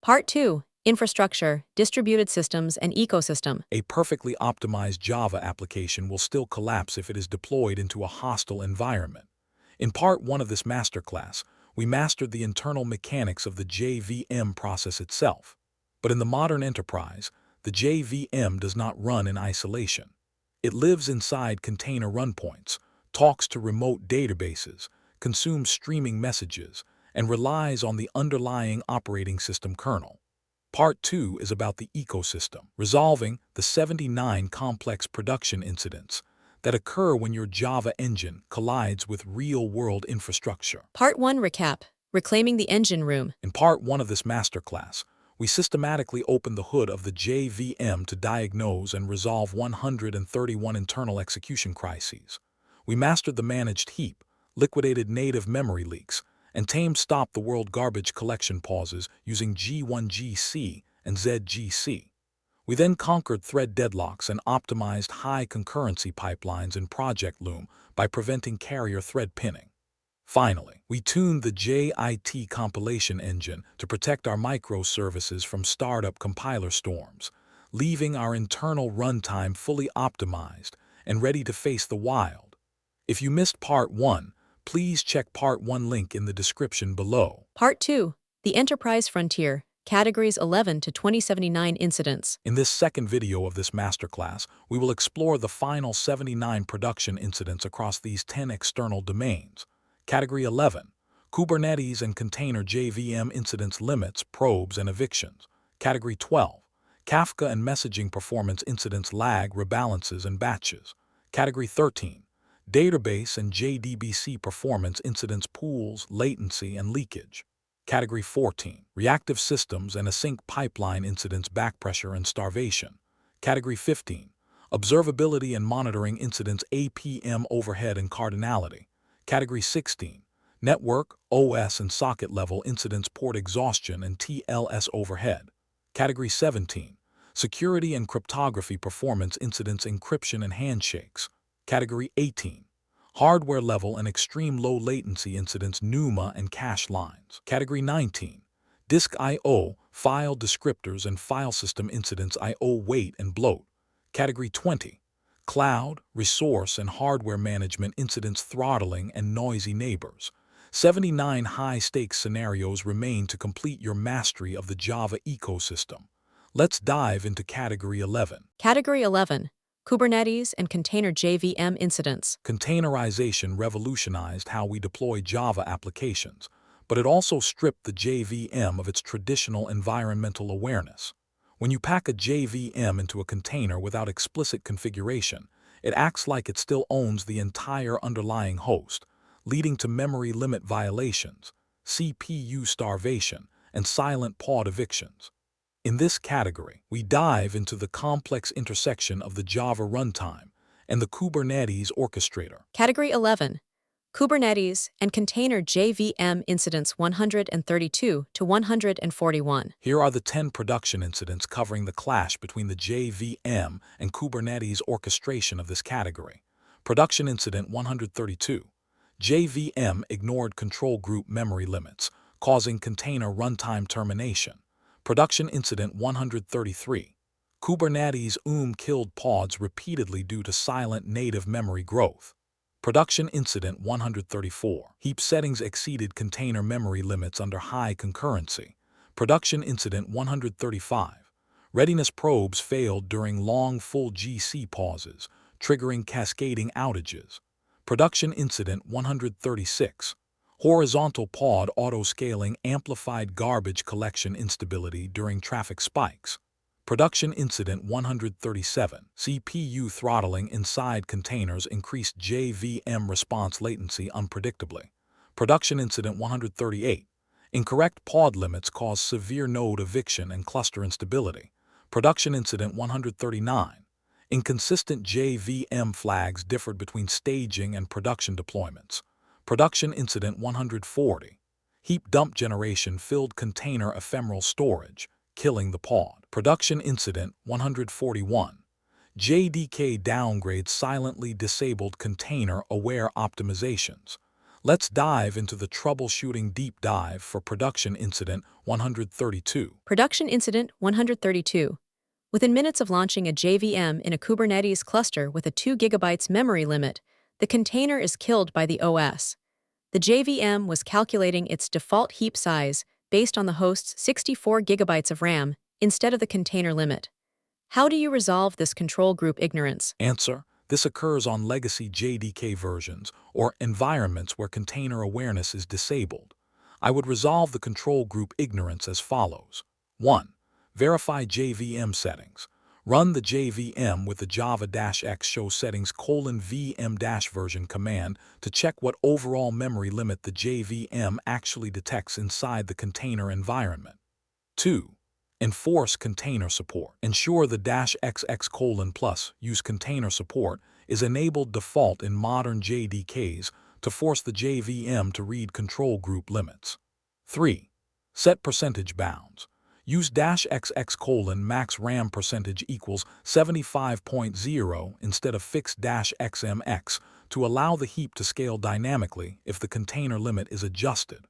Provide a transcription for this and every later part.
Part 2. Infrastructure, Distributed Systems, and Ecosystem. A perfectly optimized Java application will still collapse if it is deployed into a hostile environment. In Part 1 of this masterclass, we mastered the internal mechanics of the JVM process itself. But in the modern enterprise, the JVM does not run in isolation. It lives inside container runpoints, talks to remote databases, consumes streaming messages, and relies on the underlying operating system kernel. Part 2 is about the ecosystem, resolving the 79 complex production incidents that occur when your Java engine collides with real-world infrastructure. Part 1 Recap, Reclaiming the Engine Room. In Part 1 of this masterclass, we systematically opened the hood of the JVM to diagnose and resolve 131 internal execution crises. We mastered the managed heap, liquidated native memory leaks, and tamed stop the world garbage collection pauses using G1GC and ZGC. We then conquered thread deadlocks and optimized high concurrency pipelines in Project Loom by preventing carrier thread pinning. Finally, we tuned the JIT compilation engine to protect our microservices from startup compiler storms, leaving our internal runtime fully optimized and ready to face the wild. If you missed Part 1, please check Part 1 link in the description below. Part 2. The Enterprise Frontier, Categories 11 to 2079 Incidents. In this second video of this masterclass, we will explore the final 79 production incidents across these 10 external domains. Category 11. Kubernetes and Container JVM Incidents Limits, Probes, and Evictions. Category 12. Kafka and Messaging Performance Incidents Lag, Rebalances, and Batches. Category 13. Database and JDBC Performance Incidents Pools, Latency, and Leakage. Category 14. Reactive Systems and Async Pipeline Incidents Backpressure and Starvation. Category 15. Observability and Monitoring Incidents APM Overhead and Cardinality. Category 16. Network, OS, and Socket Level Incidents Port Exhaustion and TLS Overhead. Category 17. Security and Cryptography Performance Incidents Encryption and Handshakes. Category 18. Hardware level and extreme low latency incidents NUMA and cache lines. Category 19. Disk I/O, file descriptors and file system incidents I/O weight and bloat. Category 20. Cloud, resource, and hardware management incidents throttling and noisy neighbors. 79 high-stakes scenarios remain to complete your mastery of the Java ecosystem. Let's dive into Category 11. Category 11. Kubernetes and Container JVM Incidents. Containerization revolutionized how we deploy Java applications, but it also stripped the JVM of its traditional environmental awareness. When you pack a JVM into a container without explicit configuration, it acts like it still owns the entire underlying host, leading to memory limit violations, CPU starvation, and silent pod evictions. In this category, we dive into the complex intersection of the Java runtime and the Kubernetes orchestrator. Category 11. Kubernetes and Container JVM Incidents 132 to 141. Here are the 10 production incidents covering the clash between the JVM and Kubernetes orchestration of this category. Production Incident 132. JVM ignored control group memory limits, causing container runtime termination. Production Incident 133. Kubernetes killed pods repeatedly due to silent native memory growth. Production Incident 134. Heap settings exceeded container memory limits under high concurrency. Production Incident 135. Readiness probes failed during long full GC pauses, triggering cascading outages. Production Incident 136. Horizontal pod auto-scaling amplified garbage collection instability during traffic spikes. Production Incident 137. CPU throttling inside containers increased JVM response latency unpredictably. Production Incident 138. Incorrect pod limits cause severe node eviction and cluster instability. Production Incident 139. Inconsistent JVM flags differed between staging and production deployments. Production Incident 140. Heap dump generation filled container ephemeral storage, killing the pod. Production Incident 141. JDK downgrade silently disabled container-aware optimizations. Let's dive into the troubleshooting deep dive for production incident 132. Production Incident 132. Within minutes of launching a JVM in a Kubernetes cluster with a 2 GB memory limit, the container is killed by the OS. The JVM was calculating its default heap size based on the host's 64 GB of RAM instead of the container limit. How do you resolve this control group ignorance? Answer: this occurs on legacy JDK versions or environments where container awareness is disabled. I would resolve the control group ignorance as follows. 1. Verify JVM settings. Run the JVM with the java-x show settings :vm-version command to check what overall memory limit the JVM actually detects inside the container environment. 2. Enforce container support. Ensure the -xx: use container support is enabled default in modern JDKs to force the JVM to read control group limits. 3. Set percentage bounds. Use -xx: max RAM percentage equals 75.0 instead of fixed -xmx to allow the heap to scale dynamically if the container limit is adjusted.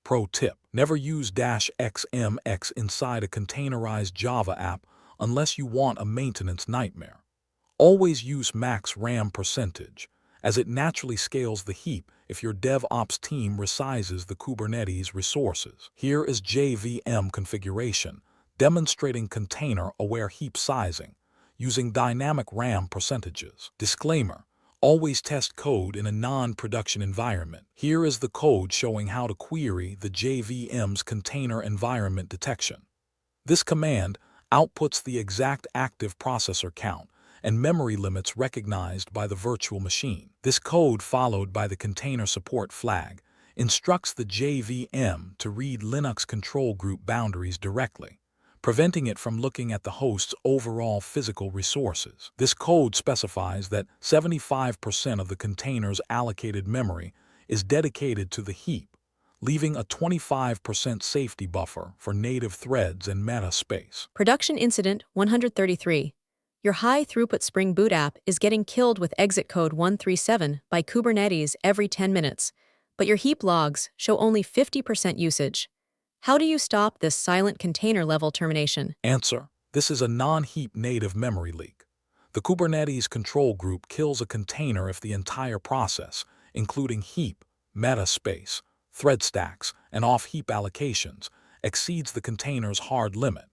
Pro tip: never use -xmx inside a containerized Java app unless you want a maintenance nightmare. Always use max RAM percentage, as it naturally scales the heap if your DevOps team resizes the Kubernetes resources. Here is JVM configuration, demonstrating container-aware heap sizing, using dynamic RAM percentages. Disclaimer: always test code in a non-production environment. Here is the code showing how to query the JVM's container environment detection. This command outputs the exact active processor count and memory limits recognized by the virtual machine. This code, followed by the container support flag, instructs the JVM to read Linux control group boundaries directly, preventing it from looking at the host's overall physical resources. This code specifies that 75% of the container's allocated memory is dedicated to the heap, leaving a 25% safety buffer for native threads and meta space. Production Incident 133. Your high-throughput Spring Boot app is getting killed with exit code 137 by Kubernetes every 10 minutes, but your heap logs show only 50% usage. How do you stop this silent container-level termination? Answer: this is a non-heap native memory leak. The Kubernetes control group kills a container if the entire process, including heap, meta space, thread stacks, and off-heap allocations, exceeds the container's hard limit.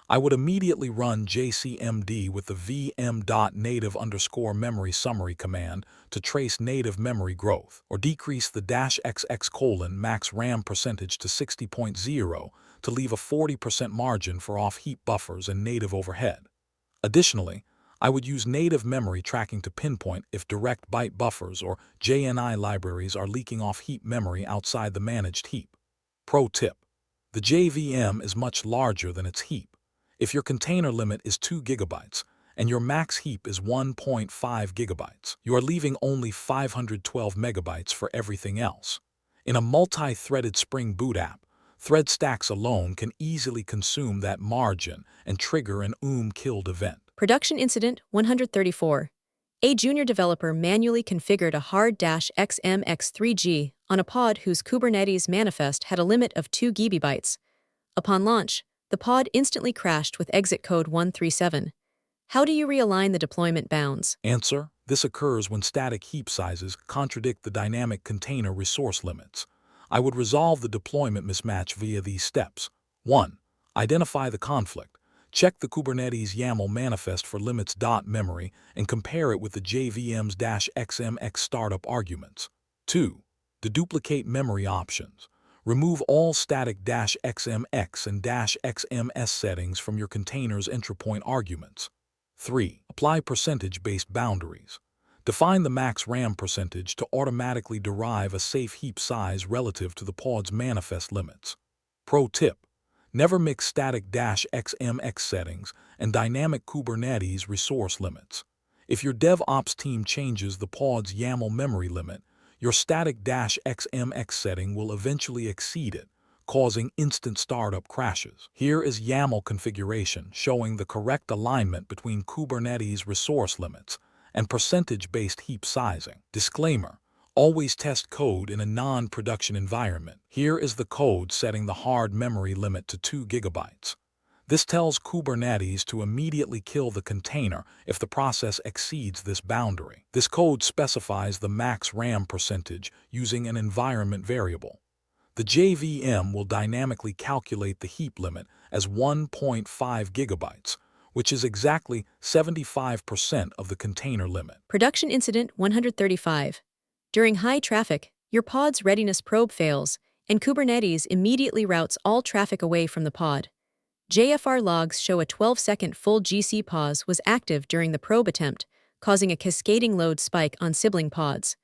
I would immediately run jcmd with the vm.native_memory summary command to trace native memory growth, or decrease the -xx: max RAM percentage to 60.0 to leave a 40% margin for off-heap buffers and native overhead. Additionally, I would use native memory tracking to pinpoint if direct byte buffers or JNI libraries are leaking off-heap memory outside the managed heap. Pro tip: the JVM is much larger than its heap. If your container limit is 2 GB and your max heap is 1.5 GB, you are leaving only 512 MB for everything else. In a multi-threaded Spring Boot app, thread stacks alone can easily consume that margin and trigger an killed event. Production Incident 134. A junior developer manually configured a hard -xmx3G on a pod whose Kubernetes manifest had a limit of 2 GB. Upon launch, the pod instantly crashed with exit code 137. How do you realign the deployment bounds? Answer: this occurs when static heap sizes contradict the dynamic container resource limits. I would resolve the deployment mismatch via these steps. 1. Identify the conflict. Check the Kubernetes YAML manifest for limits.memory and compare it with the JVM's -xmx startup arguments. 2. Deduplicate memory options. Remove all static -xmx and -xms settings from your container's entry point arguments. 3. Apply percentage-based boundaries. Define the max RAM percentage to automatically derive a safe heap size relative to the pod's manifest limits. Pro tip: never mix static -xmx settings and dynamic Kubernetes resource limits. If your DevOps team changes the pod's YAML memory limit, your static -xmx setting will eventually exceed it, causing instant startup crashes. Here is YAML configuration showing the correct alignment between Kubernetes resource limits and percentage-based heap sizing. Disclaimer: Always test code in a non-production environment. Here is the code setting the hard memory limit to 2 gigabytes. This tells Kubernetes to immediately kill the container if the process exceeds this boundary. This code specifies the max RAM percentage using an environment variable. The JVM will dynamically calculate the heap limit as 1.5 gigabytes, which is exactly 75% of the container limit. Production Incident 135. During high traffic, your pod's readiness probe fails, and Kubernetes immediately routes all traffic away from the pod. JFR logs show a 12-second full GC pause was active during the probe attempt, causing a cascading load spike on sibling pods.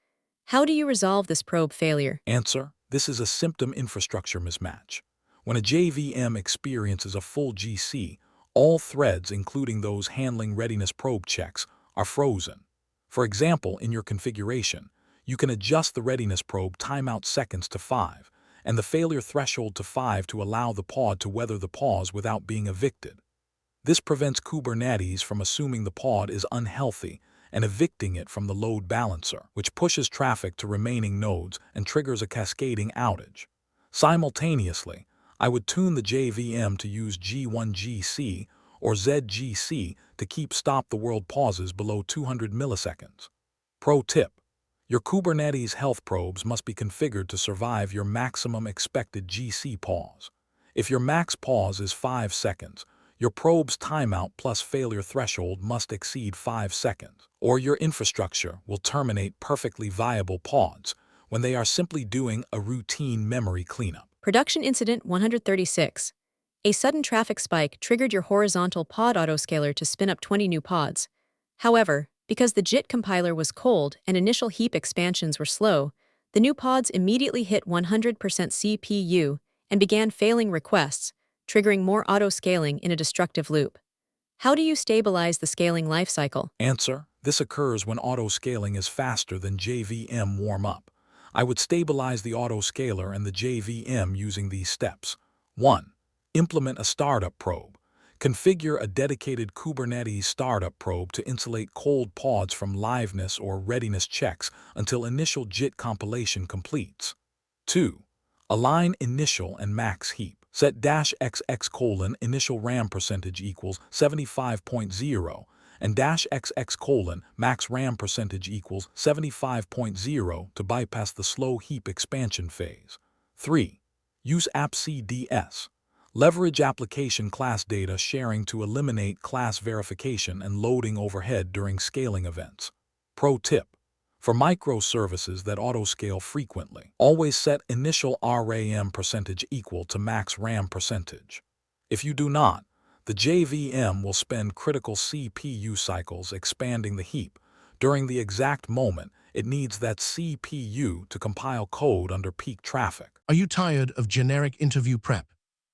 How do you resolve this probe failure? Answer: this is a symptom infrastructure mismatch. When a JVM experiences a full GC, all threads, including those handling readiness probe checks, are frozen. For example, in your configuration, you can adjust the readiness probe timeout seconds to 5 and the failure threshold to 5 to allow the pod to weather the pause without being evicted. This prevents Kubernetes from assuming the pod is unhealthy and evicting it from the load balancer, which pushes traffic to remaining nodes and triggers a cascading outage. Simultaneously, I would tune the JVM to use G1GC or ZGC to keep stop-the-world pauses below 200 milliseconds. Pro tip: your Kubernetes health probes must be configured to survive your maximum expected GC pause. If your max pause is 5 seconds, your probe's timeout plus failure threshold must exceed 5 seconds, or your infrastructure will terminate perfectly viable pods when they are simply doing a routine memory cleanup. Production Incident 136. A sudden traffic spike triggered your horizontal pod autoscaler to spin up 20 new pods. However, because the JIT compiler was cold and initial heap expansions were slow, the new pods immediately hit 100% CPU and began failing requests, triggering more auto-scaling in a destructive loop. How do you stabilize the scaling lifecycle? Answer: this occurs when auto-scaling is faster than JVM warm-up. I would stabilize the auto-scaler and the JVM using these steps. 1. Implement a startup probe. Configure a dedicated Kubernetes startup probe to insulate cold pods from liveness or readiness checks until initial JIT compilation completes. 2. Align initial and max heap. Set -XX: initial RAM percentage equals 75.0 and -XX: max RAM percentage equals 75.0 to bypass the slow heap expansion phase. 3. Use appcds. Leverage application class data sharing to eliminate class verification and loading overhead during scaling events. Pro tip: for microservices that autoscale frequently, always set initial RAM percentage equal to max RAM percentage. If you do not, the JVM will spend critical CPU cycles expanding the heap during the exact moment it needs that CPU to compile code under peak traffic. Are you tired of generic interview prep?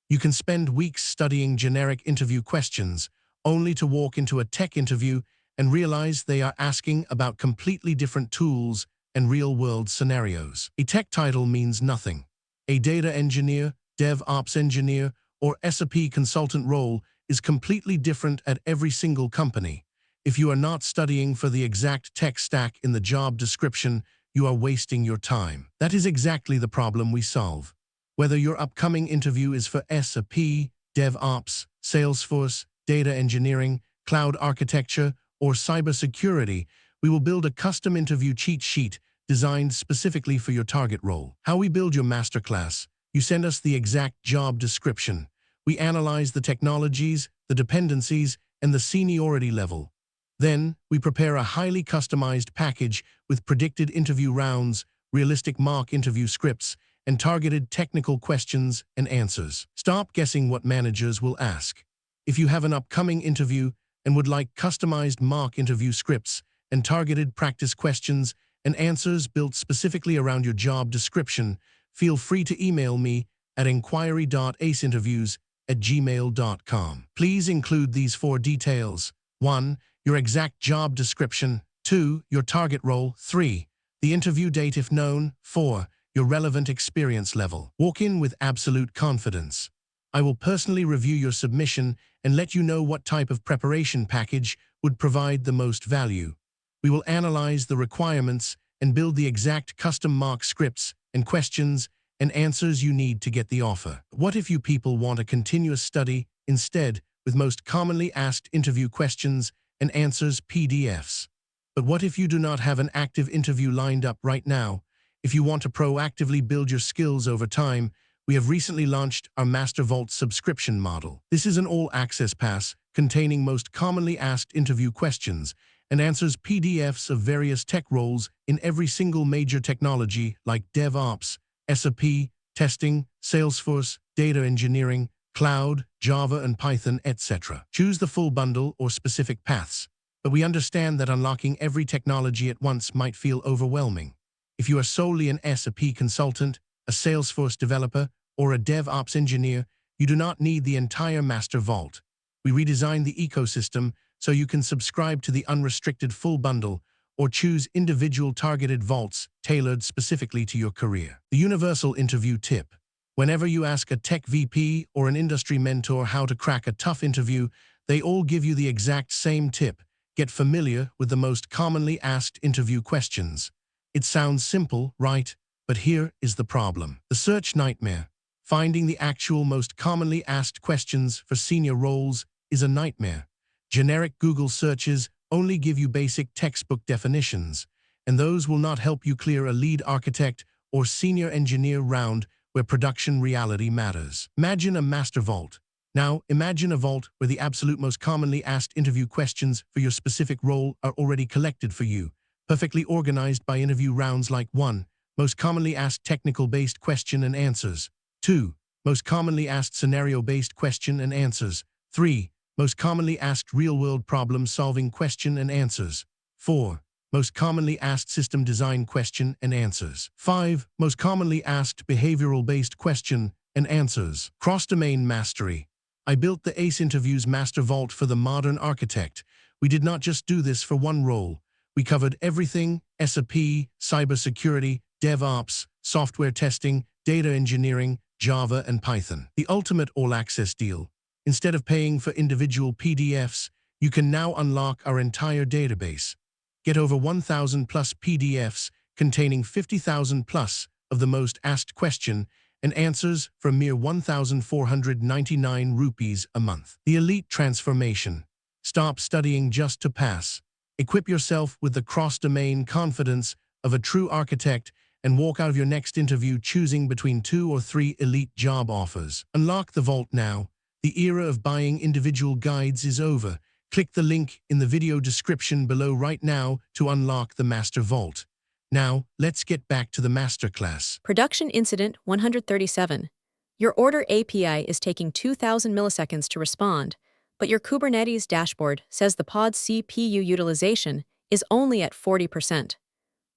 You can spend weeks studying generic interview questions, only to walk into a tech interview and realize they are asking about completely different tools and real-world scenarios. A tech title means nothing. A data engineer, DevOps engineer, or SAP consultant role is completely different at every single company. If you are not studying for the exact tech stack in the job description, you are wasting your time. That is exactly the problem we solve. Whether your upcoming interview is for SAP, DevOps, Salesforce, data engineering, cloud architecture, or cybersecurity, we will build a custom interview cheat sheet designed specifically for your target role. How we build your masterclass: you send us the exact job description. We analyze the technologies, the dependencies, and the seniority level. Then, we prepare a highly customized package with predicted interview rounds, realistic mock interview scripts, and targeted technical questions and answers. Stop guessing what managers will ask. If you have an upcoming interview and would like customized mock interview scripts and targeted practice questions and answers built specifically around your job description, feel free to email me at inquiry.aceinterviews@gmail.com. Please include these 4 details. 1. Your exact job description. 2. Your target role. 3. The interview date if known. 4. Your relevant experience level. Walk in with absolute confidence. I will personally review your submission and let you know what type of preparation package would provide the most value. We will analyze the requirements and build the exact custom mark scripts and questions and answers you need to get the offer. What if you people want a continuous study instead with most commonly asked interview questions and answers PDFs? But what if you do not have an active interview lined up right now? If you want to proactively build your skills over time, we have recently launched our Master Vault subscription model. This is an all-access pass containing most commonly asked interview questions and answers PDFs of various tech roles in every single major technology like DevOps, SAP, testing, Salesforce, data engineering, cloud, Java and Python, etc. Choose the full bundle or specific paths, but we understand that unlocking every technology at once might feel overwhelming. If you are solely an SAP consultant, a Salesforce developer, or a DevOps engineer, you do not need the entire Master Vault. We redesigned the ecosystem so you can subscribe to the unrestricted full bundle or choose individual targeted vaults tailored specifically to your career. The universal interview tip. Whenever you ask a tech VP or an industry mentor how to crack a tough interview, they all give you the exact same tip. Get familiar with the most commonly asked interview questions. It sounds simple, right? But here is the problem. The search nightmare. Finding the actual most commonly asked questions for senior roles is a nightmare. Generic Google searches only give you basic textbook definitions, and those will not help you clear a lead architect or senior engineer round where production reality matters. Imagine a master vault. Now, imagine a vault where the absolute most commonly asked interview questions for your specific role are already collected for you, perfectly organized by interview rounds like 1. Most commonly asked technical-based question and answers. 2. Most commonly asked scenario-based question and answers. 3. Most commonly asked real-world problem-solving question and answers. 4. Most commonly asked system design question and answers. 5. Most commonly asked behavioral-based question and answers. Cross-domain mastery. I built the ACE Interviews Master Vault for the modern architect. We did not just do this for one role. We covered everything: SAP, cybersecurity, DevOps, software testing, data engineering, Java and Python. The ultimate all-access deal. Instead of paying for individual PDFs, you can now unlock our entire database. Get over 1,000 plus PDFs containing 50,000 plus of the most asked question and answers for a mere 1,499 rupees a month. The elite transformation. Stop studying just to pass. Equip yourself with the cross-domain confidence of a true architect and walk out of your next interview choosing between 2 or 3 elite job offers. Unlock the vault now. The era of buying individual guides is over. Click the link in the video description below right now to unlock the Master Vault. Now, let's get back to the masterclass. Production Incident 137. Your order API is taking 2,000 milliseconds to respond, but your Kubernetes dashboard says the pod's CPU utilization is only at 40%.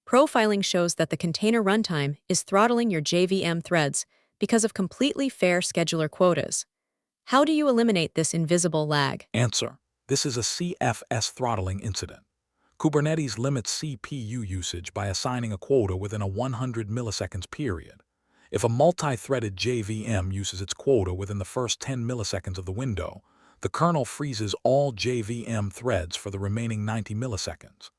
Profiling shows that the container runtime is throttling your JVM threads because of completely fair scheduler quotas. How do you eliminate this invisible lag? Answer: this is a CFS throttling incident. Kubernetes limits CPU usage by assigning a quota within a 100 milliseconds period. If a multi-threaded JVM uses its quota within the first 10 milliseconds of the window, the kernel freezes all JVM threads for the remaining 90 milliseconds.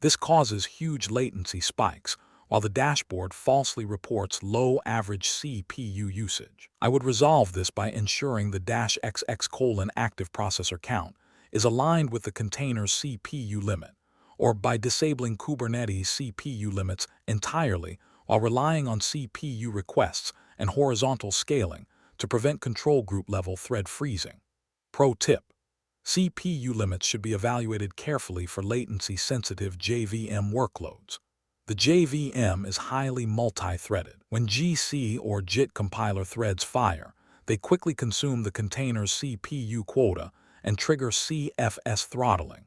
This causes huge latency spikes, while the dashboard falsely reports low average CPU usage. I would resolve this by ensuring the -XX: active processor count is aligned with the container's CPU limit, or by disabling Kubernetes CPU limits entirely while relying on CPU requests and horizontal scaling to prevent control group level thread freezing. Pro tip: CPU limits should be evaluated carefully for latency-sensitive JVM workloads. The JVM is highly multi-threaded. When GC or JIT compiler threads fire, they quickly consume the container's CPU quota and trigger CFS throttling.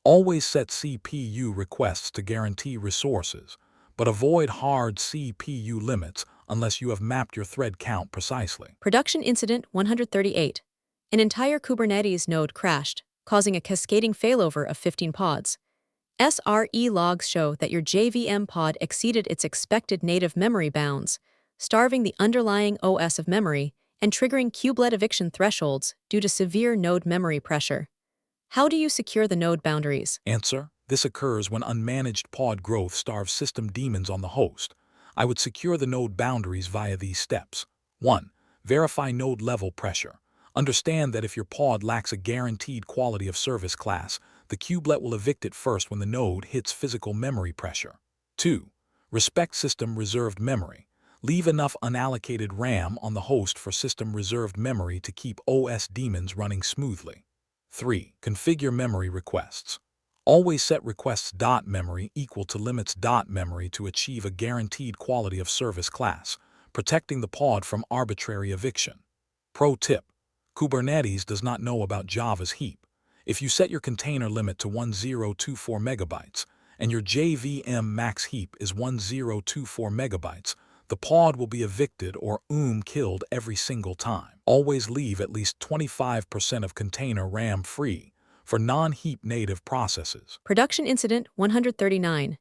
Always set CPU requests to guarantee resources, but avoid hard CPU limits unless you have mapped your thread count precisely. Production Incident 138. An entire Kubernetes node crashed, causing a cascading failover of 15 pods. SRE logs show that your JVM pod exceeded its expected native memory bounds, starving the underlying OS of memory and triggering kubelet eviction thresholds due to severe node memory pressure. How do you secure the node boundaries? Answer: This occurs when unmanaged pod growth starves system daemons on the host. I would secure the node boundaries via these steps. 1. Verify node level pressure. Understand that if your pod lacks a guaranteed quality of service class, the kubelet will evict it first when the node hits physical memory pressure. 2. Respect system reserved memory. Leave enough unallocated RAM on the host for system reserved memory to keep OS daemons running smoothly. 3. Configure memory requests. Always set requests.memory equal to limits.memory to achieve a guaranteed quality of service class, protecting the pod from arbitrary eviction. Pro tip: Kubernetes does not know about Java's heap. If you set your container limit to 1024 megabytes and your JVM max heap is 1024 megabytes, the pod will be evicted or killed every single time. Always leave at least 25% of container RAM free for non-heap native processes. Production Incident 139.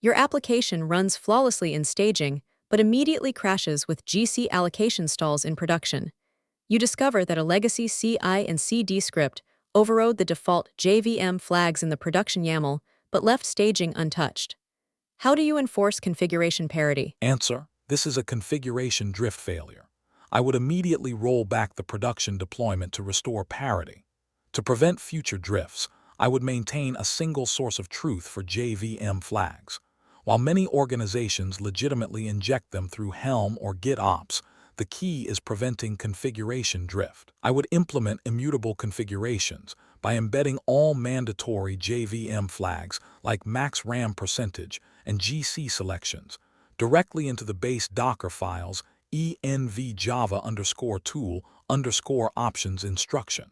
Your application runs flawlessly in staging, but immediately crashes with GC allocation stalls in production. You discover that a legacy CI and CD script overrode the default JVM flags in the production YAML, but left staging untouched. How do you enforce configuration parity? Answer: this is a configuration drift failure. I would immediately roll back the production deployment to restore parity. To prevent future drifts, I would maintain a single source of truth for JVM flags. While many organizations legitimately inject them through Helm or GitOps, the key is preventing configuration drift. I would implement immutable configurations by embedding all mandatory JVM flags like max RAM percentage and GC selections directly into the base Docker files env java_tool_options instruction.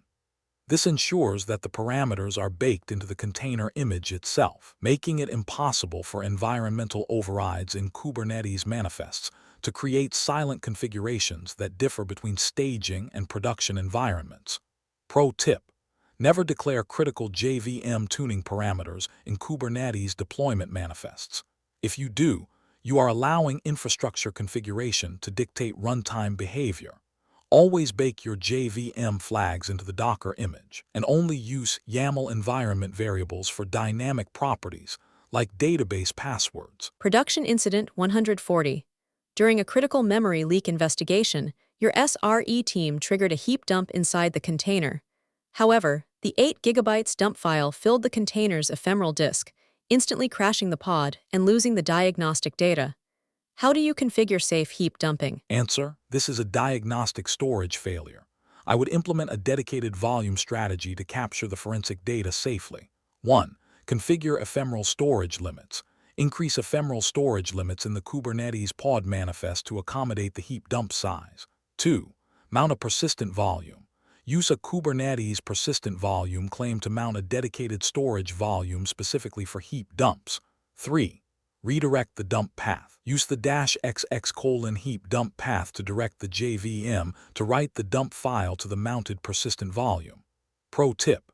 This ensures that the parameters are baked into the container image itself, making it impossible for environmental overrides in Kubernetes manifests to create silent configurations that differ between staging and production environments. Pro tip: never declare critical JVM tuning parameters in Kubernetes deployment manifests. If you do, you are allowing infrastructure configuration to dictate runtime behavior. Always bake your JVM flags into the Docker image, and only use YAML environment variables for dynamic properties, like database passwords. Production Incident 140. During a critical memory leak investigation, your SRE team triggered a heap dump inside the container. However, the 8 GB dump file filled the container's ephemeral disk, instantly crashing the pod and losing the diagnostic data. How do you configure safe heap dumping? Answer: this is a diagnostic storage failure. I would implement a dedicated volume strategy to capture the forensic data safely. 1. Configure ephemeral storage limits. Increase ephemeral storage limits in the Kubernetes pod manifest to accommodate the heap dump size. 2. Mount a persistent volume. Use a Kubernetes persistent volume claim to mount a dedicated storage volume specifically for heap dumps. 3. Redirect the dump path. Use the -xx:"heap dump path to direct the JVM to write the dump file to the mounted persistent volume. Pro tip: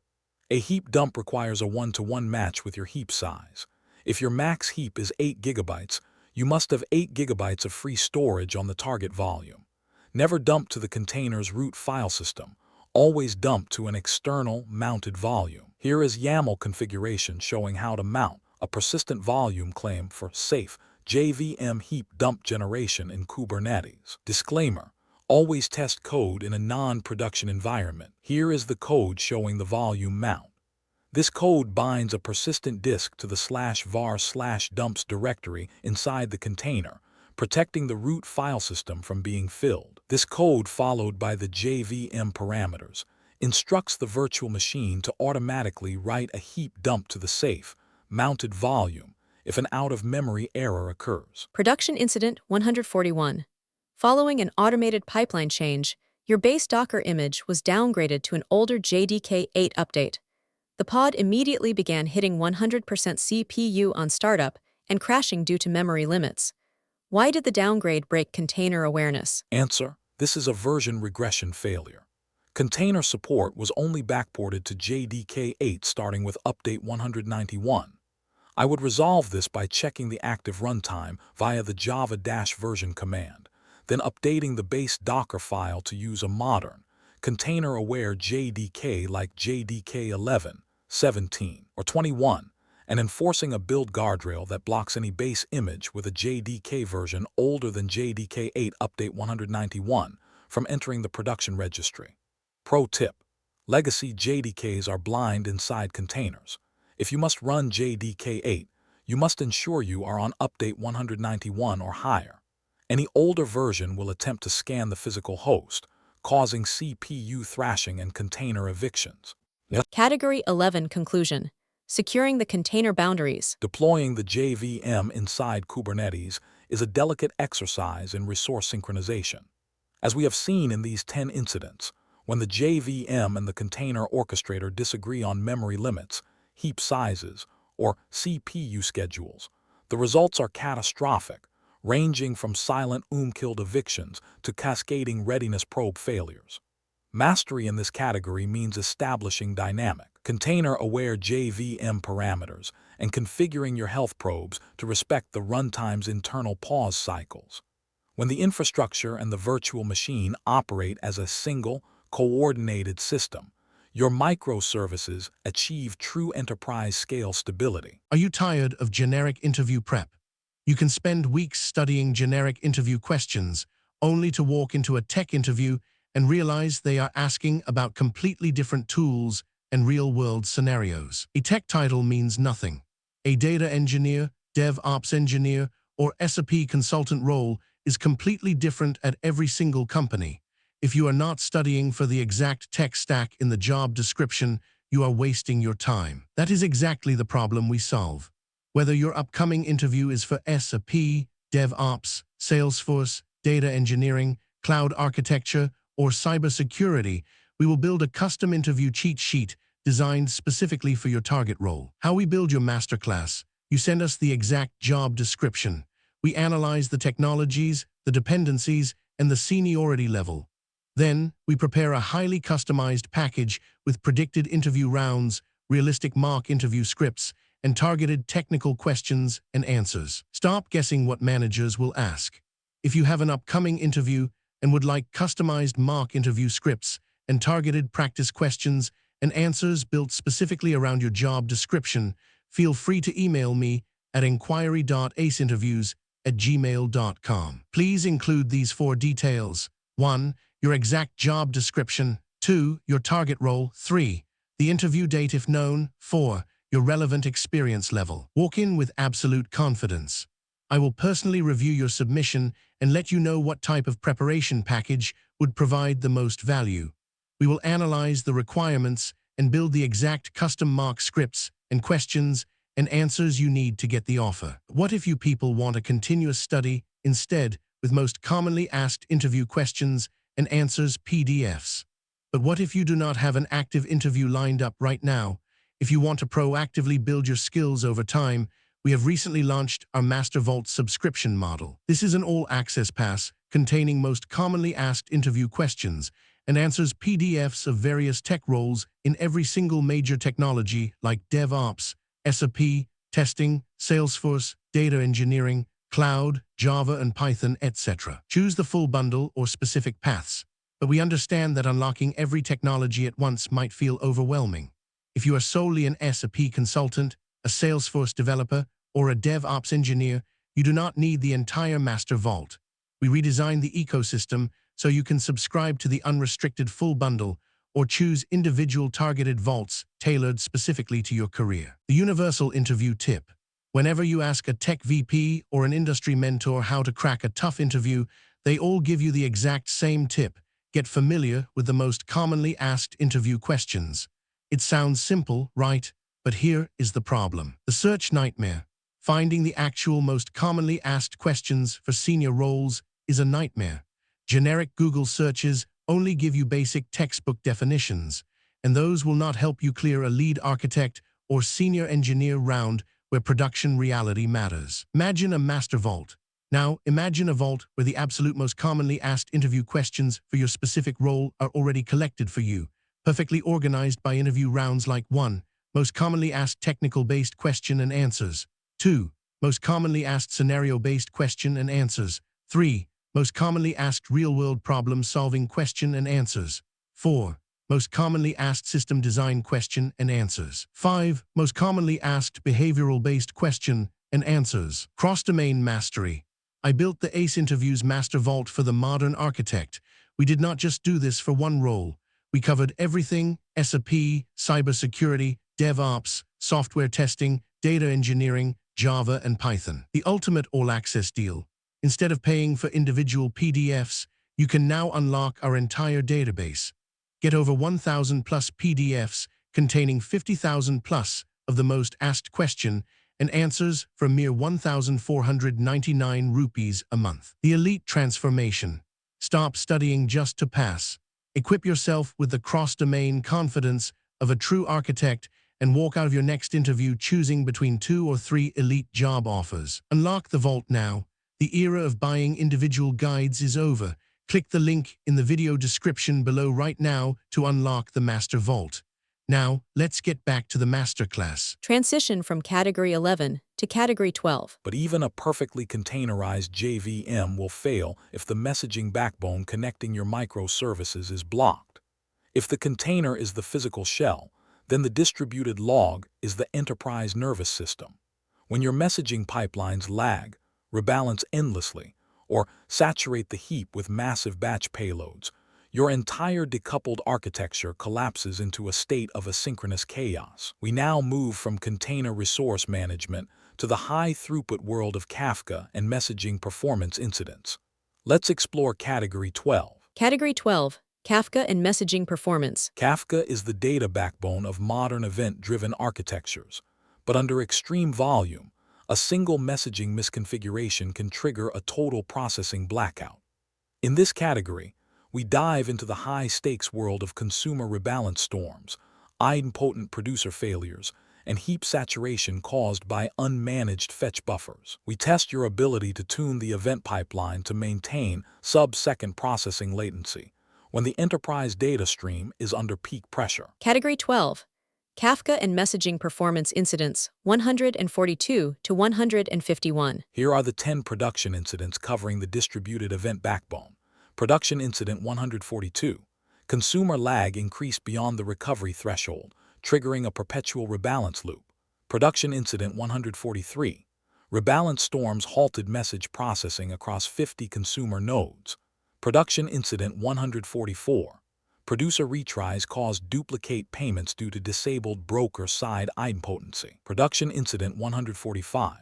a heap dump requires a 1-to-1 match with your heap size. If your max heap is 8 GB, you must have 8 GB of free storage on the target volume. Never dump to the container's root file system. Always dump to an external mounted volume. Here is YAML configuration showing how to mount a persistent volume claim for safe JVM heap dump generation in Kubernetes. Disclaimer: always test code in a non-production environment. Here is the code showing the volume mount. This code binds a persistent disk to the /var/dumps directory inside the container, protecting the root file system from being filled. This code, followed by the JVM parameters, instructs the virtual machine to automatically write a heap dump to the safe mounted volume if an out-of-memory error occurs. Production Incident 141. Following an automated pipeline change, your base Docker image was downgraded to an older JDK 8 update. The pod immediately began hitting 100% CPU on startup and crashing due to memory limits. Why did the downgrade break container awareness? Answer: this is a version regression failure. Container support was only backported to JDK 8 starting with update 191. I would resolve this by checking the active runtime via the java-version command, then updating the base Docker file to use a modern, container-aware JDK like JDK 11, 17, or 21, and enforcing a build guardrail that blocks any base image with a JDK version older than JDK 8 Update 191 from entering the production registry. Pro tip: legacy JDKs are blind inside containers. If you must run JDK 8, you must ensure you are on Update 191 or higher. Any older version will attempt to scan the physical host, causing CPU thrashing and container evictions. Category 11 Conclusion: Securing the container boundaries. Deploying the JVM inside Kubernetes is a delicate exercise in resource synchronization. As we have seen in these 10 incidents, when the JVM and the container orchestrator disagree on memory limits, heap sizes, or CPU schedules, the results are catastrophic, ranging from silent killed evictions to cascading readiness probe failures. Mastery in this category means establishing dynamic, container-aware JVM parameters and configuring your health probes to respect the runtime's internal pause cycles. When the infrastructure and the virtual machine operate as a single, coordinated system, your microservices achieve true enterprise-scale stability. Are you tired of generic interview prep? You can spend weeks studying generic interview questions, only to walk into a tech interview and realize they are asking about completely different tools and real-world scenarios. A tech title means nothing. A data engineer, DevOps engineer, or SAP consultant role is completely different at every single company. If you are not studying for the exact tech stack in the job description, you are wasting your time. That is exactly the problem we solve. Whether your upcoming interview is for SAP, DevOps, Salesforce, data engineering, cloud architecture, or cybersecurity, we will build a custom interview cheat sheet designed specifically for your target role. How we build your masterclass: you send us the exact job description. We analyze the technologies, the dependencies, and the seniority level. Then, we prepare a highly customized package with predicted interview rounds, realistic mock interview scripts, and targeted technical questions and answers. Stop guessing what managers will ask. If you have an upcoming interview and would like customized mock interview scripts and targeted practice questions and answers built specifically around your job description, feel free to email me at inquiry.aceinterviews@gmail.com. Please include these 4 details: 1. Your exact job description. 2. Your target role. 3. The interview date if known. 4. Your relevant experience level. Walk in with absolute confidence. I will personally review your submission and let you know what type of preparation package would provide the most value. We will analyze the requirements and build the exact custom mock scripts and questions and answers you need to get the offer. What if you people want a continuous study instead, with most commonly asked interview questions and answers PDFs? But what if you do not have an active interview lined up right now? If you want to proactively build your skills over time, we have recently launched our Master Vault subscription model. This is an all-access pass containing most commonly asked interview questions and answers PDFs of various tech roles in every single major technology like DevOps, SAP, testing, Salesforce, data engineering, cloud, Java and Python, etc. Choose the full bundle or specific paths, but we understand that unlocking every technology at once might feel overwhelming. If you are solely an SAP consultant, a Salesforce developer, or a DevOps engineer, you do not need the entire Master Vault. We redesigned the ecosystem so you can subscribe to the unrestricted full bundle or choose individual targeted vaults tailored specifically to your career. The universal interview tip: whenever you ask a tech VP or an industry mentor how to crack a tough interview, they all give you the exact same tip: get familiar with the most commonly asked interview questions. It sounds simple, right? But here is the problem. The search nightmare. Finding the actual most commonly asked questions for senior roles is a nightmare. Generic Google searches only give you basic textbook definitions, and those will not help you clear a lead architect or senior engineer round where production reality matters. Imagine a master vault. Now, imagine a vault where the absolute most commonly asked interview questions for your specific role are already collected for you, perfectly organized by interview rounds like 1. Most commonly asked technical-based question and answers. 2. Most commonly asked scenario-based question and answers. 3. Most commonly asked real-world problem-solving question and answers. 4. most commonly asked system design question and answers. 5. Most commonly asked behavioral-based question and answers. Cross-domain mastery. I built the ACE Interviews Master Vault for the modern architect. We did not just do this for one role. We covered everything: SAP, cybersecurity, DevOps, software testing, data engineering, Java, and Python. The ultimate all-access deal. Instead of paying for individual PDFs, you can now unlock our entire database. Get over 1,000 plus PDFs containing 50,000 plus of the most asked question and answers for a mere 1,499 rupees a month. The elite transformation. Stop studying just to pass. Equip yourself with the cross-domain confidence of a true architect and walk out of your next interview choosing between 2 or 3 elite job offers. Unlock the vault now. The era of buying individual guides is over. Click the link in the video description below right now to unlock the Master Vault. Now, let's get back to the masterclass. Transition from Category 11 to Category 12. But even a perfectly containerized JVM will fail if the messaging backbone connecting your microservices is blocked. If the container is the physical shell, then the distributed log is the enterprise nervous system. When your messaging pipelines lag, rebalance endlessly, or saturate the heap with massive batch payloads, your entire decoupled architecture collapses into a state of asynchronous chaos. We now move from container resource management to the high-throughput world of Kafka and messaging performance incidents. Let's explore Category 12. Category 12, Kafka and Messaging Performance. Kafka is the data backbone of modern event-driven architectures, but under extreme volume, a single messaging misconfiguration can trigger a total processing blackout. In this category, we dive into the high-stakes world of consumer rebalance storms, idempotent producer failures, and heap saturation caused by unmanaged fetch buffers. We test your ability to tune the event pipeline to maintain sub-second processing latency when the enterprise data stream is under peak pressure. Category 12, Kafka and Messaging Performance Incidents 142 to 151. Here are the 10 production incidents covering the distributed event backbone. Production Incident 142. Consumer lag increased beyond the recovery threshold, triggering a perpetual rebalance loop. Production Incident 143. Rebalance storms halted message processing across 50 consumer nodes. Production Incident 144. Producer retries caused duplicate payments due to disabled broker-side idempotency. Production Incident 145.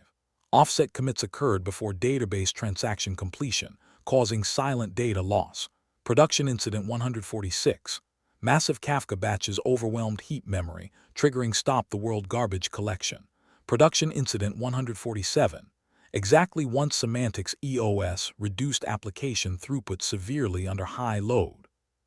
Offset commits occurred before database transaction completion, causing silent data loss. Production Incident 146. Massive Kafka batches overwhelmed heap memory, triggering Stop the World garbage collection. Production Incident 147. Exactly once semantics EOS reduced application throughput severely under high load.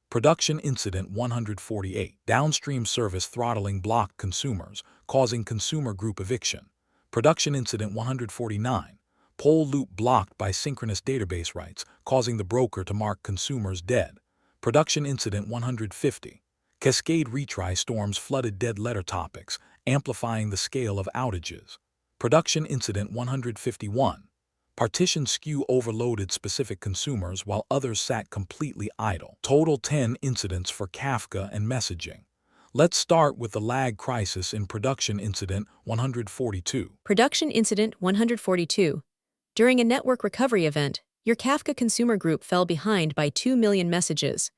Production Incident 148. Downstream service throttling blocked consumers, causing consumer group eviction. Production Incident 149. Poll loop blocked by synchronous database writes, causing the broker to mark consumers dead. Production Incident 150. Cascade retry storms flooded dead letter topics, amplifying the scale of outages. Production Incident 151. Partition skew overloaded specific consumers while others sat completely idle. Total 10 incidents for Kafka and messaging. Let's start with the lag crisis in Production Incident 142. Production Incident 142. During a network recovery event, your Kafka consumer group fell behind by 2 million messages.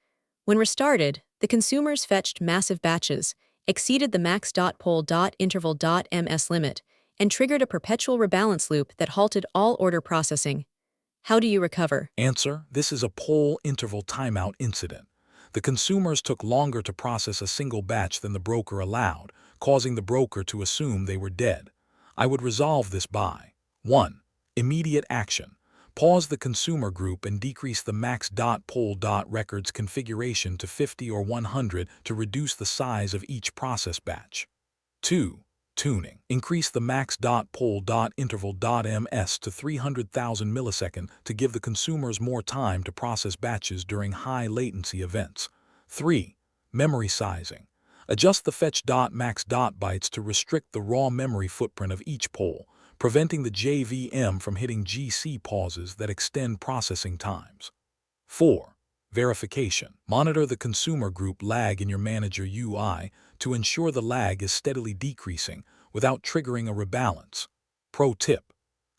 When restarted, the consumers fetched massive batches, exceeded the max.poll.interval.ms limit, and triggered a perpetual rebalance loop that halted all order processing. How do you recover? Answer: this is a poll interval timeout incident. The consumers took longer to process a single batch than the broker allowed, causing the broker to assume they were dead. I would resolve this by 1. Immediate action. Pause the consumer group and decrease the max.poll.records configuration to 50 or 100 to reduce the size of each process batch. 2. Tuning. Increase the max.poll.interval.ms to 300,000 millisecond to give the consumers more time to process batches during high latency events. 3. Memory sizing. Adjust the fetch.max.bytes to restrict the raw memory footprint of each poll, preventing the JVM from hitting GC pauses that extend processing times. 4. Verification. Monitor the consumer group lag in your manager UI to ensure the lag is steadily decreasing without triggering a rebalance. Pro tip.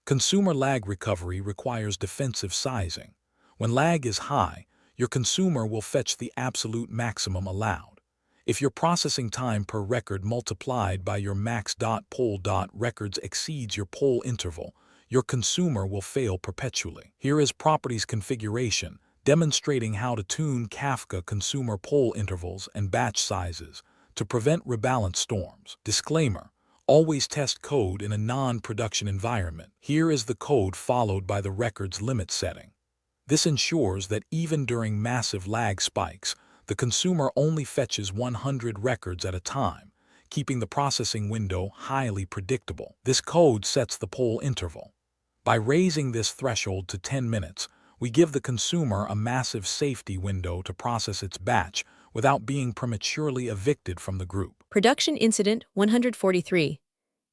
Consumer lag recovery requires defensive sizing. When lag is high, your consumer will fetch the absolute maximum allowed. If your processing time per record multiplied by your max.poll.records exceeds your poll interval, your consumer will fail perpetually. Here is properties configuration, demonstrating how to tune Kafka consumer poll intervals and batch sizes to prevent rebalance storms. Disclaimer: always test code in a non-production environment. Here is the code followed by the record's limit setting. This ensures that even during massive lag spikes, the consumer only fetches 100 records at a time, keeping the processing window highly predictable. This code sets the poll interval. By raising this threshold to 10 minutes, we give the consumer a massive safety window to process its batch without being prematurely evicted from the group. Production Incident 143.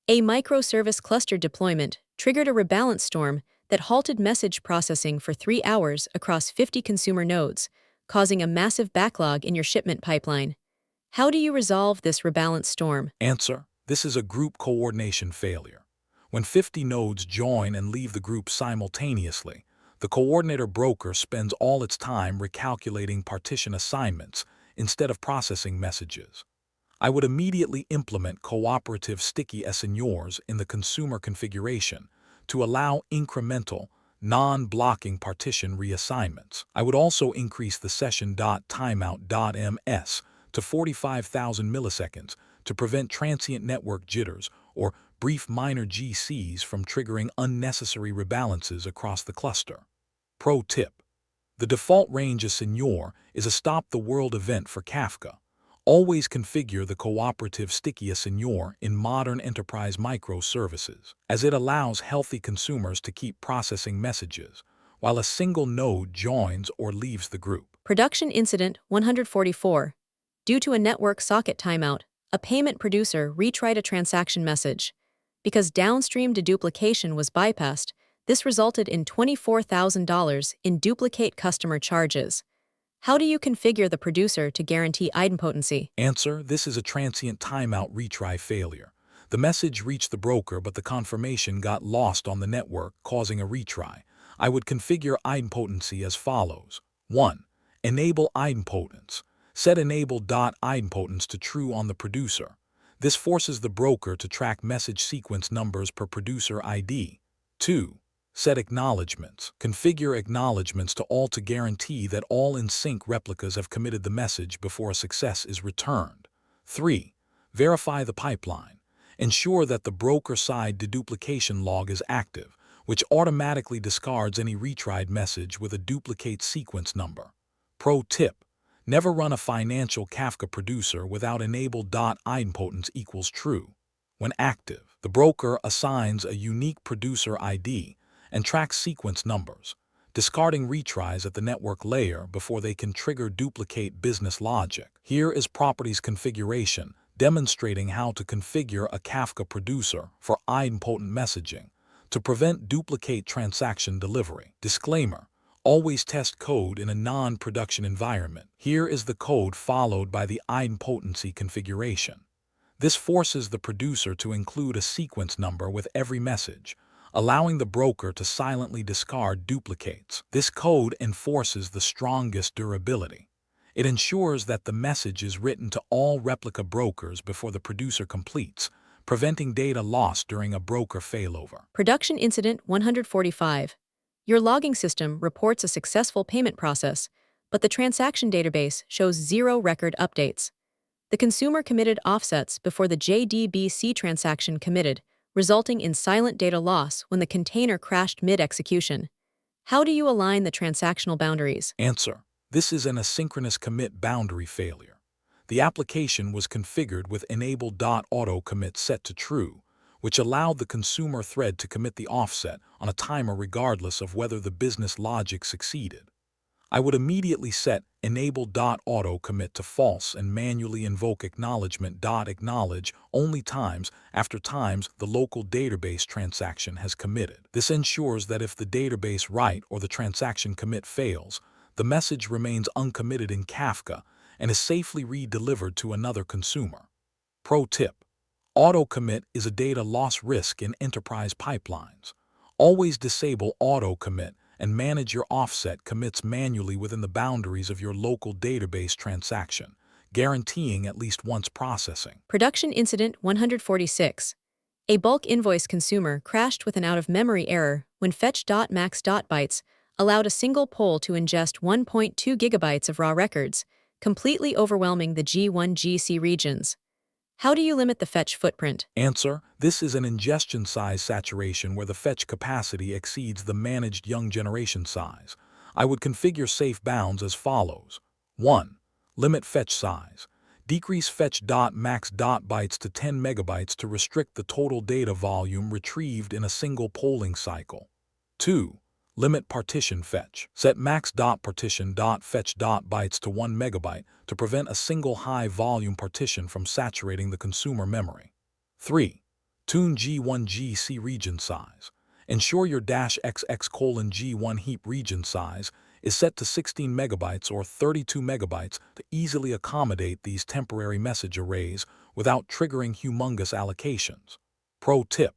A microservice cluster deployment triggered a rebalance storm that halted message processing for 3 hours across 50 consumer nodes, causing a massive backlog in your shipment pipeline. How do you resolve this rebalance storm? Answer: this is a group coordination failure. When 50 nodes join and leave the group simultaneously, the coordinator broker spends all its time recalculating partition assignments instead of processing messages. I would immediately implement cooperative sticky assignors in the consumer configuration to allow incremental, non-blocking partition reassignments. I would also increase the session.timeout.ms to 45,000 milliseconds to prevent transient network jitters or brief minor GCs from triggering unnecessary rebalances across the cluster. Pro tip: the default range assignor is a stop-the-world event for Kafka. Always configure the cooperative sticky assignor in modern enterprise microservices, as it allows healthy consumers to keep processing messages while a single node joins or leaves the group. Production Incident 144. Due to a network socket timeout, a payment producer retried a transaction message. Because downstream deduplication was bypassed, this resulted in $24,000 in duplicate customer charges. How do you configure the producer to guarantee idempotency? Answer: this is a transient timeout retry failure. The message reached the broker, but the confirmation got lost on the network, causing a retry. I would configure idempotency as follows. 1. Enable idempotence. Set enable.idempotence to true on the producer. This forces the broker to track message sequence numbers per producer ID. 2. Set acknowledgements. Configure acknowledgements to all to guarantee that all in-sync replicas have committed the message before a success is returned. 3. Verify the pipeline. Ensure that the broker-side deduplication log is active, which automatically discards any retried message with a duplicate sequence number. Pro tip: never run a financial Kafka producer without enable.idempotence equals true. When active, the broker assigns a unique producer ID and tracks sequence numbers, discarding retries at the network layer before they can trigger duplicate business logic. Here is properties configuration, demonstrating how to configure a Kafka producer for idempotent messaging to prevent duplicate transaction delivery. Disclaimer: always test code in a non-production environment. Here is the code followed by the idempotency configuration. This forces the producer to include a sequence number with every message, allowing the broker to silently discard duplicates. This code enforces the strongest durability. It ensures that the message is written to all replica brokers before the producer completes, preventing data loss during a broker failover. Production Incident 145. Your logging system reports a successful payment process, but the transaction database shows 0 record updates. The consumer committed offsets before the JDBC transaction committed, resulting in silent data loss when the container crashed mid-execution. How do you align the transactional boundaries? Answer: this is an asynchronous commit boundary failure. The application was configured with enable.autocommit set to true, which allowed the consumer thread to commit the offset on a timer regardless of whether the business logic succeeded. I would immediately set enable.autocommit to false and manually invoke acknowledgement.acknowledge only times after times the local database transaction has committed. This ensures that if the database write or the transaction commit fails, the message remains uncommitted in Kafka and is safely re-delivered to another consumer. Pro tip: auto-commit is a data loss risk in enterprise pipelines. Always disable auto-commit and manage your offset commits manually within the boundaries of your local database transaction, guaranteeing at least once processing. Production Incident 146. A bulk invoice consumer crashed with an out-of-memory error when fetch.max.bytes allowed a single poll to ingest 1.2 gigabytes of raw records, completely overwhelming the G1GC regions. How do you limit the fetch footprint? Answer: this is an ingestion size saturation where the fetch capacity exceeds the managed young generation size. I would configure safe bounds as follows. 1. Limit fetch size. Decrease fetch.max.bytes to 10 megabytes to restrict the total data volume retrieved in a single polling cycle. 2. Limit partition fetch. Set max.partition.fetch.bytes to 1 megabyte to prevent a single high-volume partition from saturating the consumer memory. 3. Tune G1GC region size. Ensure your -XX:(G1 heap region size is set to 16 megabytes or 32 megabytes to easily accommodate these temporary message arrays without triggering humongous allocations. Pro tip: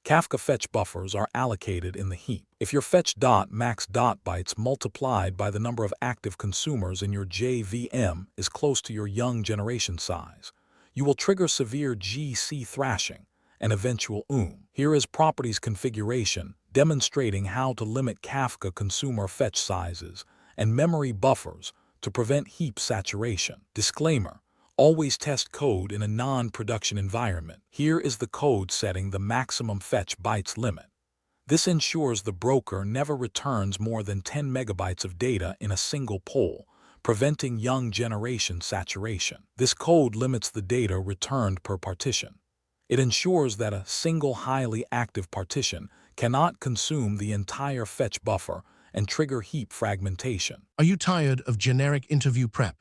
Kafka fetch buffers are allocated in the heap. If your fetch.max.bytes multiplied by the number of active consumers in your JVM is close to your young generation size, you will trigger severe GC thrashing and eventual Here is properties configuration demonstrating how to limit Kafka consumer fetch sizes and memory buffers to prevent heap saturation. Disclaimer: always test code in a non-production environment. Here is the code setting the maximum fetch bytes limit. This ensures the broker never returns more than 10 megabytes of data in a single poll, preventing young generation saturation. This code limits the data returned per partition. It ensures that a single highly active partition cannot consume the entire fetch buffer and trigger heap fragmentation. Are you tired of generic interview prep?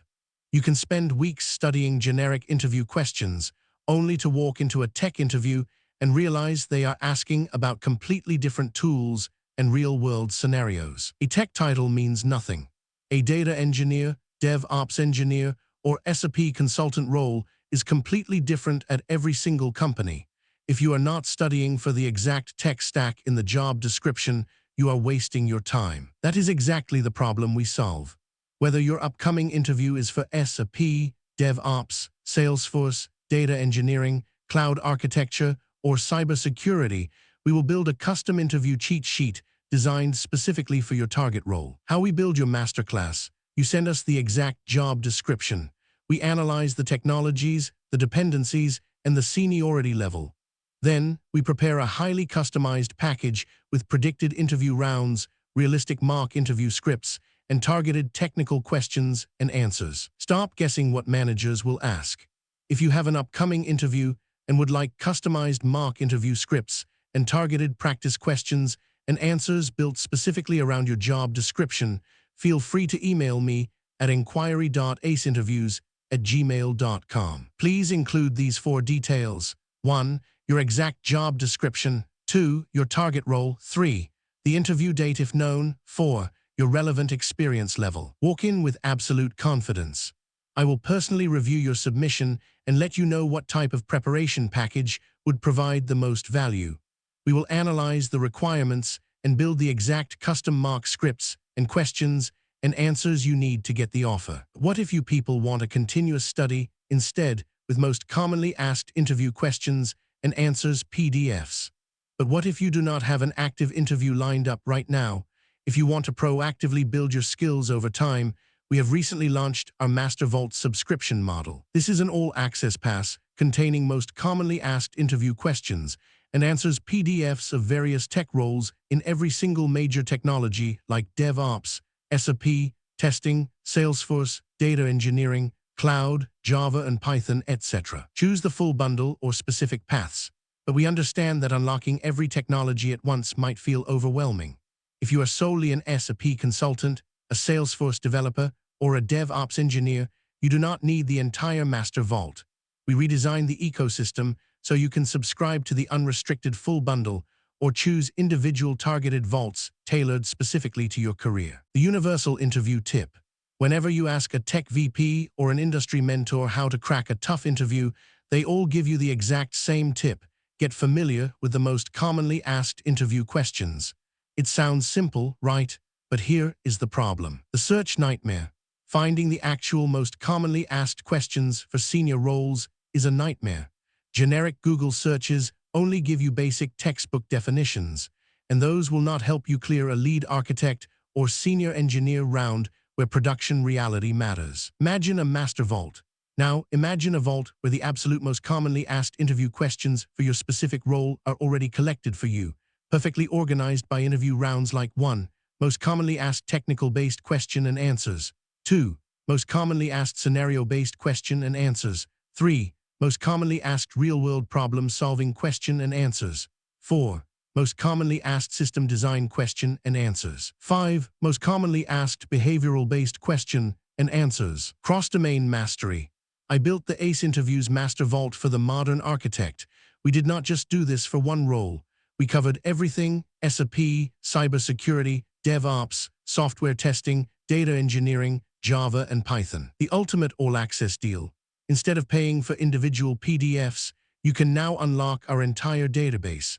You can spend weeks studying generic interview questions, only to walk into a tech interview and realize they are asking about completely different tools and real-world scenarios. A tech title means nothing. A data engineer, DevOps engineer, or SAP consultant role is completely different at every single company. If you are not studying for the exact tech stack in the job description, you are wasting your time. That is exactly the problem we solve. Whether your upcoming interview is for SAP, DevOps, Salesforce, data engineering, cloud architecture, or cybersecurity, we will build a custom interview cheat sheet designed specifically for your target role. How we build your masterclass: you send us the exact job description. We analyze the technologies, the dependencies, and the seniority level. Then, we prepare a highly customized package with predicted interview rounds, realistic mock interview scripts, and targeted technical questions and answers. Stop guessing what managers will ask. If you have an upcoming interview and would like customized mock interview scripts and targeted practice questions and answers built specifically around your job description, feel free to email me at inquiry.aceinterviews@gmail.com. Please include these 4 details. 1. Your exact job description. 2. Your target role. 3. The interview date if known. 4. Your relevant experience level. Walk in with absolute confidence. I will personally review your submission and let you know what type of preparation package would provide the most value. We will analyze the requirements and build the exact custom mock scripts and questions and answers you need to get the offer. What if you people want a continuous study instead, with most commonly asked interview questions and answers PDFs? But what if you do not have an active interview lined up right now? If you want to proactively build your skills over time, we have recently launched our Master Vault subscription model. This is an all-access pass containing most commonly asked interview questions and answers PDFs of various tech roles in every single major technology like DevOps, SAP, testing, Salesforce, data engineering, cloud, Java and Python, etc. Choose the full bundle or specific paths, but we understand that unlocking every technology at once might feel overwhelming. If you are solely an SAP consultant, a Salesforce developer, or a DevOps engineer, you do not need the entire Master Vault. We redesigned the ecosystem so you can subscribe to the unrestricted full bundle or choose individual targeted vaults tailored specifically to your career. The universal interview tip. Whenever you ask a tech VP or an industry mentor how to crack a tough interview, they all give you the exact same tip. Get familiar with the most commonly asked interview questions. It sounds simple, right? But here is the problem. The search nightmare. Finding the actual most commonly asked questions for senior roles is a nightmare. Generic Google searches only give you basic textbook definitions, and those will not help you clear a lead architect or senior engineer round where production reality matters. Imagine a master vault. Now, imagine a vault where the absolute most commonly asked interview questions for your specific role are already collected for you, perfectly organized by interview rounds like 1. Most commonly asked technical-based question and answers. 2. Most commonly asked scenario-based question and answers. 3. Most commonly asked real-world problem-solving question and answers. 4. Most commonly asked system design question and answers. 5. Most commonly asked behavioral-based question and answers. Cross-domain mastery. I built the ACE Interviews Master Vault for the modern architect. We did not just do this for one role. We covered everything: SAP, cybersecurity, DevOps, software testing, data engineering, Java, and Python. The ultimate all-access deal. Instead of paying for individual PDFs, you can now unlock our entire database.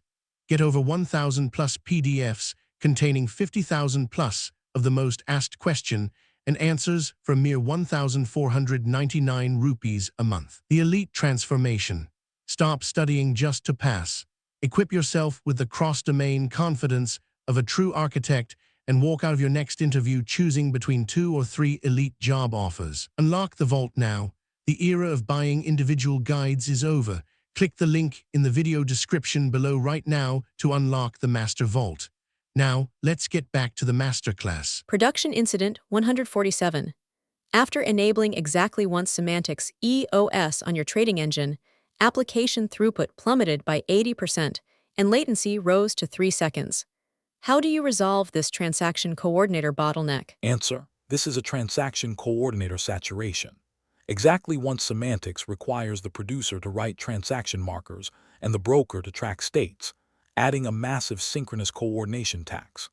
Get over 1,000 plus PDFs containing 50,000 plus of the most asked question and answers for a mere 1,499 rupees a month. The elite transformation. Stop studying just to pass. Equip yourself with the cross-domain confidence of a true architect and walk out of your next interview choosing between 2 or 3 elite job offers. Unlock the vault now. The era of buying individual guides is over. Click the link in the video description below right now to unlock the Master Vault. Now, let's get back to the masterclass. Production Incident 147. After enabling exactly once semantics EOS on your trading engine, application throughput plummeted by 80% and latency rose to 3 seconds. How do you resolve this transaction coordinator bottleneck? Answer: this is a transaction coordinator saturation. Exactly once semantics requires the producer to write transaction markers and the broker to track states, adding a massive synchronous coordination tax.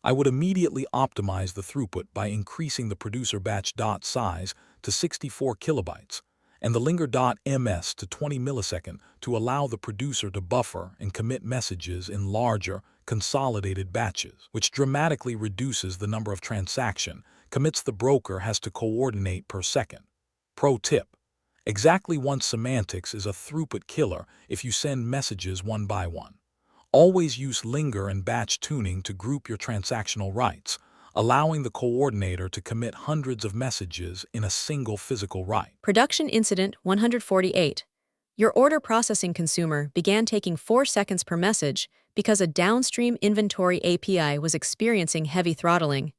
I would immediately optimize the throughput by increasing the producer batch dot size to 64 kilobytes and the linger dot ms to 20 millisecond to allow the producer to buffer and commit messages in larger, consolidated batches, which dramatically reduces the number of transaction commits the broker has to coordinate per second. Pro tip: exactly once semantics is a throughput killer if you send messages one by one. Always use linger and batch tuning to group your transactional writes, allowing the coordinator to commit hundreds of messages in a single physical write. Production Incident 148. Your order processing consumer began taking 4 seconds per message because a downstream inventory API was experiencing heavy throttling.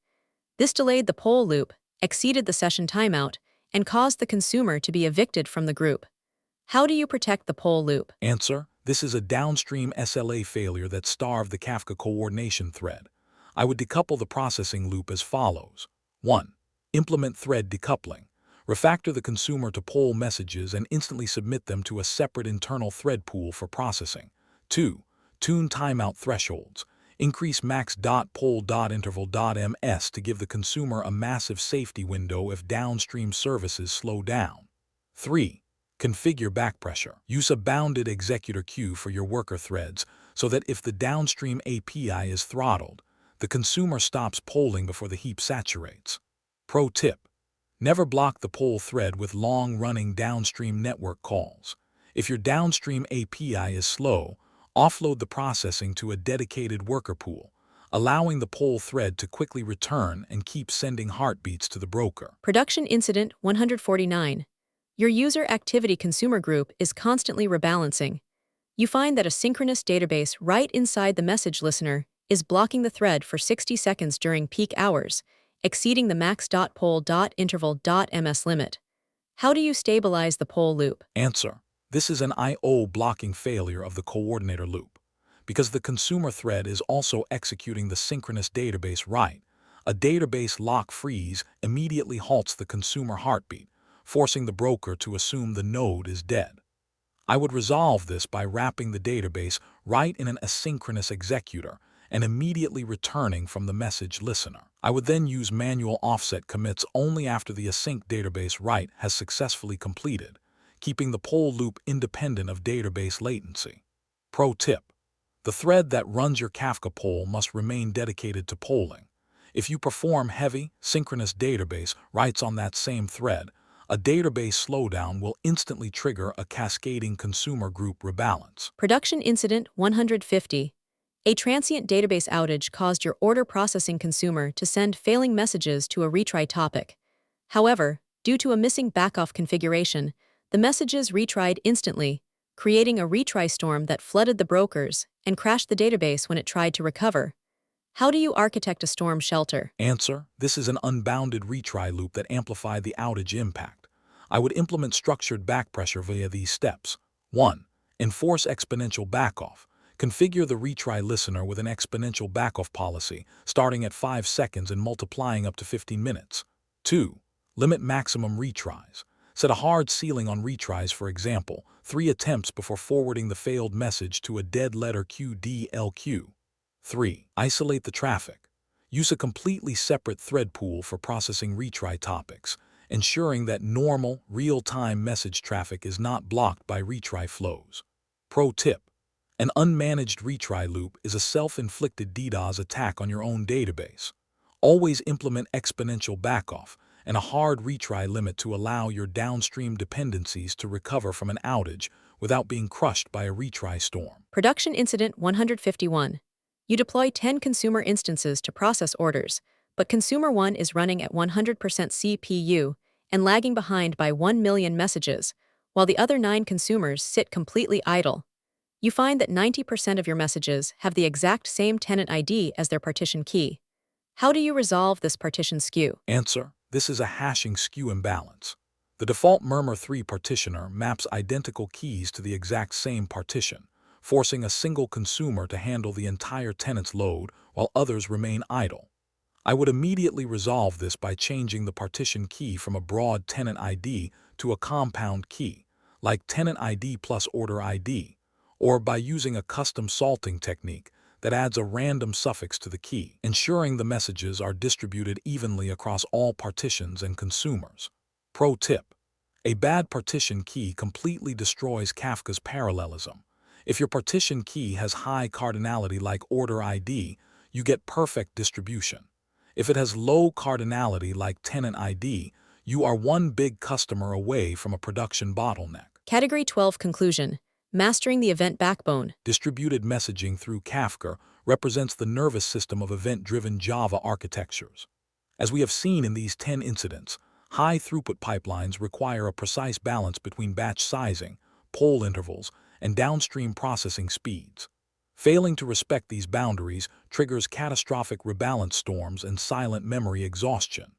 This delayed the poll loop, exceeded the session timeout, and caused the consumer to be evicted from the group. How do you protect the poll loop? Answer: this is a downstream SLA failure that starved the Kafka coordination thread. I would decouple the processing loop as follows. 1. Implement thread decoupling. Refactor the consumer to poll messages and instantly submit them to a separate internal thread pool for processing. 2. Tune timeout thresholds. Increase max.poll.interval.ms to give the consumer a massive safety window if downstream services slow down. 3. Configure backpressure. Use a bounded executor queue for your worker threads so that if the downstream API is throttled, the consumer stops polling before the heap saturates. Pro tip: never block the poll thread with long-running downstream network calls. If your downstream API is slow, offload the processing to a dedicated worker pool, allowing the poll thread to quickly return and keep sending heartbeats to the broker. Production Incident 149. Your user activity consumer group is constantly rebalancing. You find that a synchronous database right inside the message listener is blocking the thread for 60 seconds during peak hours, exceeding the max.poll.interval.ms limit. How do you stabilize the poll loop? Answer: this is an I/O blocking failure of the coordinator loop. Because the consumer thread is also executing the synchronous database write, a database lock freeze immediately halts the consumer heartbeat, forcing the broker to assume the node is dead. I would resolve this by wrapping the database right in an asynchronous executor and immediately returning from the message listener. I would then use manual offset commits only after the async database write has successfully completed, keeping the poll loop independent of database latency. Pro tip: the thread that runs your Kafka poll must remain dedicated to polling. If you perform heavy, synchronous database writes on that same thread, a database slowdown will instantly trigger a cascading consumer group rebalance. Production Incident 150. A transient database outage caused your order processing consumer to send failing messages to a retry topic. However, due to a missing backoff configuration, the messages retried instantly, creating a retry storm that flooded the brokers and crashed the database when it tried to recover. How do you architect a storm shelter? Answer: this is an unbounded retry loop that amplifies the outage impact. I would implement structured backpressure via these steps. 1. Enforce exponential backoff. Configure the retry listener with an exponential backoff policy, starting at 5 seconds and multiplying up to 15 minutes. 2. Limit maximum retries. Set a hard ceiling on retries, for example, 3 attempts before forwarding the failed message to a dead letter QDLQ. 3. Isolate the traffic. Use a completely separate thread pool for processing retry topics, ensuring that normal, real-time message traffic is not blocked by retry flows. Pro tip: an unmanaged retry loop is a self-inflicted DDoS attack on your own database. Always implement exponential backoff and a hard retry limit to allow your downstream dependencies to recover from an outage without being crushed by a retry storm. Production Incident 151. You deploy 10 consumer instances to process orders, but Consumer 1 is running at 100% CPU and lagging behind by 1 million messages, while the other 9 consumers sit completely idle. You find that 90% of your messages have the exact same tenant ID as their partition key. How do you resolve this partition skew? Answer: this is a hashing skew imbalance. The default Murmur3 partitioner maps identical keys to the exact same partition, forcing a single consumer to handle the entire tenant's load while others remain idle. I would immediately resolve this by changing the partition key from a broad tenant ID to a compound key, like tenant ID plus order ID, or by using a custom salting technique that adds a random suffix to the key, ensuring the messages are distributed evenly across all partitions and consumers. Pro tip: a bad partition key completely destroys Kafka's parallelism. If your partition key has high cardinality like order ID, you get perfect distribution. If it has low cardinality like tenant ID, you are one big customer away from a production bottleneck. Category 12 Conclusion. Mastering the event backbone. Distributed messaging through Kafka represents the nervous system of event-driven Java architectures. As we have seen in these 10 incidents, high-throughput pipelines require a precise balance between batch sizing, poll intervals, and downstream processing speeds. Failing to respect these boundaries triggers catastrophic rebalance storms and silent memory exhaustion.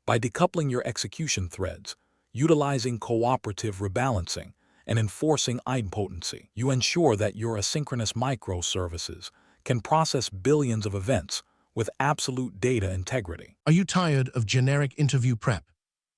By decoupling your execution threads, utilizing cooperative rebalancing, and enforcing idempotency, you ensure that your asynchronous microservices can process billions of events with absolute data integrity. Are you tired of generic interview prep?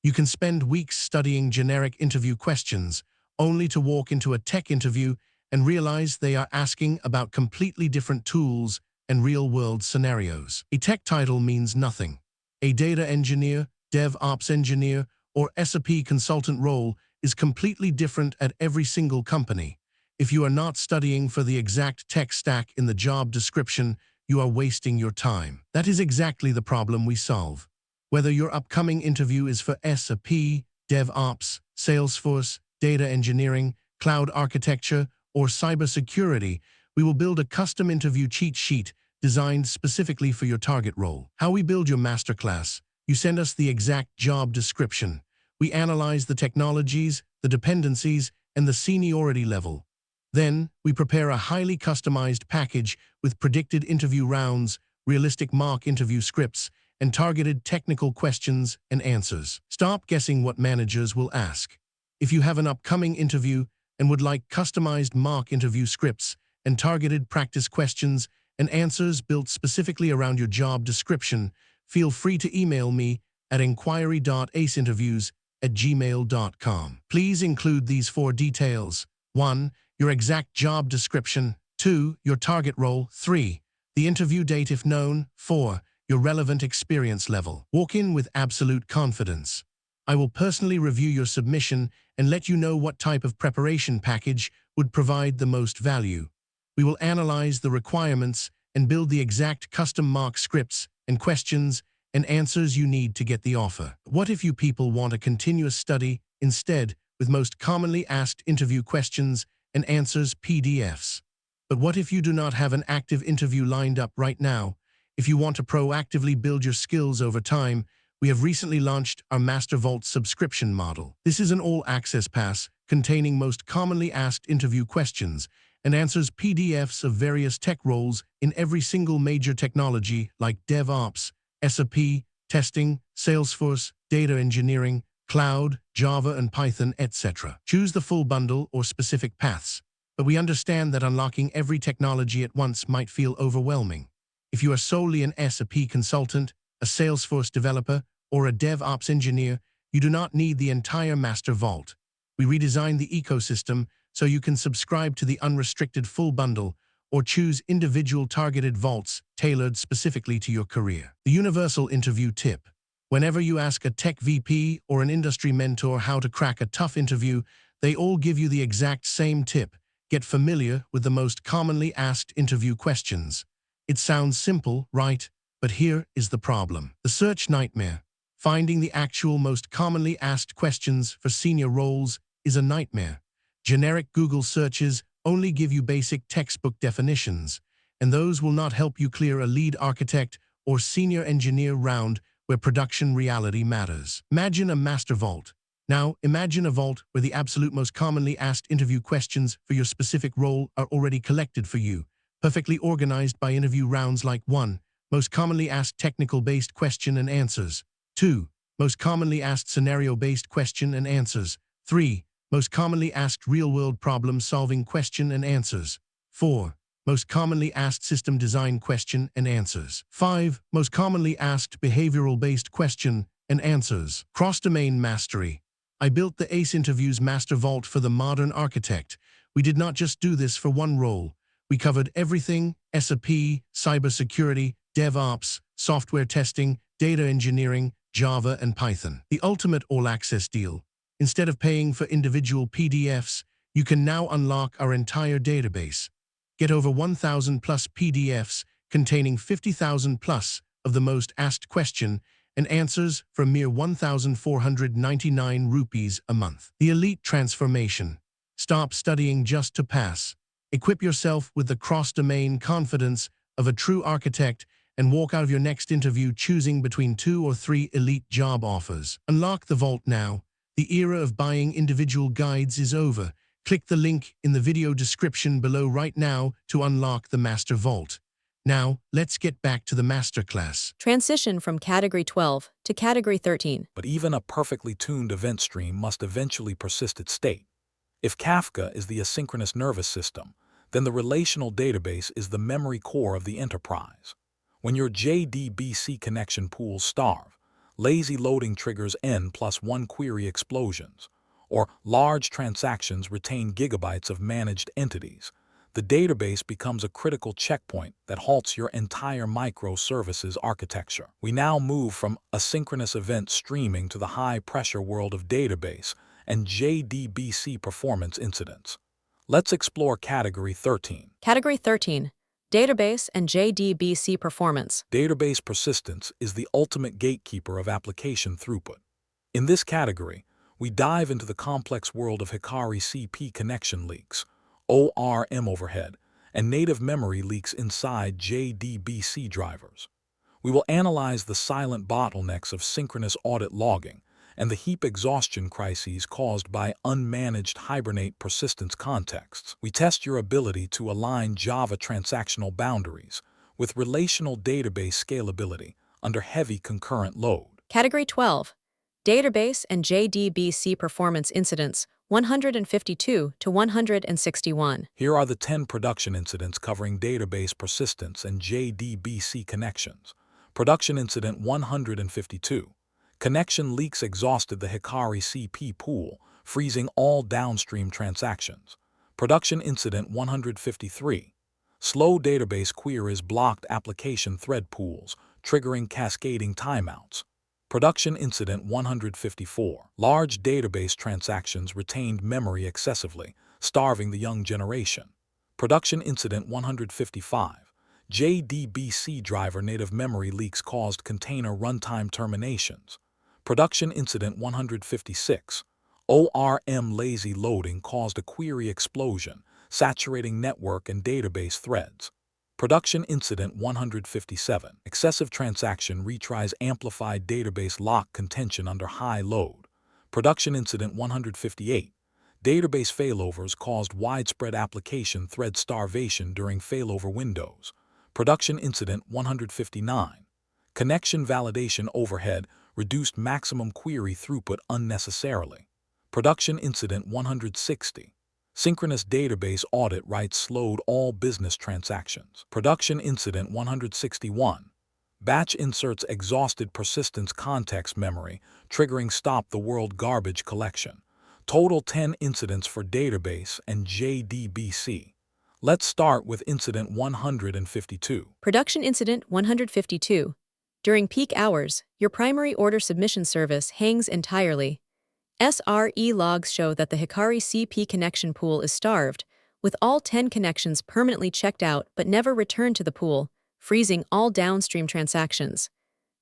You can spend weeks studying generic interview questions, only to walk into a tech interview and realize they are asking about completely different tools and real-world scenarios. A tech title means nothing. A data engineer, DevOps engineer, or SAP consultant role is completely different at every single company. If you are not studying for the exact tech stack in the job description, you are wasting your time. That is exactly the problem we solve. Whether your upcoming interview is for SAP, DevOps, Salesforce, data engineering, cloud architecture, or cybersecurity, we will build a custom interview cheat sheet designed specifically for your target role. How we build your masterclass: you send us the exact job description. We analyze the technologies, the dependencies, and the seniority level. Then, we prepare a highly customized package with predicted interview rounds, realistic mock interview scripts, and targeted technical questions and answers. Stop guessing what managers will ask. If you have an upcoming interview and would like customized mock interview scripts and targeted practice questions and answers built specifically around your job description, feel free to email me at inquiry.aceinterviews@gmail.com. Please include these 4 details: 1. Your exact job description. 2. Your target role. 3. The interview date if known. 4. Your relevant experience level. Walk in with absolute confidence. I will personally review your submission and let you know what type of preparation package would provide the most value. We will analyze the requirements and build the exact custom mock scripts and questions and answers you need to get the offer. What if you people want a continuous study instead with most commonly asked interview questions and answers PDFs? But what if you do not have an active interview lined up right now? If you want to proactively build your skills over time, we have recently launched our Master Vault subscription model. This is an all-access pass containing most commonly asked interview questions and answers PDFs of various tech roles in every single major technology like DevOps, SAP, testing, Salesforce, data engineering, cloud, Java and Python, etc. Choose the full bundle or specific paths, but we understand that unlocking every technology at once might feel overwhelming. If you are solely an SAP consultant, a Salesforce developer, or a DevOps engineer, you do not need the entire Master Vault. We redesigned the ecosystem so you can subscribe to the unrestricted full bundle or choose individual targeted vaults tailored specifically to your career. The universal interview tip. Whenever you ask a tech VP or an industry mentor how to crack a tough interview, they all give you the exact same tip. Get familiar with the most commonly asked interview questions. It sounds simple, right? But here is the problem. The search nightmare. Finding the actual most commonly asked questions for senior roles is a nightmare. Generic Google searches only give you basic textbook definitions, and those will not help you clear a lead architect or senior engineer round where production reality matters. Imagine a master vault. Now, imagine a vault where the absolute most commonly asked interview questions for your specific role are already collected for you, perfectly organized by interview rounds like 1. Most commonly asked technical-based question and answers. 2. Most commonly asked scenario-based question and answers. 3. Most commonly asked real-world problem-solving question and answers. 4. Most commonly asked system design question and answers. 5. Most commonly asked behavioral-based question and answers. Cross-domain mastery. I built the ACE Interviews Master Vault for the modern architect. We did not just do this for one role. We covered everything: SAP, cybersecurity, DevOps, software testing, data engineering, Java and Python. The ultimate all-access deal. Instead of paying for individual PDFs, you can now unlock our entire database. Get over 1,000 plus PDFs containing 50,000 plus of the most asked question and answers for mere 1,499 rupees a month. The elite transformation. Stop studying just to pass. Equip yourself with the cross-domain confidence of a true architect and walk out of your next interview choosing between 2 or 3 elite job offers. Unlock the vault now. The era of buying individual guides is over. Click the link in the video description below right now to unlock the Master Vault. Now, let's get back to the masterclass. Transition from Category 12 to Category 13. But even a perfectly tuned event stream must eventually persist its state. If Kafka is the asynchronous nervous system, then the relational database is the memory core of the enterprise. When your JDBC connection pools starve, lazy loading triggers n+1 query explosions, or large transactions retain gigabytes of managed entities, the database becomes a critical checkpoint that halts your entire microservices architecture. We now move from asynchronous event streaming to the high-pressure world of database and JDBC performance incidents. Let's explore Category 13. Category 13. Database and JDBC performance. Database persistence is the ultimate gatekeeper of application throughput. In this category, we dive into the complex world of Hikari CP connection leaks, ORM overhead, and native memory leaks inside JDBC drivers. We will analyze the silent bottlenecks of synchronous audit logging and the heap exhaustion crises caused by unmanaged Hibernate persistence contexts. We test your ability to align Java transactional boundaries with relational database scalability under heavy concurrent load. Category 12. Database and JDBC performance incidents 152 to 161. Here are the 10 production incidents covering database persistence and JDBC connections. Production incident 152. Connection leaks exhausted the Hikari CP pool, freezing all downstream transactions. Production Incident 153. Slow database queries blocked application thread pools, triggering cascading timeouts. Production Incident 154. Large database transactions retained memory excessively, starving the young generation. Production Incident 155. JDBC driver native memory leaks caused container runtime terminations. Production Incident 156. ORM lazy loading caused a query explosion, saturating network and database threads. Production Incident 157. Excessive transaction retries amplified database lock contention under high load. Production Incident 158. Database failovers caused widespread application thread starvation during failover windows. Production Incident 159. Connection validation overhead reduced maximum query throughput unnecessarily. Production Incident 160. Synchronous database audit writes slowed all business transactions. Production Incident 161. Batch inserts exhausted persistence context memory, triggering stop the world garbage collection. Total 10 incidents for database and JDBC. Let's start with Incident 152. Production Incident 152. During peak hours, your primary order submission service hangs entirely. SRE logs show that the Hikari CP connection pool is starved, with all 10 connections permanently checked out but never returned to the pool, freezing all downstream transactions.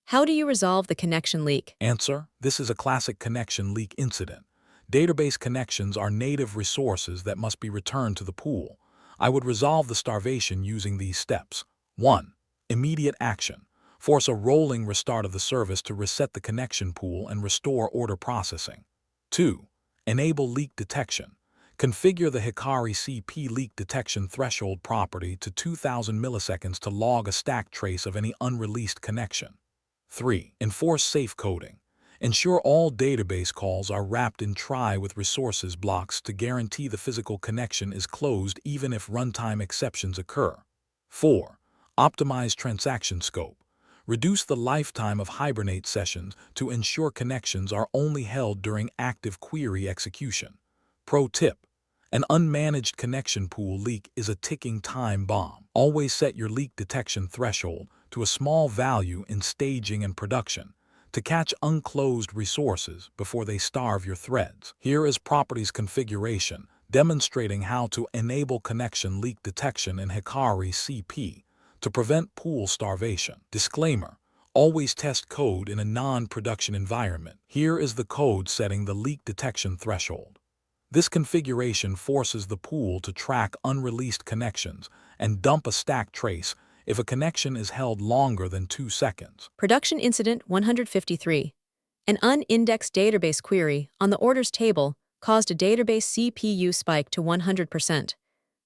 How do you resolve the connection leak? Answer: this is a classic connection leak incident. Database connections are native resources that must be returned to the pool. I would resolve the starvation using these steps. 1. Immediate action. Force a rolling restart of the service to reset the connection pool and restore order processing. 2. Enable leak detection. Configure the Hikari CP leak detection threshold property to 2000 milliseconds to log a stack trace of any unreleased connection. 3. Enforce safe coding. Ensure all database calls are wrapped in try with resources blocks to guarantee the physical connection is closed even if runtime exceptions occur. 4. Optimize transaction scope. Reduce the lifetime of Hibernate sessions to ensure connections are only held during active query execution. Pro tip: an unmanaged connection pool leak is a ticking time bomb. Always set your leak detection threshold to a small value in staging and production to catch unclosed resources before they starve your threads. Here is properties configuration demonstrating how to enable connection leak detection in Hikari CP to prevent pool starvation. Disclaimer: always test code in a non-production environment. Here is the code setting the leak detection threshold. This configuration forces the pool to track unreleased connections and dump a stack trace if a connection is held longer than 2 seconds. Production Incident 153. An unindexed database query on the orders table caused a database CPU spike to 100%.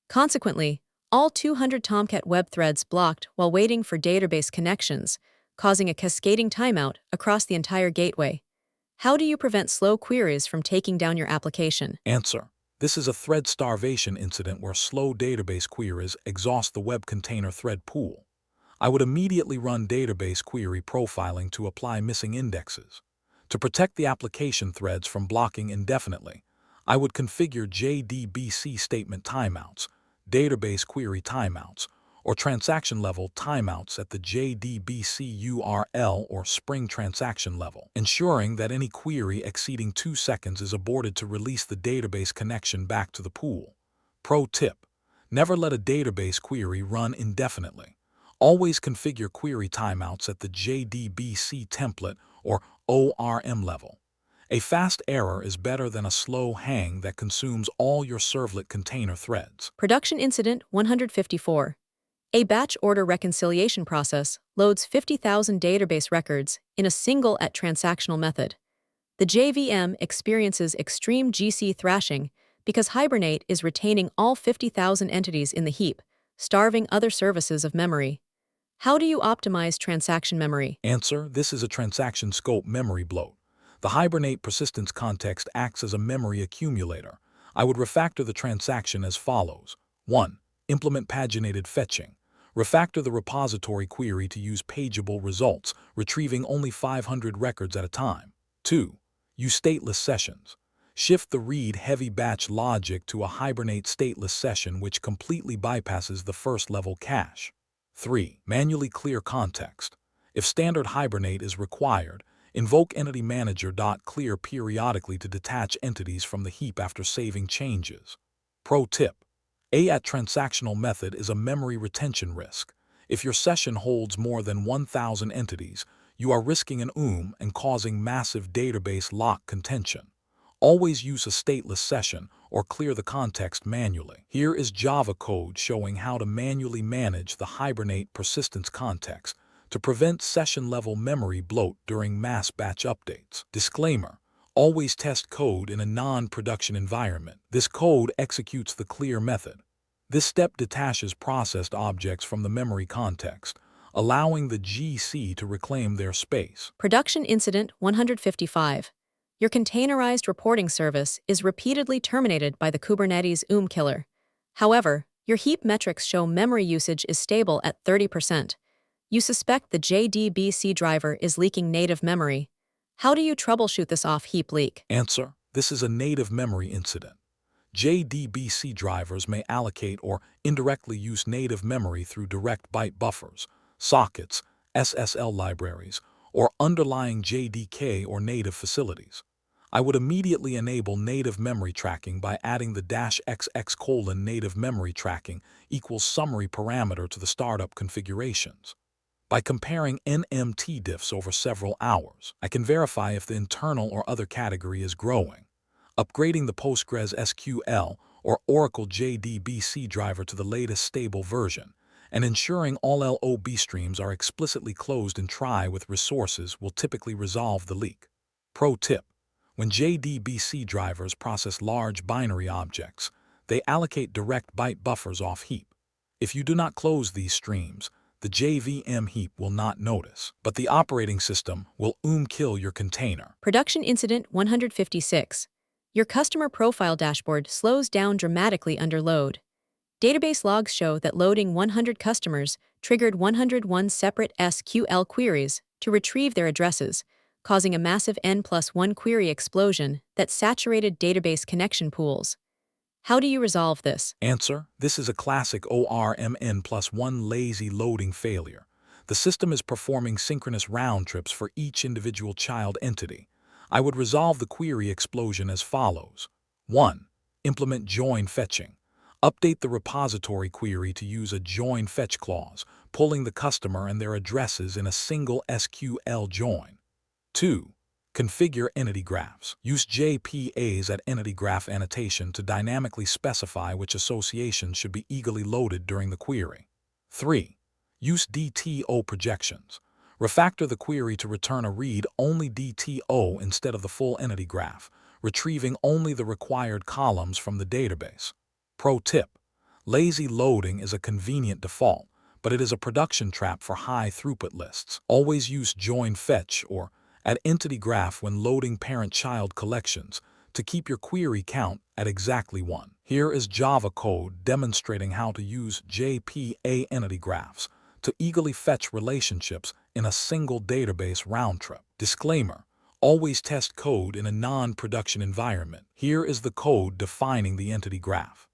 Consequently, all 200 Tomcat web threads blocked while waiting for database connections, causing a cascading timeout across the entire gateway. How do you prevent slow queries from taking down your application? Answer: this is a thread starvation incident where slow database queries exhaust the web container thread pool. I would immediately run database query profiling to apply missing indexes. To protect the application threads from blocking indefinitely, I would configure JDBC statement timeouts, database query timeouts, or transaction-level timeouts at the JDBC URL or Spring transaction level, ensuring that any query exceeding 2 seconds is aborted to release the database connection back to the pool. Pro tip: never let a database query run indefinitely. Always configure query timeouts at the JDBC template or ORM level. A fast error is better than a slow hang that consumes all your servlet container threads. Production Incident 154. A batch order reconciliation process loads 50,000 database records in a single transactional method. The JVM experiences extreme GC thrashing because Hibernate is retaining all 50,000 entities in the heap, starving other services of memory. How do you optimize transaction memory? Answer: this is a transaction scope memory bloat. The Hibernate persistence context acts as a memory accumulator. I would refactor the transaction as follows. 1. Implement paginated fetching. Refactor the repository query to use pageable results, retrieving only 500 records at a time. 2. Use stateless sessions. Shift the read heavy batch logic to a hibernate stateless session which completely bypasses the first level cache. 3. Manually clear context. If standard hibernate is required, invoke entity manager.clear periodically to detach entities from the heap after saving changes. Pro tip: at transactional method is a memory retention risk. If your session holds more than 1,000 entities, you are risking an and causing massive database lock contention. Always use a stateless session or clear the context manually. Here is Java code showing how to manually manage the hibernate persistence context to prevent session-level memory bloat during mass batch updates. Disclaimer: always test code in a non-production environment. This code executes the clear method. This step detaches processed objects from the memory context, allowing the GC to reclaim their space. Production Incident 155. Your containerized reporting service is repeatedly terminated by the Kubernetes killer. However, your heap metrics show memory usage is stable at 30%. You suspect the JDBC driver is leaking native memory. How do you troubleshoot this off-heap leak? Answer: this is a native memory incident. JDBC drivers may allocate or indirectly use native memory through direct byte buffers, sockets, SSL libraries, or underlying JDK or native facilities. I would immediately enable native memory tracking by adding the -XX: native memory tracking equals summary parameter to the startup configurations. By comparing NMT diffs over several hours, I can verify if the internal or other category is growing. Upgrading the Postgres SQL or Oracle JDBC driver to the latest stable version, and ensuring all LOB streams are explicitly closed and try with resources will typically resolve the leak. Pro tip: when JDBC drivers process large binary objects, they allocate direct byte buffers off heap. If you do not close these streams, the JVM heap will not notice, but the operating system will kill your container. Production Incident 156. Your customer profile dashboard slows down dramatically under load. Database logs show that loading 100 customers triggered 101 separate SQL queries to retrieve their addresses, causing a massive N+1 query explosion that saturated database connection pools. How do you resolve this? Answer: this is a classic ORMN+1 lazy loading failure. The system is performing synchronous round trips for each individual child entity. I would resolve the query explosion as follows. 1. Implement join fetching. Update the repository query to use a join fetch clause, pulling the customer and their addresses in a single SQL join. 2. Configure entity graphs. Use JPAs at entity graph annotation to dynamically specify which associations should be eagerly loaded during the query. 3. Use DTO projections. Refactor the query to return a read-only DTO instead of the full entity graph, retrieving only the required columns from the database. Pro tip: lazy loading is a convenient default, but it is a production trap for high-throughput lists. Always use join fetch or add entity graph when loading parent-child collections to keep your query count at exactly 1. Here is Java code demonstrating how to use JPA entity graphs to eagerly fetch relationships in a single database round trip. Disclaimer: always test code in a non-production environment. Here is the code defining the entity graph.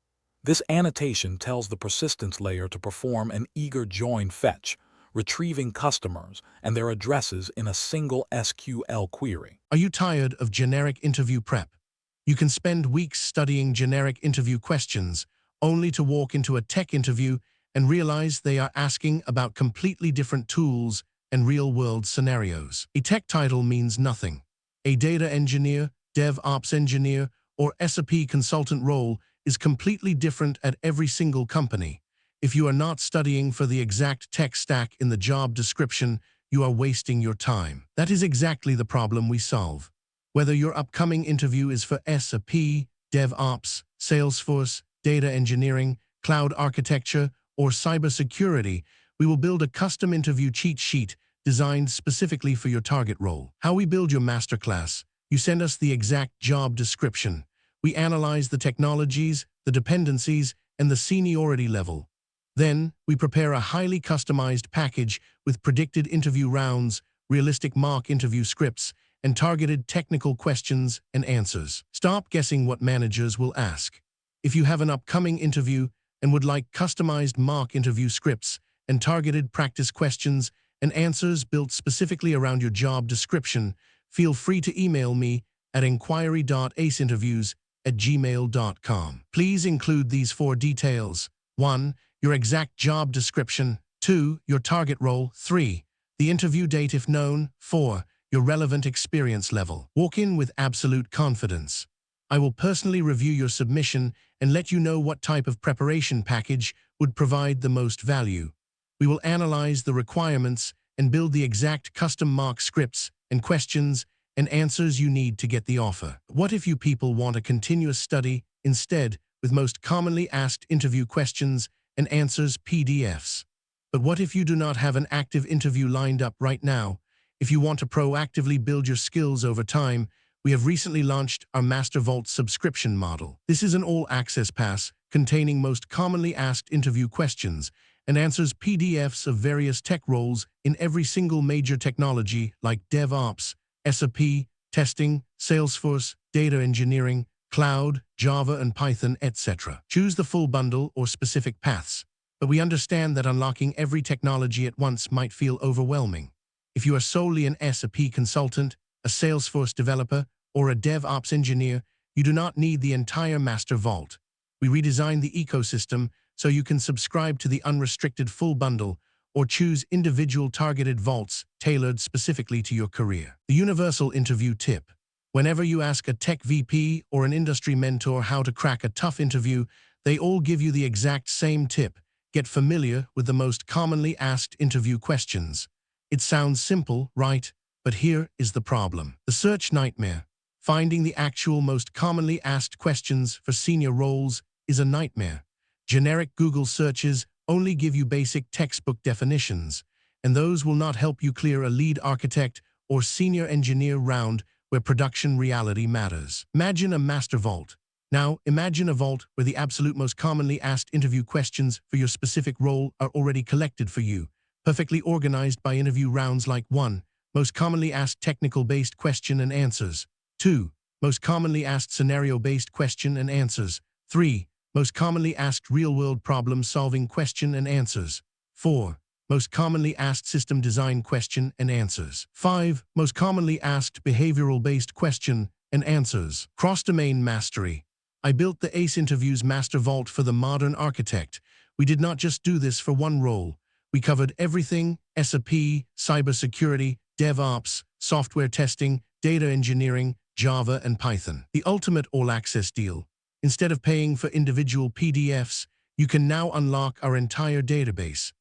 This annotation tells the persistence layer to perform an eager join fetch, retrieving customers and their addresses in a single SQL query. Are you tired of generic interview prep? You can spend weeks studying generic interview questions, only to walk into a tech interview and realize they are asking about completely different tools and real-world scenarios. A tech title means nothing. A data engineer, DevOps engineer, or SAP consultant role is completely different at every single company. If you are not studying for the exact tech stack in the job description, you are wasting your time. That is exactly the problem we solve. Whether your upcoming interview is for SAP, DevOps, Salesforce, data engineering, cloud architecture, or cybersecurity, we will build a custom interview cheat sheet designed specifically for your target role. How we build your masterclass: you send us the exact job description. We analyze the technologies, the dependencies, and the seniority level. Then, we prepare a highly customized package with predicted interview rounds, realistic mock interview scripts, and targeted technical questions and answers. Stop guessing what managers will ask. If you have an upcoming interview and would like customized mock interview scripts and targeted practice questions and answers built specifically around your job description, feel free to email me at inquiry.aceinterviews@gmail.com. Please include these 4 details. 1. Your exact job description. 2. Your target role. 3. The interview date if known. 4. Your relevant experience level. Walk in with absolute confidence. I will personally review your submission and let you know what type of preparation package would provide the most value. We will analyze the requirements and build the exact custom mock scripts and questions and answers you need to get the offer. What if you people want a continuous study instead with most commonly asked interview questions and answers PDFs? But what if you do not have an active interview lined up right now? If you want to proactively build your skills over time, we have recently launched our Master Vault subscription model. This is an all-access pass containing most commonly asked interview questions and answers PDFs of various tech roles in every single major technology like DevOps, SAP, testing, Salesforce, data engineering, cloud, Java and Python, etc. Choose the full bundle or specific paths, but we understand that unlocking every technology at once might feel overwhelming. If you are solely an SAP consultant, a Salesforce developer, or a DevOps engineer, you do not need the entire Master Vault. We redesigned the ecosystem so you can subscribe to the unrestricted full bundle or choose individual targeted vaults tailored specifically to your career. The universal interview tip. Whenever you ask a tech VP or an industry mentor how to crack a tough interview, they all give you the exact same tip. Get familiar with the most commonly asked interview questions. It sounds simple, right? But here is the problem. The search nightmare. Finding the actual most commonly asked questions for senior roles is a nightmare. Generic Google searches only give you basic textbook definitions, and those will not help you clear a lead architect or senior engineer round where production reality matters. Imagine a master vault. Now, imagine a vault where the absolute most commonly asked interview questions for your specific role are already collected for you, perfectly organized by interview rounds like 1. Most commonly asked technical-based question and answers. 2. Most commonly asked scenario-based question and answers. 3. Most commonly asked real-world problem-solving question and answers. 4. Most commonly asked system design question and answers. 5. Most commonly asked behavioral-based question and answers. Cross-domain mastery. I built the ACE Interviews Master Vault for the modern architect. We did not just do this for one role. We covered everything: SAP, cybersecurity, DevOps, software testing, data engineering, Java, and Python. The ultimate all-access deal. Instead of paying for individual PDFs, you can now unlock our entire database.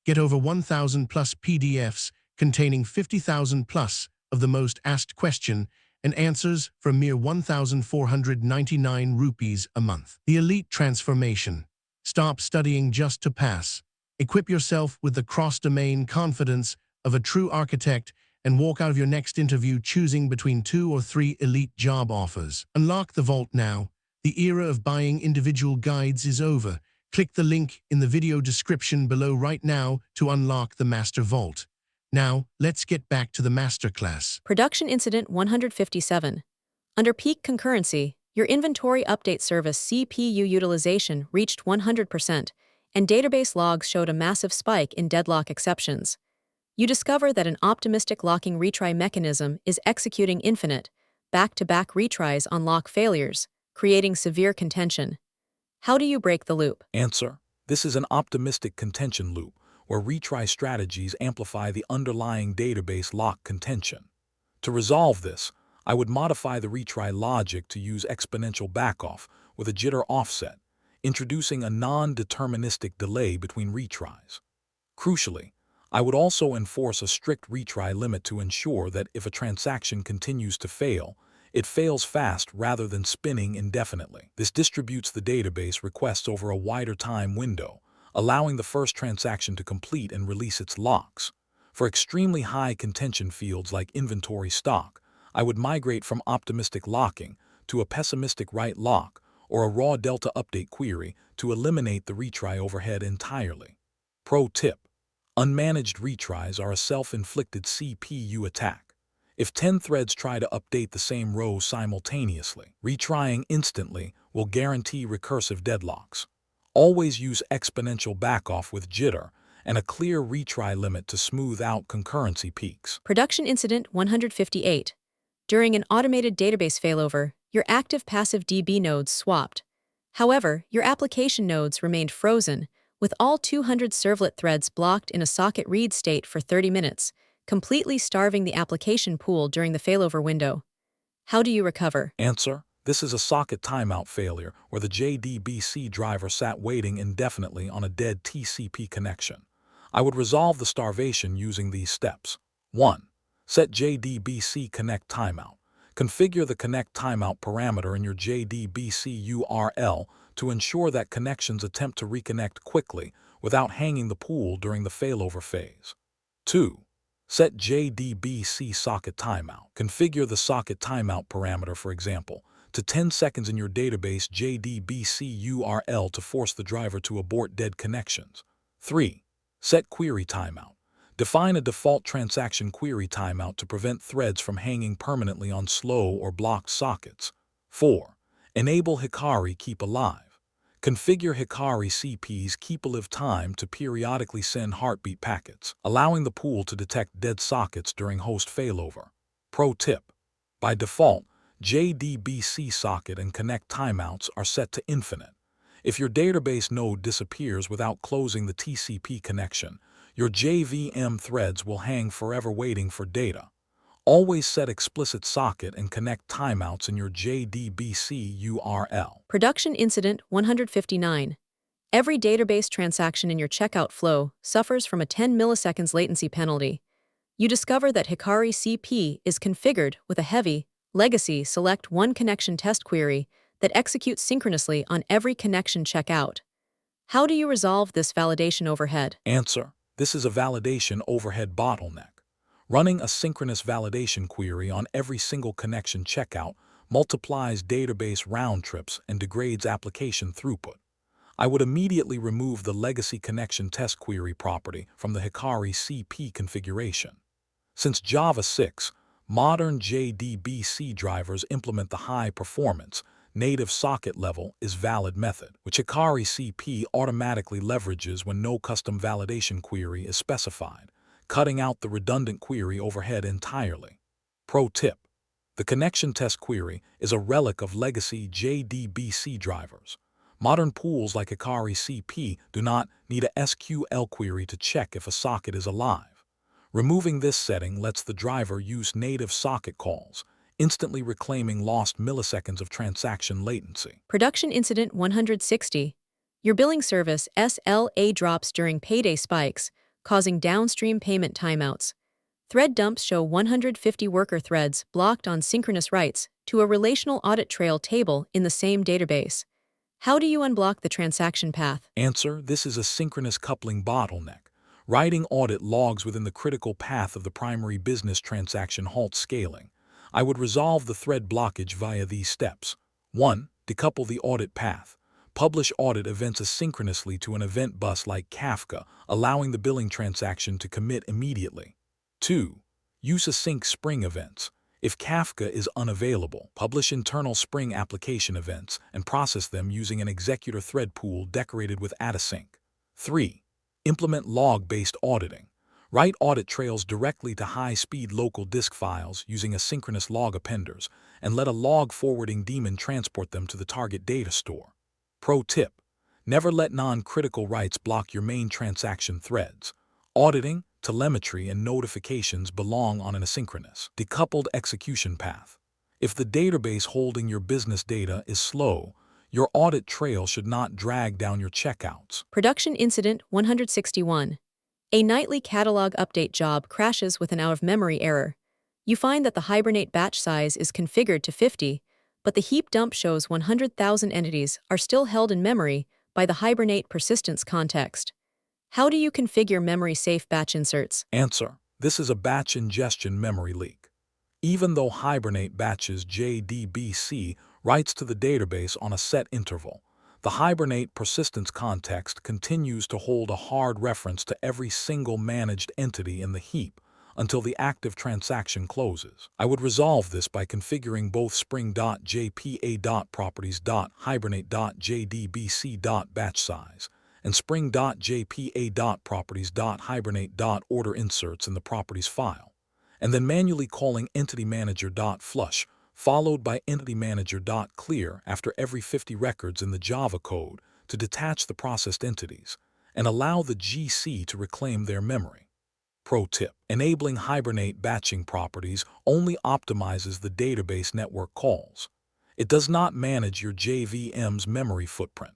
Get over 1,000 plus PDFs containing 50,000 plus of the most asked question and answers for a mere 1,499 rupees a month. The elite transformation. Stop studying just to pass. Equip yourself with the cross-domain confidence of a true architect and walk out of your next interview choosing between 2 or 3 elite job offers. Unlock the vault now. The era of buying individual guides is over. Click the link in the video description below right now to unlock the Master Vault. Now, let's get back to the masterclass. Production Incident 157. Under peak concurrency, your inventory update service CPU utilization reached 100%, and database logs showed a massive spike in deadlock exceptions. You discover that an optimistic locking retry mechanism is executing infinite, back-to-back retries on lock failures, creating severe contention. How do you break the loop? Answer: this is an optimistic contention loop, where retry strategies amplify the underlying database lock contention. To resolve this, I would modify the retry logic to use exponential backoff with a jitter offset, introducing a non-deterministic delay between retries. Crucially, I would also enforce a strict retry limit to ensure that if a transaction continues to fail, it fails fast rather than spinning indefinitely. This distributes the database requests over a wider time window, allowing the first transaction to complete and release its locks. For extremely high contention fields like inventory stock, I would migrate from optimistic locking to a pessimistic write lock or a raw delta update query to eliminate the retry overhead entirely. Pro tip: unmanaged retries are a self-inflicted CPU attack. If 10 threads try to update the same row simultaneously, retrying instantly will guarantee recursive deadlocks. Always use exponential backoff with jitter and a clear retry limit to smooth out concurrency peaks. Production Incident 158. During an automated database failover, your active-passive DB nodes swapped. However, your application nodes remained frozen, with all 200 servlet threads blocked in a socket read state for 30 minutes, completely starving the application pool during the failover window. How do you recover? Answer: this is a socket timeout failure where the JDBC driver sat waiting indefinitely on a dead TCP connection. I would resolve the starvation using these steps. 1. Set JDBC connect timeout. Configure the connect timeout parameter in your JDBC URL to ensure that connections attempt to reconnect quickly without hanging the pool during the failover phase. 2. Set JDBC socket timeout. Configure the socket timeout parameter, for example, to 10 seconds in your database JDBC URL to force the driver to abort dead connections. 3. Set query timeout. Define a default transaction query timeout to prevent threads from hanging permanently on slow or blocked sockets. 4. Enable Hikari Keep Alive. Configure Hikari CP's Keep Alive time to periodically send heartbeat packets, allowing the pool to detect dead sockets during host failover. Pro tip: by default, JDBC socket and connect timeouts are set to infinite. If your database node disappears without closing the TCP connection, your JVM threads will hang forever waiting for data. Always set explicit socket and connect timeouts in your JDBC URL. Production Incident 159. Every database transaction in your checkout flow suffers from a 10 milliseconds latency penalty. You discover that Hikari CP is configured with a heavy, legacy select one connection test query that executes synchronously on every connection checkout. How do you resolve this validation overhead? Answer: this is a validation overhead bottleneck. Running a synchronous validation query on every single connection checkout multiplies database round trips and degrades application throughput. I would immediately remove the legacy connection test query property from the Hikari CP configuration. Since Java 6, modern JDBC drivers implement the high-performance, native socket level is valid method, which Hikari CP automatically leverages when no custom validation query is specified, cutting out the redundant query overhead entirely. Pro tip: the connection test query is a relic of legacy JDBC drivers. Modern pools like Hikari CP do not need a SQL query to check if a socket is alive. Removing this setting lets the driver use native socket calls, instantly reclaiming lost milliseconds of transaction latency. Production Incident 160. Your billing service SLA drops during payday spikes, causing downstream payment timeouts. Thread dumps show 150 worker threads blocked on synchronous writes to a relational audit trail table in the same database. How do you unblock the transaction path? Answer: this is a synchronous coupling bottleneck. Writing audit logs within the critical path of the primary business transaction halt scaling. I would resolve the thread blockage via these steps. 1. Decouple the audit path. Publish audit events asynchronously to an event bus like Kafka, allowing the billing transaction to commit immediately. 2. Use async Spring events. If Kafka is unavailable, publish internal Spring application events and process them using an executor thread pool decorated with @async. 3. Implement log-based auditing. Write audit trails directly to high-speed local disk files using asynchronous log appenders, and let a log forwarding daemon transport them to the target data store. Pro tip: never let non-critical writes block your main transaction threads. Auditing, telemetry, and notifications belong on an asynchronous, decoupled execution path. If the database holding your business data is slow, your audit trail should not drag down your checkouts. Production Incident 161. A nightly catalog update job crashes with an out-of-memory error. You find that the Hibernate batch size is configured to 50, but the heap dump shows 100,000 entities are still held in memory by the Hibernate persistence context. How do you configure memory-safe batch inserts? Answer: this is a batch ingestion memory leak. Even though Hibernate batches JDBC writes to the database on a set interval, the Hibernate persistence context continues to hold a hard reference to every single managed entity in the heap, until the active transaction closes. I would resolve this by configuring both spring.jpa.properties.hibernate.jdbc.batch and spring.jpa.properties.hibernate.order inserts in the properties file, and then manually calling entitymanager.flush followed by entitymanager.clear after every 50 records in the Java code to detach the processed entities and allow the GC to reclaim their memory. Pro tip: enabling Hibernate batching properties only optimizes the database network calls. It does not manage your JVM's memory footprint.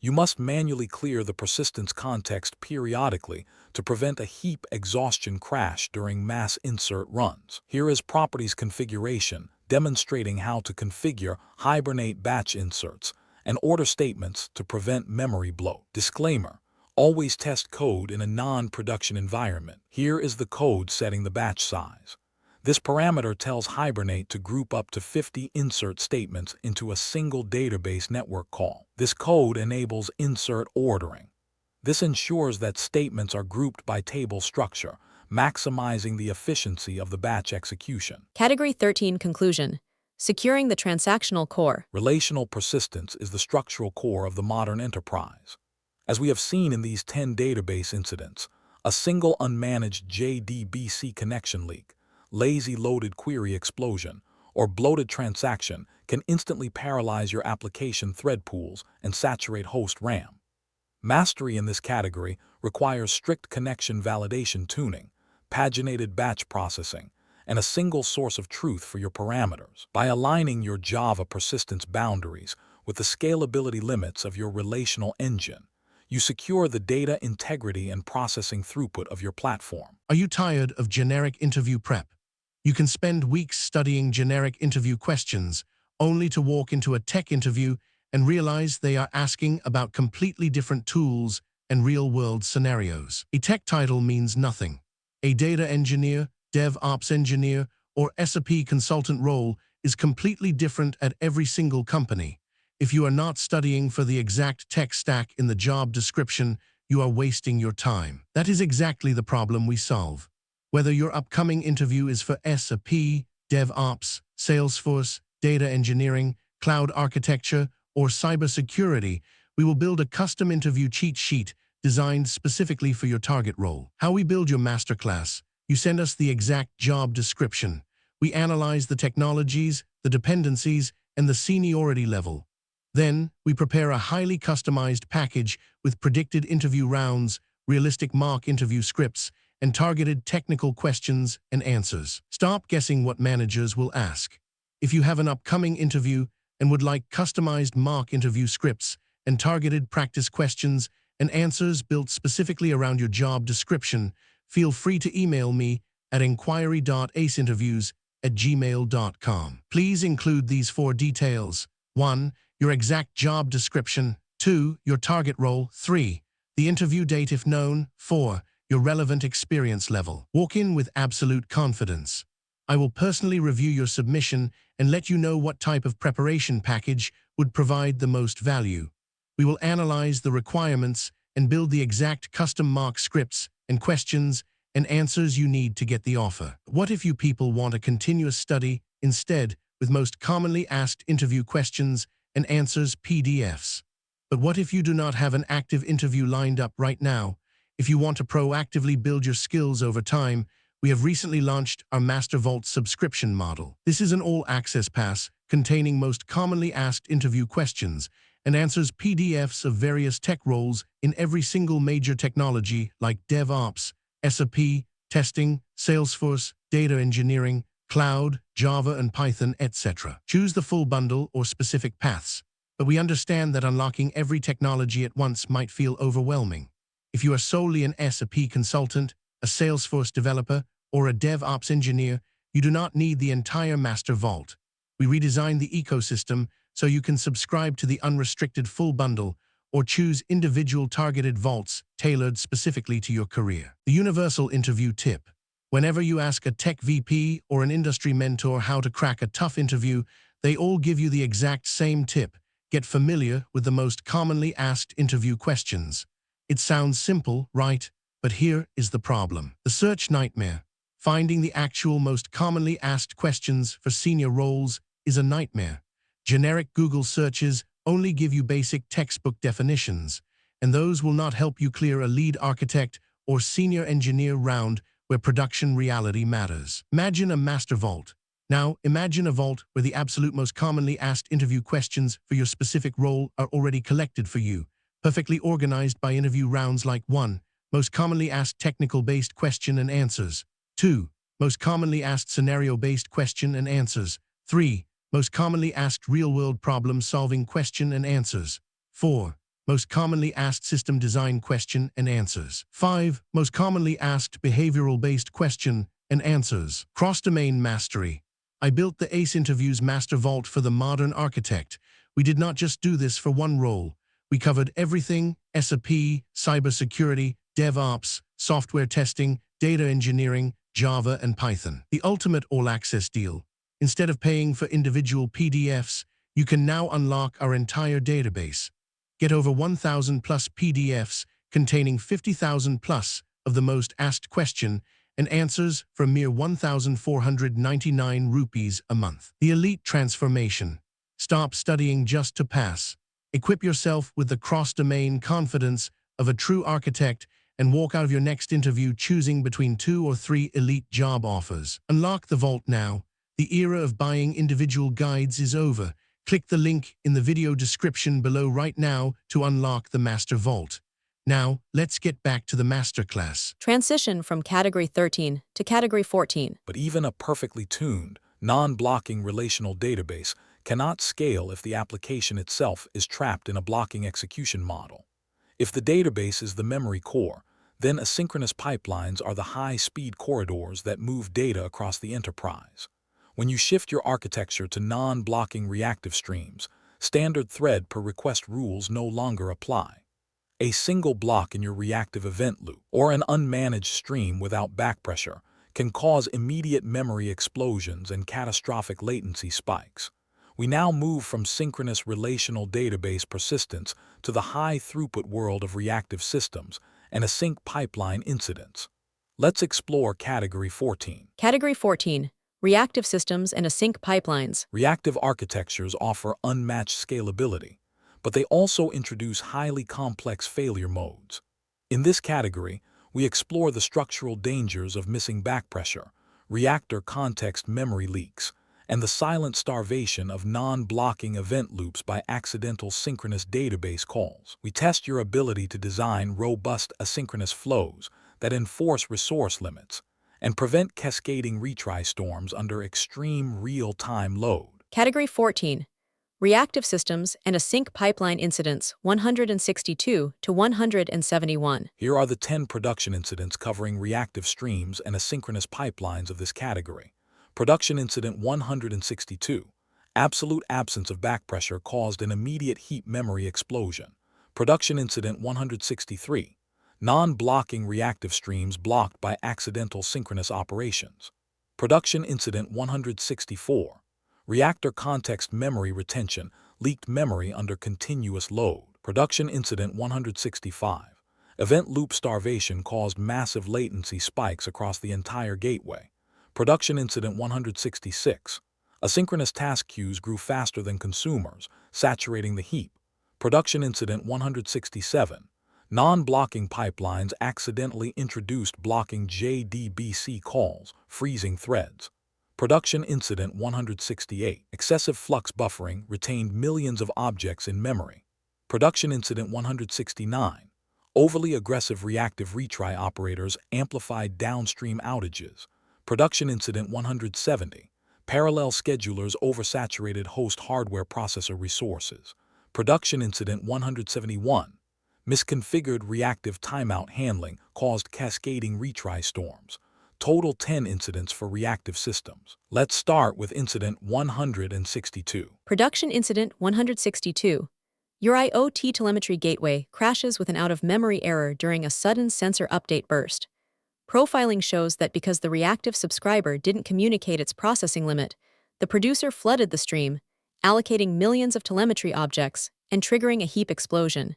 You must manually clear the persistence context periodically to prevent a heap exhaustion crash during mass insert runs. Here is properties configuration demonstrating how to configure Hibernate batch inserts and order statements to prevent memory bloat. Disclaimer: always test code in a non-production environment. Here is the code setting the batch size. This parameter tells Hibernate to group up to 50 insert statements into a single database network call. This code enables insert ordering. This ensures that statements are grouped by table structure, maximizing the efficiency of the batch execution. Category 13 Conclusion: Securing the transactional core. Relational persistence is the structural core of the modern enterprise. As we have seen in these 10 database incidents, a single unmanaged JDBC connection leak, lazy loaded query explosion, or bloated transaction can instantly paralyze your application thread pools and saturate host RAM. Mastery in this category requires strict connection validation tuning, paginated batch processing, and a single source of truth for your parameters. By aligning your Java persistence boundaries with the scalability limits of your relational engine, you secure the data integrity and processing throughput of your platform. Are you tired of generic interview prep? You can spend weeks studying generic interview questions, only to walk into a tech interview and realize they are asking about completely different tools and real-world scenarios. A tech title means nothing. A data engineer, DevOps engineer, or SAP consultant role is completely different at every single company. If you are not studying for the exact tech stack in the job description, you are wasting your time. That is exactly the problem we solve. Whether your upcoming interview is for SAP, DevOps, Salesforce, data engineering, cloud architecture, or cybersecurity, we will build a custom interview cheat sheet designed specifically for your target role. How we build your masterclass: you send us the exact job description. We analyze the technologies, the dependencies, and the seniority level. Then, we prepare a highly customized package with predicted interview rounds, realistic mock interview scripts, and targeted technical questions and answers. Stop guessing what managers will ask. If you have an upcoming interview and would like customized mock interview scripts and targeted practice questions and answers built specifically around your job description, feel free to email me at inquiry.aceinterviews@gmail.com. Please include these 4 details: 1. Your exact job description. 2. Your target role. 3. The interview date if known. 4. Your relevant experience level. Walk in with absolute confidence. I will personally review your submission and let you know what type of preparation package would provide the most value. We will analyze the requirements and build the exact custom mock scripts and questions and answers you need to get the offer. What if you people want a continuous study instead, with most commonly asked interview questions and answers PDFs? But what if you do not have an active interview lined up right now? If you want to proactively build your skills over time, we have recently launched our Master Vault subscription model. This is an all-access pass containing most commonly asked interview questions and answers PDFs of various tech roles in every single major technology like DevOps, SAP, testing, Salesforce, data engineering, cloud, Java and Python, etc. Choose the full bundle or specific paths, but we understand that unlocking every technology at once might feel overwhelming. If you are solely an SAP consultant, a Salesforce developer, or a DevOps engineer, you do not need the entire Master Vault. We redesigned the ecosystem so you can subscribe to the unrestricted full bundle or choose individual targeted vaults tailored specifically to your career. The universal interview tip: whenever you ask a tech VP or an industry mentor how to crack a tough interview, they all give you the exact same tip: get familiar with the most commonly asked interview questions. It sounds simple, right? But here is the problem. The search nightmare. Finding the actual most commonly asked questions for senior roles is a nightmare. Generic Google searches only give you basic textbook definitions, and those will not help you clear a lead architect or senior engineer round where production reality matters. Imagine a master vault. Now, imagine a vault where the absolute most commonly asked interview questions for your specific role are already collected for you, perfectly organized by interview rounds like 1. Most commonly asked technical-based question and answers. 2. Most commonly asked scenario-based question and answers. 3. Most commonly asked real-world problem-solving question and answers. 4. Most commonly asked system design question and answers. 5. Most commonly asked behavioral-based question and answers. Cross-domain mastery. I built the ACE Interviews Master Vault for the modern architect. We did not just do this for one role. We covered everything: SAP, cybersecurity, DevOps, software testing, data engineering, Java, and Python. The ultimate all-access deal. Instead of paying for individual PDFs, you can now unlock our entire database. Get over 1,000 plus PDFs containing 50,000 plus of the most asked question and answers for a mere 1,499 rupees a month. The elite transformation. Stop studying just to pass. Equip yourself with the cross-domain confidence of a true architect and walk out of your next interview choosing between 2 or 3 elite job offers. Unlock the vault now. The era of buying individual guides is over. Click the link in the video description below right now to unlock the Master Vault. Now, let's get back to the masterclass. Transition from Category 13 to Category 14. But even a perfectly tuned, non-blocking relational database cannot scale if the application itself is trapped in a blocking execution model. If the database is the memory core, then asynchronous pipelines are the high-speed corridors that move data across the enterprise. When you shift your architecture to non-blocking reactive streams, standard thread per request rules no longer apply. A single block in your reactive event loop, or an unmanaged stream without backpressure, can cause immediate memory explosions and catastrophic latency spikes. We now move from synchronous relational database persistence to the high-throughput world of reactive systems and async pipeline incidents. Let's explore Category 14. Category 14. Reactive systems and async pipelines. Reactive architectures offer unmatched scalability, but they also introduce highly complex failure modes. In this category, we explore the structural dangers of missing backpressure, reactor context memory leaks, and the silent starvation of non-blocking event loops by accidental synchronous database calls. We test your ability to design robust asynchronous flows that enforce resource limits and prevent cascading retry storms under extreme real-time load. Category 14. Reactive systems and async pipeline incidents 162 to 171. Here are the 10 production incidents covering reactive streams and asynchronous pipelines of this category. Production incident 162. Absolute absence of backpressure caused an immediate heap memory explosion. Production incident 163. Non-blocking reactive streams blocked by accidental synchronous operations. Production incident 164. Reactor context memory retention leaked memory under continuous load. Production incident 165. Event loop starvation caused massive latency spikes across the entire gateway. Production incident 166. Asynchronous task queues grew faster than consumers, saturating the heap. Production incident 167. Non-blocking pipelines accidentally introduced blocking JDBC calls, freezing threads. Production incident 168. Excessive flux buffering retained millions of objects in memory. Production incident 169. Overly aggressive reactive retry operators amplified downstream outages. Production incident 170. Parallel schedulers oversaturated host hardware processor resources. Production incident 171. Misconfigured reactive timeout handling caused cascading retry storms. Total 10 incidents for reactive systems. Let's start with incident 162. Production incident 162. Your IoT telemetry gateway crashes with an out-of-memory error during a sudden sensor update burst. Profiling shows that because the reactive subscriber didn't communicate its processing limit, the producer flooded the stream, allocating millions of telemetry objects and triggering a heap explosion.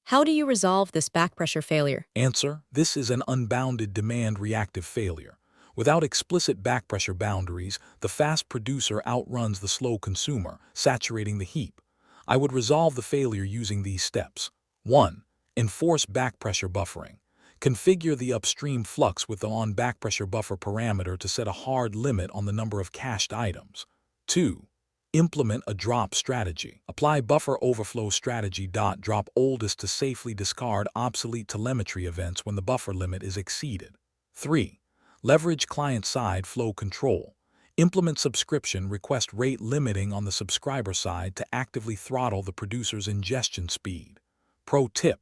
How do you resolve this backpressure failure? Answer: this is an unbounded demand reactive failure. Without explicit backpressure boundaries, the fast producer outruns the slow consumer, saturating the heap. I would resolve the failure using these steps. 1. Enforce backpressure buffering. Configure the upstream flux with the on-backpressure buffer parameter to set a hard limit on the number of cached items. 2. Implement a drop strategy. Apply buffer overflow strategy. Drop oldest to safely discard obsolete telemetry events when the buffer limit is exceeded. 3. Leverage client-side flow control. Implement subscription request rate limiting on the subscriber side to actively throttle the producer's ingestion speed. Pro tip: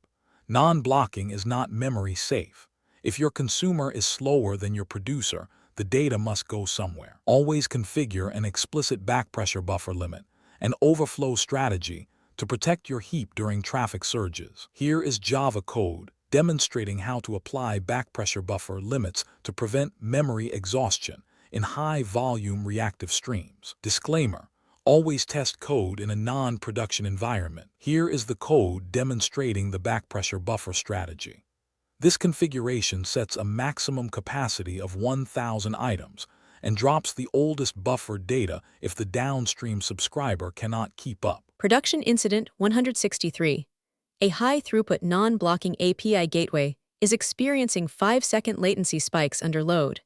non-blocking is not memory safe. If your consumer is slower than your producer, the data must go somewhere. Always configure an explicit backpressure buffer limit, an overflow strategy, to protect your heap during traffic surges. Here is Java code demonstrating how to apply backpressure buffer limits to prevent memory exhaustion in high-volume reactive streams. Disclaimer: always test code in a non-production environment. Here is the code demonstrating the backpressure buffer strategy. This configuration sets a maximum capacity of 1,000 items and drops the oldest buffered data if the downstream subscriber cannot keep up. Production Incident 163. A high-throughput non-blocking API gateway is experiencing 5-second latency spikes under load.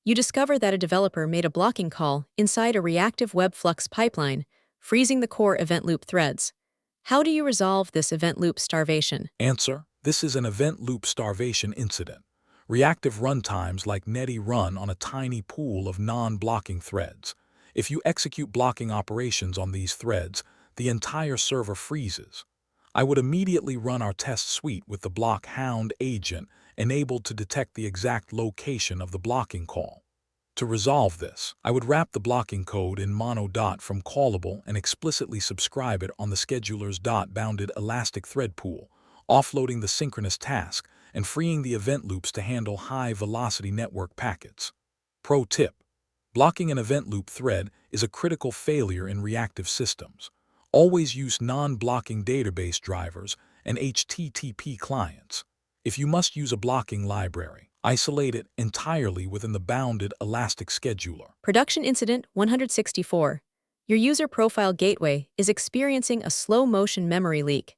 You discover that a developer made a blocking call inside a reactive web flux pipeline, freezing the core event loop threads. How do you resolve this event loop starvation? Answer: this is an event loop starvation incident. Reactive runtimes like Netty run on a tiny pool of non-blocking threads. If you execute blocking operations on these threads, the entire server freezes. I would immediately run our test suite with the block hound agent enabled to detect the exact location of the blocking call. To resolve this, I would wrap the blocking code in mono. From callable and explicitly subscribe it on the scheduler's bounded elastic thread pool, offloading the synchronous task and freeing the event loops to handle high-velocity network packets. Pro tip: blocking an event loop thread is a critical failure in reactive systems. Always use non-blocking database drivers and HTTP clients. If you must use a blocking library, isolate it entirely within the bounded elastic scheduler. Production Incident 164. Your user profile gateway is experiencing a slow-motion memory leak.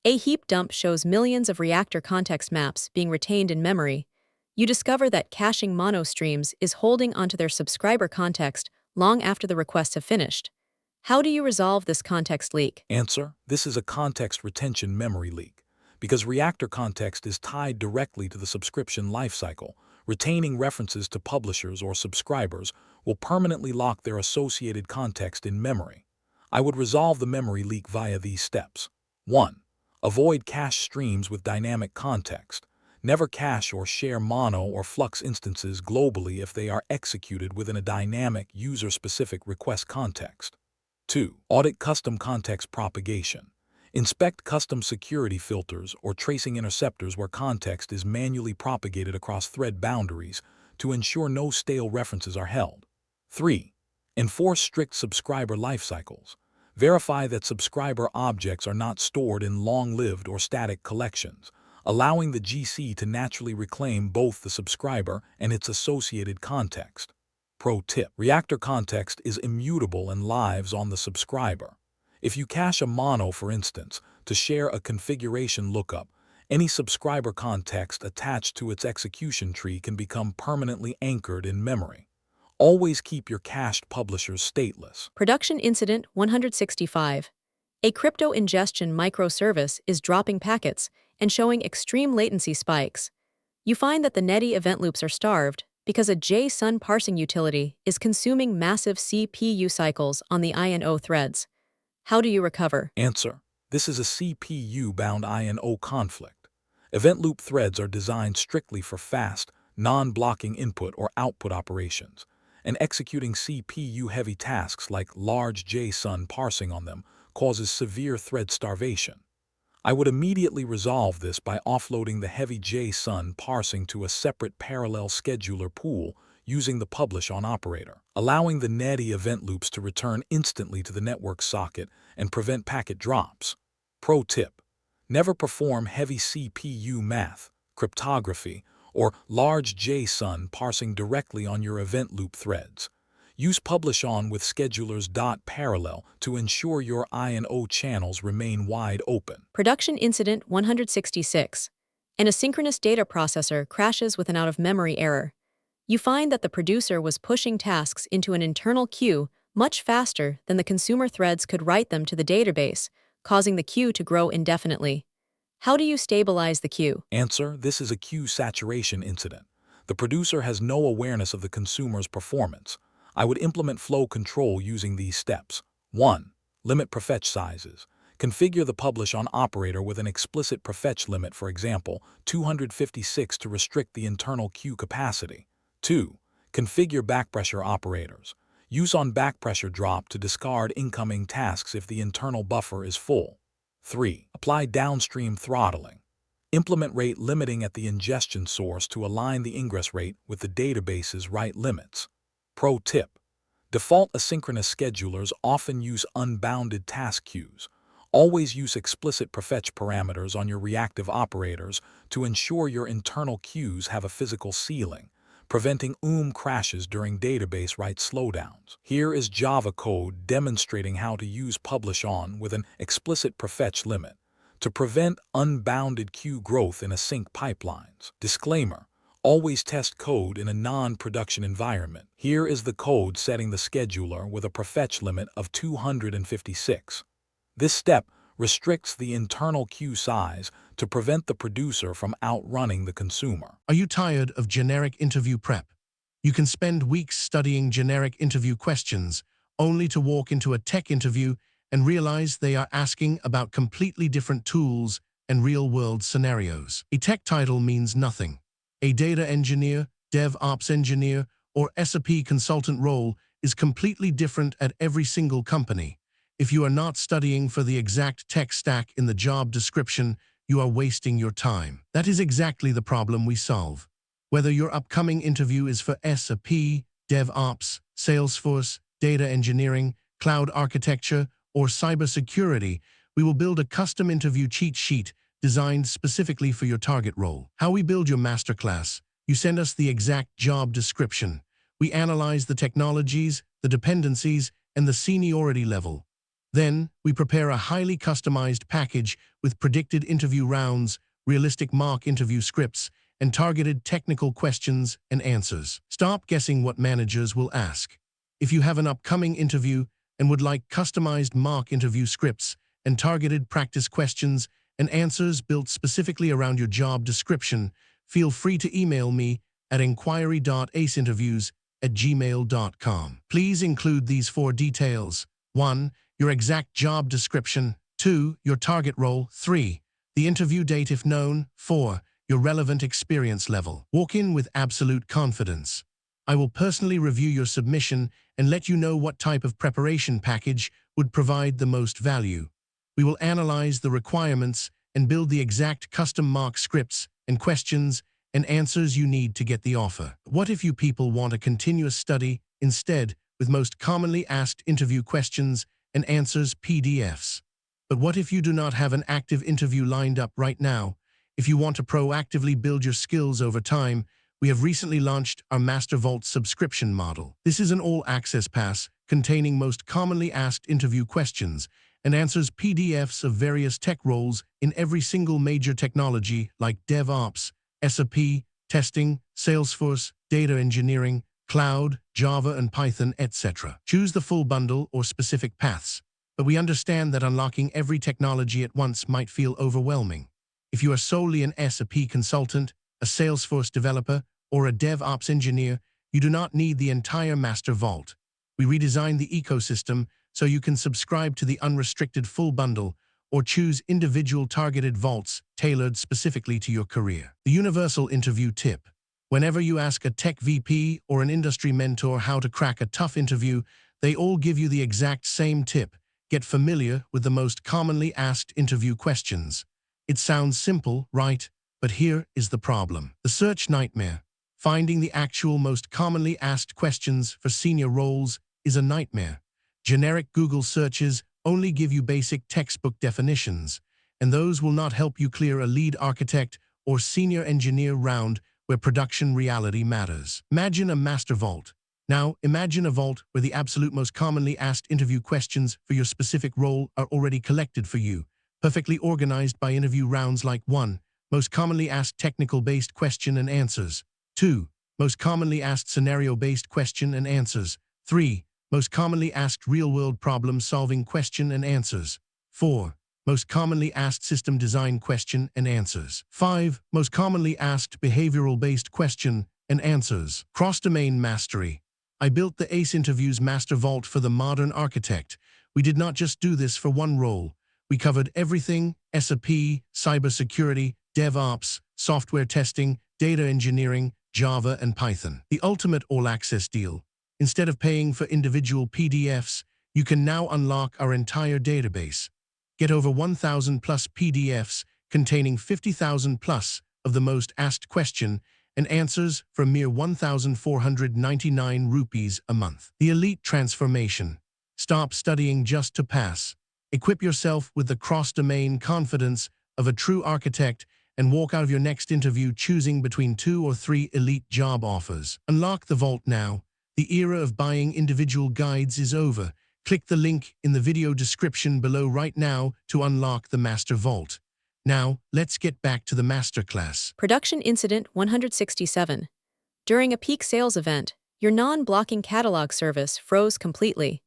A heap dump shows millions of reactor context maps being retained in memory. You discover that caching monostreams is holding onto their subscriber context long after the requests have finished. How do you resolve this context leak? Answer: this is a context retention memory leak. Because reactor context is tied directly to the subscription lifecycle, retaining references to publishers or subscribers will permanently lock their associated context in memory. I would resolve the memory leak via these steps. 1. Avoid cache streams with dynamic context. Never cache or share mono or flux instances globally if they are executed within a dynamic user-specific request context. 2. Audit custom context propagation. Inspect custom security filters or tracing interceptors where context is manually propagated across thread boundaries to ensure no stale references are held. 3. Enforce strict subscriber lifecycles. Verify that subscriber objects are not stored in long-lived or static collections, allowing the GC to naturally reclaim both the subscriber and its associated context. Pro tip: reactor context is immutable and lives on the subscriber. If you cache a mono, for instance, to share a configuration lookup, any subscriber context attached to its execution tree can become permanently anchored in memory. Always keep your cached publishers stateless. Production Incident 165. A crypto ingestion microservice is dropping packets and showing extreme latency spikes. You find that the Netty event loops are starved because a JSON parsing utility is consuming massive CPU cycles on the INO threads. How do you recover? Answer: this is a CPU-bound INO conflict. Event loop threads are designed strictly for fast, non-blocking input or output operations, and executing CPU-heavy tasks like large JSON parsing on them causes severe thread starvation. I would immediately resolve this by offloading the heavy JSON parsing to a separate parallel scheduler pool using the publish on operator, allowing the Netty event loops to return instantly to the network socket and prevent packet drops. Pro tip: never perform heavy CPU math, cryptography, or large JSON parsing directly on your event loop threads. Use publish on with schedulers .parallel to ensure your I&O channels remain wide open. Production Incident 166. An asynchronous data processor crashes with an out-of-memory error. You find that the producer was pushing tasks into an internal queue much faster than the consumer threads could write them to the database, causing the queue to grow indefinitely. How do you stabilize the queue? Answer: this is a queue saturation incident. The producer has no awareness of the consumer's performance. I would implement flow control using these steps. 1. Limit prefetch sizes. Configure the publish on operator with an explicit prefetch limit, for example, 256 to restrict the internal queue capacity. 2. Configure backpressure operators. Use on backpressure drop to discard incoming tasks if the internal buffer is full. 3. Apply downstream throttling. Implement rate limiting at the ingestion source to align the ingress rate with the database's write limits. Pro tip: default asynchronous schedulers often use unbounded task queues. Always use explicit prefetch parameters on your reactive operators to ensure your internal queues have a physical ceiling, preventing crashes during database write slowdowns. Here is Java code demonstrating how to use publish on with an explicit prefetch limit to prevent unbounded queue growth in async pipelines. Disclaimer: always test code in a non-production environment. Here is the code setting the scheduler with a prefetch limit of 256. This step restricts the internal queue size to prevent the producer from outrunning the consumer. Are you tired of generic interview prep? You can spend weeks studying generic interview questions, only to walk into a tech interview and realize they are asking about completely different tools and real-world scenarios. A tech title means nothing. A data engineer, DevOps engineer, or SAP consultant role is completely different at every single company. If you are not studying for the exact tech stack in the job description, you are wasting your time. That is exactly the problem we solve. Whether your upcoming interview is for SAP, DevOps, Salesforce, data engineering, cloud architecture, or cybersecurity, we will build a custom interview cheat sheet designed specifically for your target role. How we build your masterclass: you send us the exact job description. We analyze the technologies, the dependencies, and the seniority level. Then, we prepare a highly customized package with predicted interview rounds, realistic mock interview scripts, and targeted technical questions and answers. Stop guessing what managers will ask. If you have an upcoming interview and would like customized mock interview scripts and targeted practice questions and answers built specifically around your job description, feel free to email me at inquiry.aceinterviews@gmail.com. Please include these 4 details. 1. Your exact job description. 2. Your target role. 3. The interview date if known. 4. Your relevant experience level. Walk in with absolute confidence. I will personally review your submission and let you know what type of preparation package would provide the most value. We will analyze the requirements and build the exact custom mock scripts and questions and answers you need to get the offer. What if you people want a continuous study instead, with most commonly asked interview questions and answers PDFs? But what if you do not have an active interview lined up right now? If you want to proactively build your skills over time, we have recently launched our Master Vault subscription model. This is an all-access pass containing most commonly asked interview questions and answers PDFs of various tech roles in every single major technology like DevOps, SAP, testing, Salesforce, data engineering, cloud, Java and Python, etc. Choose the full bundle or specific paths, but we understand that unlocking every technology at once might feel overwhelming. If you are solely an SAP consultant, a Salesforce developer, or a DevOps engineer, you do not need the entire Master Vault. We redesigned the ecosystem so you can subscribe to the unrestricted full bundle or choose individual targeted vaults tailored specifically to your career. The universal interview tip. Whenever you ask a tech VP or an industry mentor how to crack a tough interview, they all give you the exact same tip: get familiar with the most commonly asked interview questions. It sounds simple, right? But here is the problem. The search nightmare. Finding the actual most commonly asked questions for senior roles is a nightmare. Generic Google searches only give you basic textbook definitions, and those will not help you clear a lead architect or senior engineer round where production reality matters. Imagine a master vault. Now, imagine a vault where the absolute most commonly asked interview questions for your specific role are already collected for you, perfectly organized by interview rounds like 1. Most commonly asked technical-based question and answers. 2. Most commonly asked scenario-based question and answers. 3. Most commonly asked real-world problem-solving question and answers. 4. Most commonly asked system design question and answers. 5. Most commonly asked behavioral-based question and answers. Cross-domain mastery. I built the ACE Interviews Master Vault for the modern architect. We did not just do this for one role. We covered everything: SAP, cybersecurity, DevOps, software testing, data engineering, Java, and Python. The ultimate all-access deal. Instead of paying for individual PDFs, you can now unlock our entire database. Get over 1,000 plus PDFs containing 50,000 plus of the most asked question and answers for a mere 1,499 rupees a month. The elite transformation. Stop studying just to pass. Equip yourself with the cross-domain confidence of a true architect and walk out of your next interview choosing between 2 or 3 elite job offers. Unlock the vault now. The era of buying individual guides is over. Click the link in the video description below right now to unlock the Master Vault. Now, let's get back to the masterclass. Production Incident 167. During a peak sales event, your non-blocking catalog service froze completely.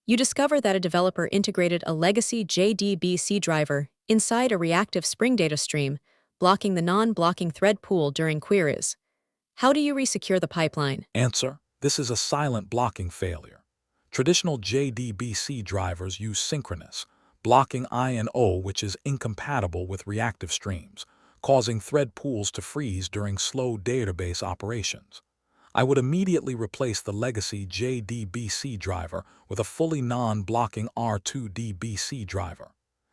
You discover that a developer integrated a legacy JDBC driver inside a reactive Spring data stream, blocking the non-blocking thread pool during queries. How do you resecure the pipeline? Answer: this is a silent blocking failure. Traditional JDBC drivers use synchronous, blocking I/O, which is incompatible with reactive streams, causing thread pools to freeze during slow database operations. I would immediately replace the legacy JDBC driver with a fully non-blocking R2DBC driver.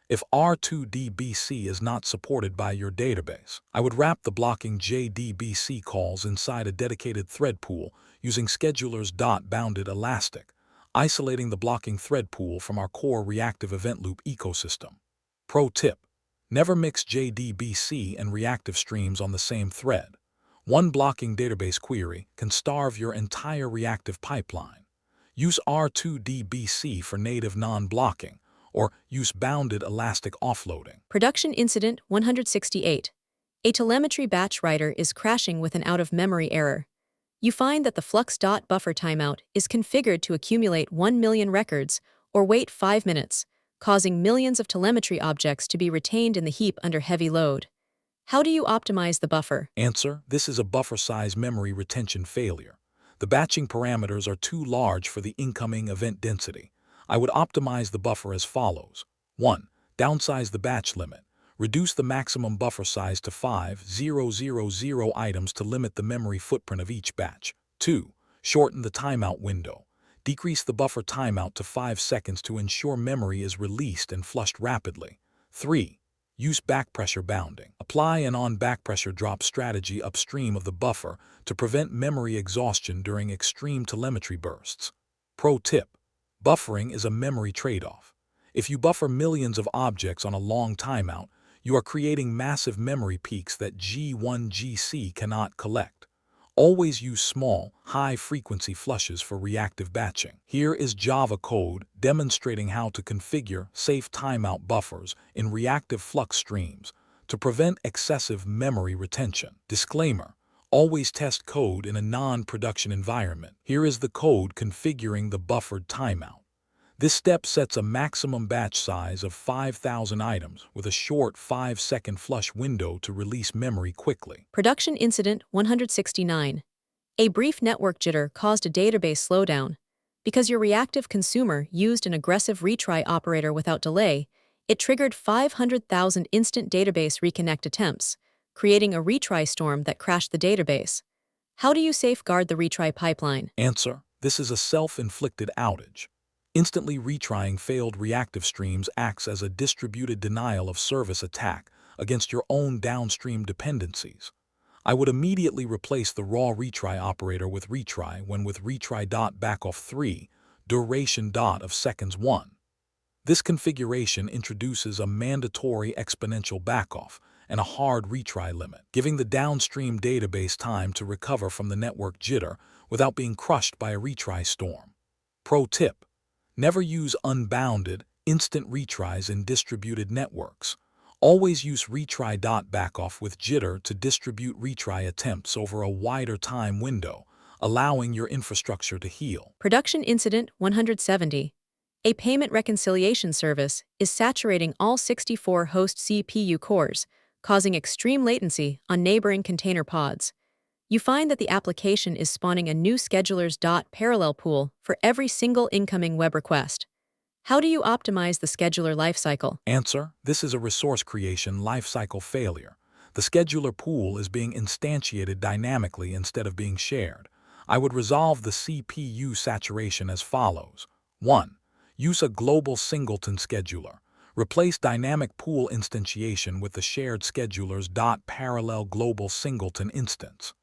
If R2DBC is not supported by your database, I would wrap the blocking JDBC calls inside a dedicated thread pool using schedulers bounded elastic, isolating the blocking thread pool from our core reactive event loop ecosystem. Pro tip: never mix JDBC and reactive streams on the same thread. One blocking database query can starve your entire reactive pipeline. Use R2DBC for native non-blocking, or use bounded elastic offloading. Production Incident 168. A telemetry batch writer is crashing with an out-of-memory error. You find that the flux.buffer timeout is configured to accumulate 1 million records or wait 5 minutes, causing millions of telemetry objects to be retained in the heap under heavy load. How do you optimize the buffer? Answer: this is a buffer size memory retention failure. The batching parameters are too large for the incoming event density. I would optimize the buffer as follows. 1. Downsize the batch limit. Reduce the maximum buffer size to 5,000 items to limit the memory footprint of each batch. 2. Shorten the timeout window. Decrease the buffer timeout to 5 seconds to ensure memory is released and flushed rapidly. 3. Use backpressure bounding. Apply an on-backpressure drop strategy upstream of the buffer to prevent memory exhaustion during extreme telemetry bursts. Pro tip: buffering is a memory trade-off. If you buffer millions of objects on a long timeout, you are creating massive memory peaks that G1GC cannot collect. Always use small, high-frequency flushes for reactive batching. Here is Java code demonstrating how to configure safe timeout buffers in reactive flux streams to prevent excessive memory retention. Disclaimer: always test code in a non-production environment. Here is the code configuring the buffered timeout. This step sets a maximum batch size of 5,000 items with a short 5-second flush window to release memory quickly. Production Incident 169. A brief network jitter caused a database slowdown. Because your reactive consumer used an aggressive retry operator without delay, it triggered 500,000 instant database reconnect attempts, creating a retry storm that crashed the database. How do you safeguard the retry pipeline? Answer: this is a self-inflicted outage. Instantly retrying failed reactive streams acts as a distributed denial of service attack against your own downstream dependencies. I would immediately replace the raw retry operator with retry when with retry.backoff 3, duration of seconds 1. This configuration introduces a mandatory exponential backoff, and a hard retry limit, giving the downstream database time to recover from the network jitter without being crushed by a retry storm. Pro tip: never use unbounded, instant retries in distributed networks. Always use retry.backoff with jitter to distribute retry attempts over a wider time window, allowing your infrastructure to heal. Production Incident 170. A payment reconciliation service is saturating all 64 host CPU cores, causing extreme latency on neighboring container pods. You find that the application is spawning a new schedulers.parallel pool for every single incoming web request. How do you optimize the scheduler lifecycle? Answer: this is a resource creation lifecycle failure. The scheduler pool is being instantiated dynamically instead of being shared. I would resolve the CPU saturation as follows. 1. Use a global singleton scheduler. Replace dynamic pool instantiation with the shared schedulers.parallel global singleton instance.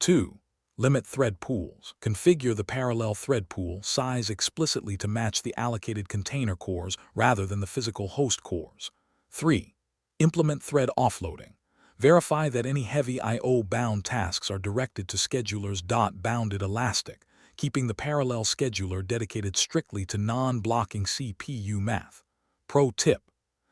2. Limit thread pools. Configure the parallel thread pool size explicitly to match the allocated container cores rather than the physical host cores. 3. Implement thread offloading. Verify that any heavy I/O-bound tasks are directed to schedulers.bounded elastic, keeping the parallel scheduler dedicated strictly to non-blocking CPU math. Pro tip: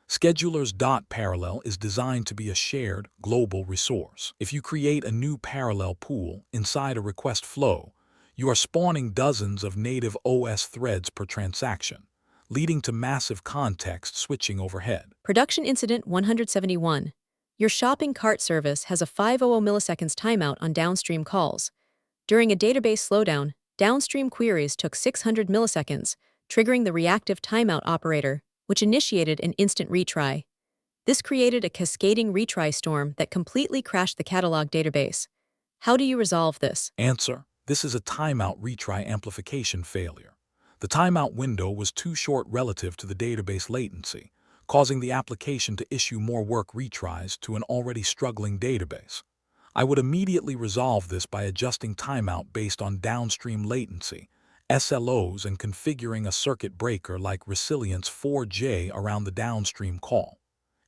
schedulers.parallel is designed to be a shared, global resource. If you create a new parallel pool inside a request flow, you are spawning dozens of native OS threads per transaction, leading to massive context switching overhead. Production Incident 171. Your shopping cart service has a 500 milliseconds timeout on downstream calls. During a database slowdown, downstream queries took 600 milliseconds, triggering the reactive timeout operator, which initiated an instant retry. This created a cascading retry storm that completely crashed the catalog database. How do you resolve this? Answer: this is a timeout retry amplification failure. The timeout window was too short relative to the database latency, causing the application to issue more work retries to an already struggling database. I would immediately resolve this by adjusting timeout based on downstream latency, SLOs, and configuring a circuit breaker like Resilience 4J around the downstream call.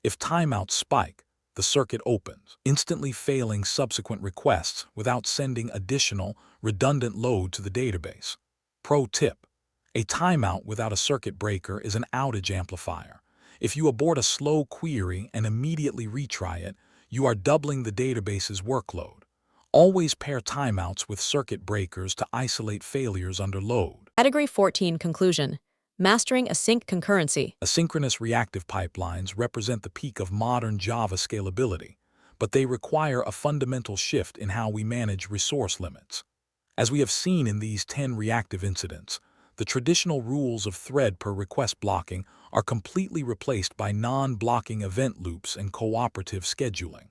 If timeouts spike, the circuit opens, instantly failing subsequent requests without sending additional, redundant load to the database. Pro tip: a timeout without a circuit breaker is an outage amplifier. If you abort a slow query and immediately retry it, you are doubling the database's workload. Always pair timeouts with circuit breakers to isolate failures under load. Category 14 Conclusion. Mastering Async Concurrency. Asynchronous reactive pipelines represent the peak of modern Java scalability, but they require a fundamental shift in how we manage resource limits. As we have seen in these 10 reactive incidents, the traditional rules of thread per request blocking are completely replaced by non-blocking event loops and cooperative scheduling.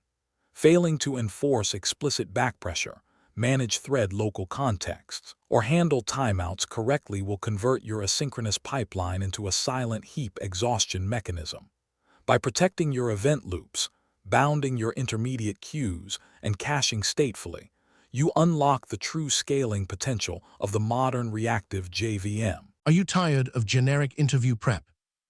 Failing to enforce explicit backpressure, manage thread local contexts, or handle timeouts correctly will convert your asynchronous pipeline into a silent heap exhaustion mechanism. By protecting your event loops, bounding your intermediate queues, and caching statefully, you unlock the true scaling potential of the modern reactive JVM. Are you tired of generic interview prep?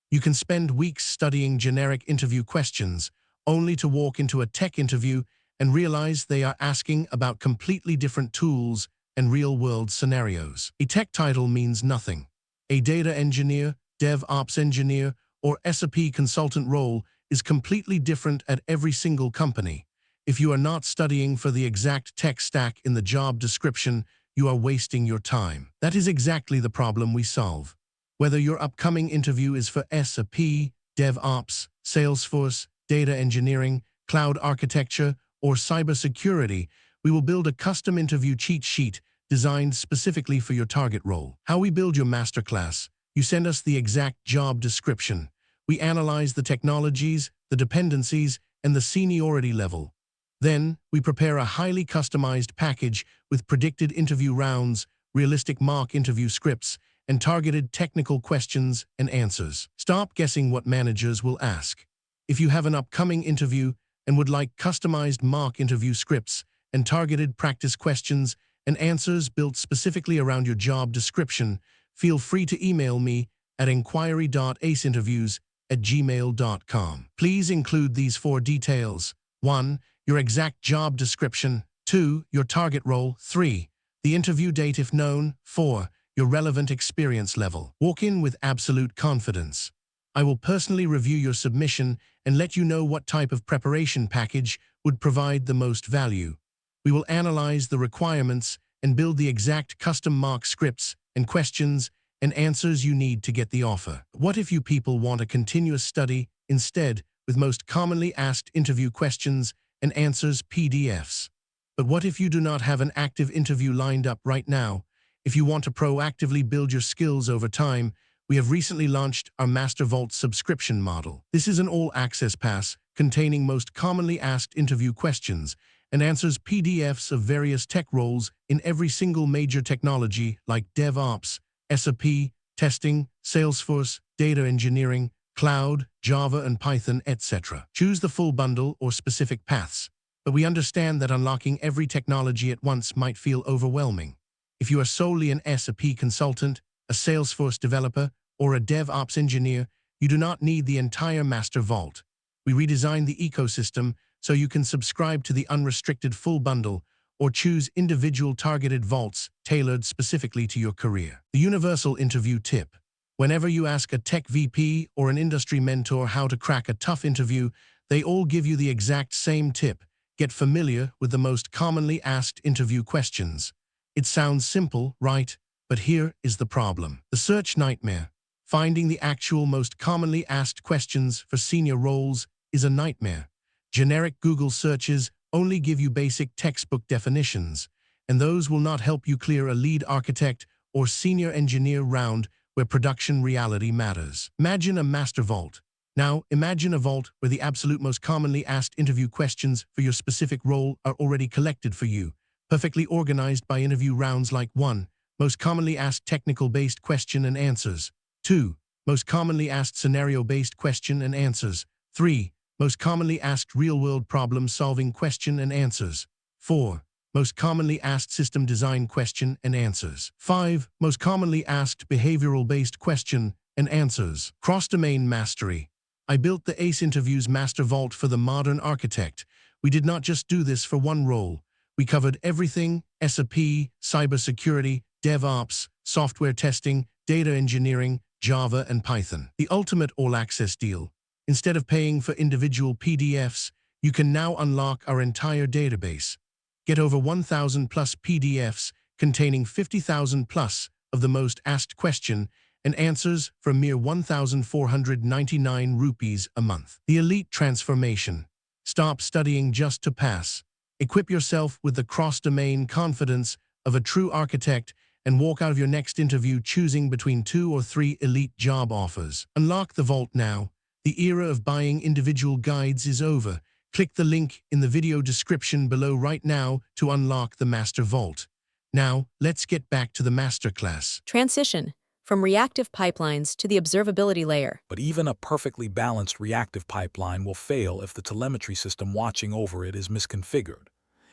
You can spend weeks studying generic interview questions, only to walk into a tech interview and realize they are asking about completely different tools and real-world scenarios. A tech title means nothing. A data engineer, DevOps engineer, or SAP consultant role is completely different at every single company. If you are not studying for the exact tech stack in the job description, you are wasting your time. That is exactly the problem we solve. Whether your upcoming interview is for SAP, DevOps, Salesforce, data engineering, cloud architecture, or cybersecurity, we will build a custom interview cheat sheet designed specifically for your target role. How we build your masterclass: you send us the exact job description. We analyze the technologies, the dependencies, and the seniority level. Then, we prepare a highly customized package with predicted interview rounds, realistic mock interview scripts, and targeted technical questions and answers. Stop guessing what managers will ask. If you have an upcoming interview and would like customized mock interview scripts and targeted practice questions and answers built specifically around your job description, feel free to email me at inquiry.aceinterviews@gmail.com. Please include these 4 details: 1. Your exact job description. 2. Your target role. 3. The interview date if known. 4. Your relevant experience level. Walk in with absolute confidence. I will personally review your submission and let you know what type of preparation package would provide the most value. We will analyze the requirements and build the exact custom mock scripts and questions and answers you need to get the offer. What if you people want a continuous study instead with most commonly asked interview questions and answers PDFs? But what if you do not have an active interview lined up right now? If you want to proactively build your skills over time, we have recently launched our Master Vault subscription model. This is an all-access pass containing most commonly asked interview questions and answers PDFs of various tech roles in every single major technology like DevOps, SAP, testing, Salesforce, data engineering, cloud, Java and Python, etc. Choose the full bundle or specific paths, but we understand that unlocking every technology at once might feel overwhelming. If you are solely an SAP consultant, a Salesforce developer, or a DevOps engineer, you do not need the entire Master Vault. We redesigned the ecosystem so you can subscribe to the unrestricted full bundle or choose individual targeted vaults tailored specifically to your career. The universal interview tip. Whenever you ask a tech VP or an industry mentor how to crack a tough interview, they all give you the exact same tip. Get familiar with the most commonly asked interview questions. It sounds simple, right? But here is the problem. The search nightmare. Finding the actual most commonly asked questions for senior roles is a nightmare. Generic Google searches only give you basic textbook definitions, and those will not help you clear a lead architect or senior engineer round where production reality matters. Imagine a master vault. Now, imagine a vault where the absolute most commonly asked interview questions for your specific role are already collected for you, perfectly organized by interview rounds like 1. Most commonly asked technical-based question and answers. 2. Most commonly asked scenario-based question and answers. 3. Most commonly asked real-world problem-solving question and answers. 4. Most commonly asked system design question and answers. 5. Most commonly asked behavioral-based question and answers. Cross-domain mastery. I built the ACE Interviews Master Vault for the modern architect. We did not just do this for one role. We covered everything: SAP, cybersecurity, DevOps, software testing, data engineering, Java and Python. The ultimate all-access deal. Instead of paying for individual PDFs, you can now unlock our entire database. Get over 1,000 plus PDFs containing 50,000 plus of the most asked question and answers for a mere 1,499 rupees a month. The elite transformation. Stop studying just to pass. Equip yourself with the cross-domain confidence of a true architect and walk out of your next interview choosing between 2 or 3 elite job offers. Unlock the vault now. The era of buying individual guides is over. Click the link in the video description below right now to unlock the Master Vault. Now, let's get back to the masterclass. Transition from reactive pipelines to the observability layer. But even a perfectly balanced reactive pipeline will fail if the telemetry system watching over it is misconfigured.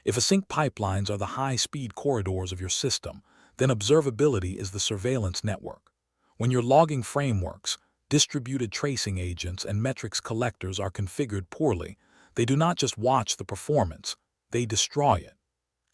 If Async pipelines are the high-speed corridors of your system, then observability is the surveillance network. When your logging frameworks, distributed tracing agents, and metrics collectors are configured poorly, they do not just watch the performance, they destroy it.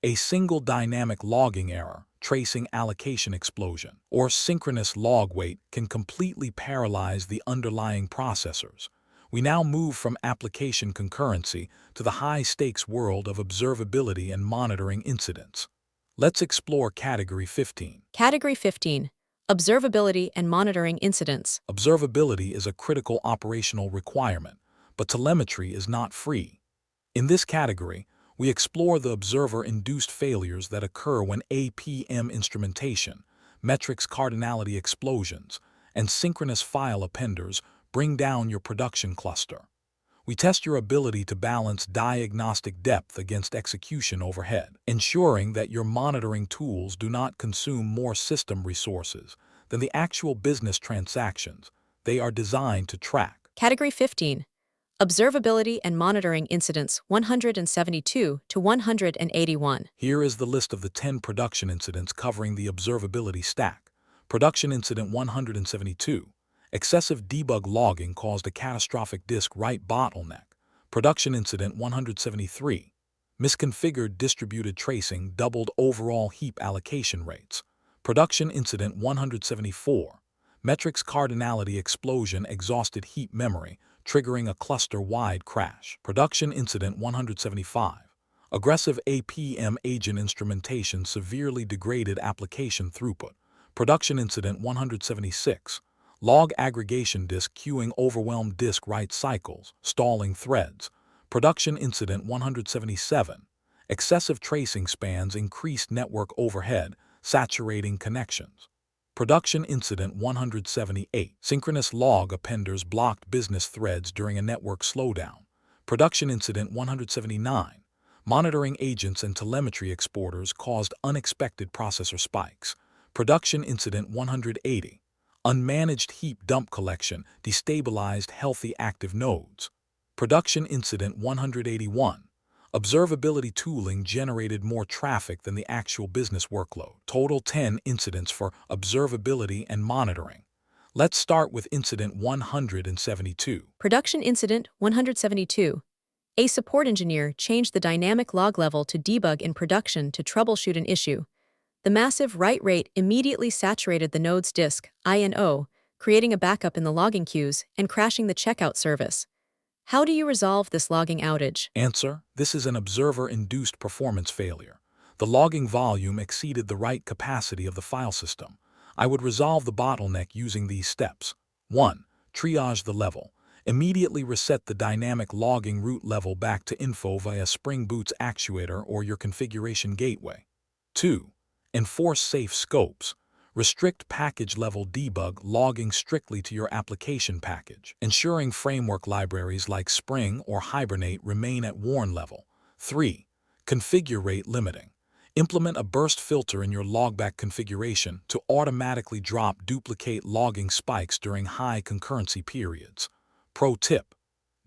A single dynamic logging error, tracing allocation explosion, or synchronous log wait can completely paralyze the underlying processors. We now move from application concurrency to the high-stakes world of observability and monitoring incidents. Let's explore Category 15. Category 15. Observability and monitoring incidents. Observability is a critical operational requirement, but telemetry is not free. In this category, we explore the observer-induced failures that occur when APM instrumentation, metrics cardinality explosions, and synchronous file appenders bring down your production cluster. We test your ability to balance diagnostic depth against execution overhead, ensuring that your monitoring tools do not consume more system resources than the actual business transactions they are designed to track. Category 15. Observability and monitoring incidents 172 to 181. Here is the list of the 10 production incidents covering the observability stack. Production incident 172. Excessive debug logging caused a catastrophic disk write bottleneck. Production Incident 173. Misconfigured distributed tracing doubled overall heap allocation rates. Production Incident 174. Metrics cardinality explosion exhausted heap memory, triggering a cluster-wide crash. Production Incident 175. Aggressive APM agent instrumentation severely degraded application throughput. Production Incident 176. Log aggregation disk queuing overwhelmed disk write cycles, stalling threads. Production Incident 177. Excessive tracing spans increased network overhead, saturating connections. Production Incident 178. Synchronous log appenders blocked business threads during a network slowdown. Production Incident 179. Monitoring agents and telemetry exporters caused unexpected processor spikes. Production Incident 180. Unmanaged heap dump collection destabilized healthy active nodes. Production Incident 181. Observability tooling generated more traffic than the actual business workload. Total 10 incidents for observability and monitoring. Let's start with Incident 172. Production Incident 172. A support engineer changed the dynamic log level to debug in production to troubleshoot an issue. The massive write rate immediately saturated the node's disk, INO, creating a backup in the logging queues and crashing the checkout service. How do you resolve this logging outage? Answer: this is an observer-induced performance failure. The logging volume exceeded the write capacity of the file system. I would resolve the bottleneck using these steps. 1. Triage the level. Immediately reset the dynamic logging root level back to info via Spring Boot's actuator or your configuration gateway. 2. Enforce safe scopes. Restrict package-level debug logging strictly to your application package, ensuring framework libraries like Spring or Hibernate remain at warn level. 3. Configure rate limiting. Implement a burst filter in your logback configuration to automatically drop duplicate logging spikes during high concurrency periods. Pro tip: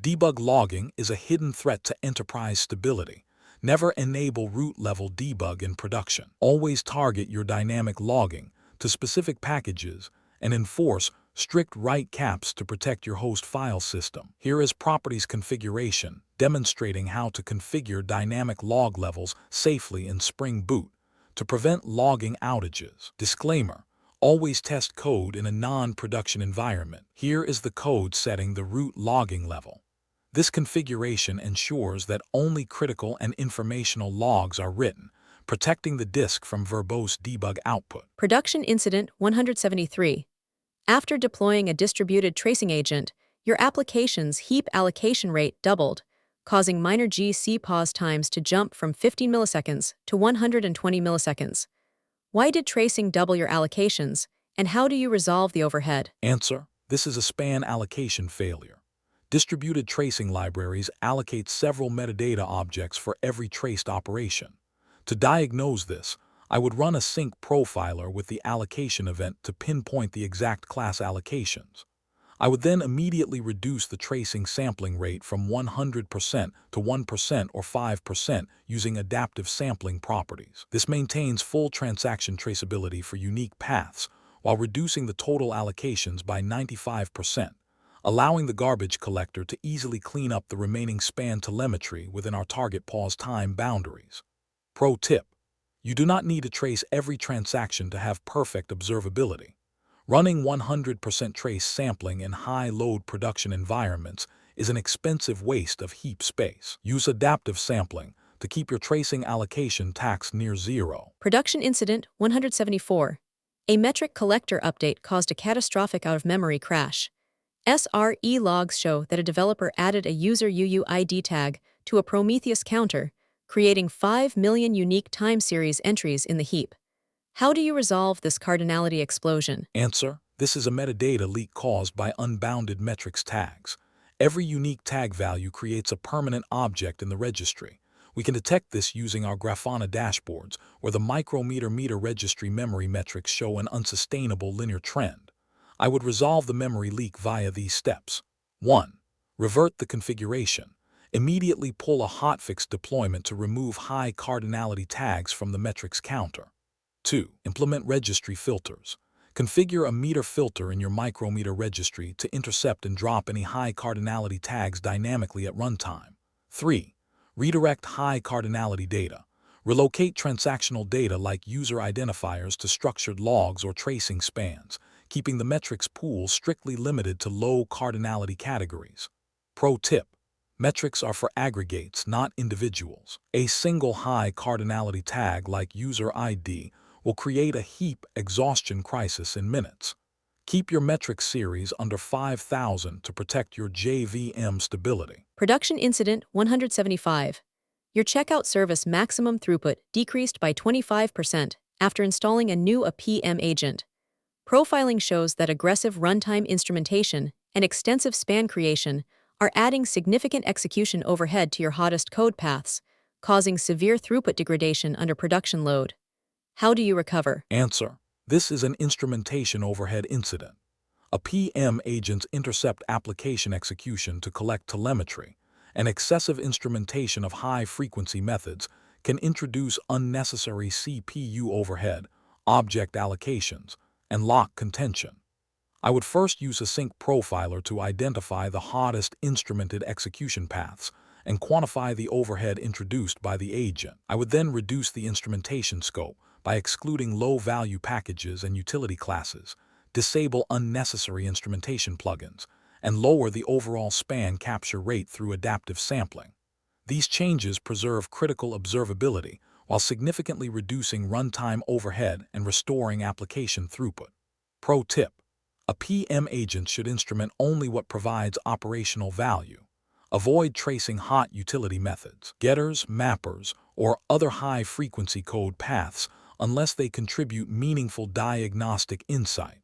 debug logging is a hidden threat to enterprise stability. Never enable root-level debug in production. Always target your dynamic logging to specific packages and enforce strict write caps to protect your host file system. Here is Properties Configuration, demonstrating how to configure dynamic log levels safely in Spring Boot to prevent logging outages. Disclaimer: always test code in a non-production environment. Here is the code setting the root logging level. This configuration ensures that only critical and informational logs are written, protecting the disk from verbose debug output. Production Incident 173. After deploying a distributed tracing agent, your application's heap allocation rate doubled, causing minor GC pause times to jump from 15 milliseconds to 120 milliseconds. Why did tracing double your allocations, and how do you resolve the overhead? Answer: this is a span allocation failure. Distributed tracing libraries allocate several metadata objects for every traced operation. To diagnose this, I would run a sync profiler with the allocation event to pinpoint the exact class allocations. I would then immediately reduce the tracing sampling rate from 100% to 1% or 5% using adaptive sampling properties. This maintains full transaction traceability for unique paths while reducing the total allocations by 95%. Allowing the garbage collector to easily clean up the remaining span telemetry within our target pause time boundaries. Pro tip: you do not need to trace every transaction to have perfect observability. Running 100% trace sampling in high-load production environments is an expensive waste of heap space. Use adaptive sampling to keep your tracing allocation tax near zero. Production Incident 174. A metric collector update caused a catastrophic out-of-memory crash. SRE logs show that a developer added a user UUID tag to a Prometheus counter, creating 5 million unique time series entries in the heap. How do you resolve this cardinality explosion? Answer: this is a metadata leak caused by unbounded metrics tags. Every unique tag value creates a permanent object in the registry. We can detect this using our Grafana dashboards, where the micrometer meter registry memory metrics show an unsustainable linear trend. I would resolve the memory leak via these steps. 1. Revert the configuration. Immediately pull a hotfix deployment to remove high cardinality tags from the metrics counter. 2. Implement registry filters. Configure a meter filter in your micrometer registry to intercept and drop any high cardinality tags dynamically at runtime. 3. Redirect high cardinality data. Relocate transactional data like user identifiers to structured logs or tracing spans, keeping the metrics pool strictly limited to low cardinality categories. Pro tip: metrics are for aggregates, not individuals. A single high cardinality tag like user ID will create a heap exhaustion crisis in minutes. Keep your metric series under 5,000 to protect your JVM stability. Production Incident 175. Your checkout service maximum throughput decreased by 25% after installing a new APM agent. Profiling shows that aggressive runtime instrumentation and extensive span creation are adding significant execution overhead to your hottest code paths, causing severe throughput degradation under production load. How do you recover? Answer: this is an instrumentation overhead incident. APM agents intercept application execution to collect telemetry, and excessive instrumentation of high-frequency methods can introduce unnecessary CPU overhead, object allocations, and lock contention. I would first use Async profiler to identify the hottest instrumented execution paths and quantify the overhead introduced by the agent. I would then reduce the instrumentation scope by excluding low-value packages and utility classes, disable unnecessary instrumentation plugins, and lower the overall span capture rate through adaptive sampling. These changes preserve critical observability while significantly reducing runtime overhead and restoring application throughput. Pro tip: a PM agent should instrument only what provides operational value. Avoid tracing hot utility methods, getters, mappers, or other high-frequency code paths unless they contribute meaningful diagnostic insight.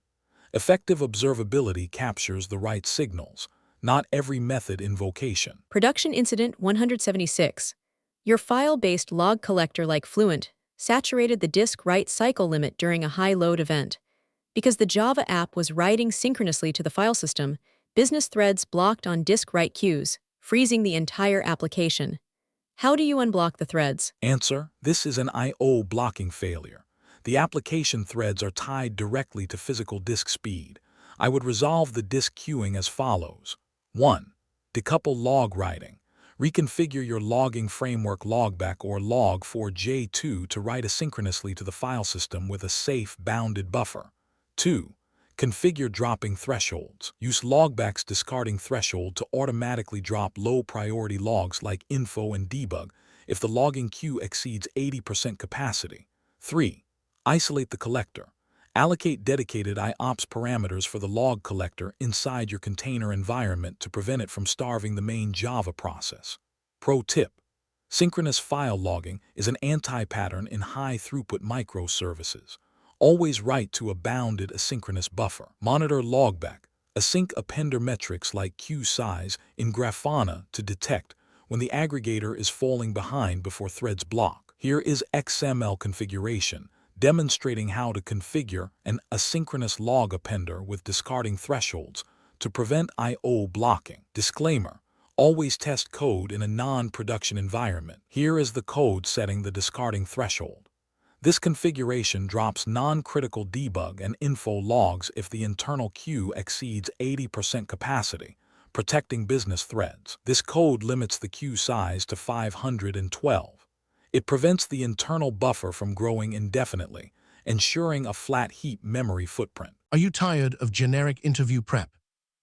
Effective observability captures the right signals, not every method invocation. Production Incident 176. Your file-based log collector like Fluent saturated the disk write cycle limit during a high-load event. Because the Java app was writing synchronously to the file system, business threads blocked on disk write queues, freezing the entire application. How do you unblock the threads? Answer: this is an I/O blocking failure. The application threads are tied directly to physical disk speed. I would resolve the disk queuing as follows. 1. Decouple log writing. Reconfigure your logging framework Logback or Log4j2 to write asynchronously to the file system with a safe, bounded buffer. 2. Configure dropping thresholds. Use Logback's discarding threshold to automatically drop low-priority logs like info and debug if the logging queue exceeds 80% capacity. 3. Isolate the collector. Allocate dedicated IOPS parameters for the log collector inside your container environment to prevent it from starving the main Java process. Pro tip: synchronous file logging is an anti-pattern in high-throughput microservices. Always write to a bounded asynchronous buffer. Monitor Logback. Async appender metrics like queue size in Grafana to detect when the aggregator is falling behind before threads block. Here is XML configuration, demonstrating how to configure an asynchronous log appender with discarding thresholds to prevent I/O blocking. Disclaimer: always test code in a non-production environment. Here is the code setting the discarding threshold. This configuration drops non-critical debug and info logs if the internal queue exceeds 80% capacity, protecting business threads. This code limits the queue size to 512. It prevents the internal buffer from growing indefinitely, ensuring a flat heap memory footprint. Are you tired of generic interview prep?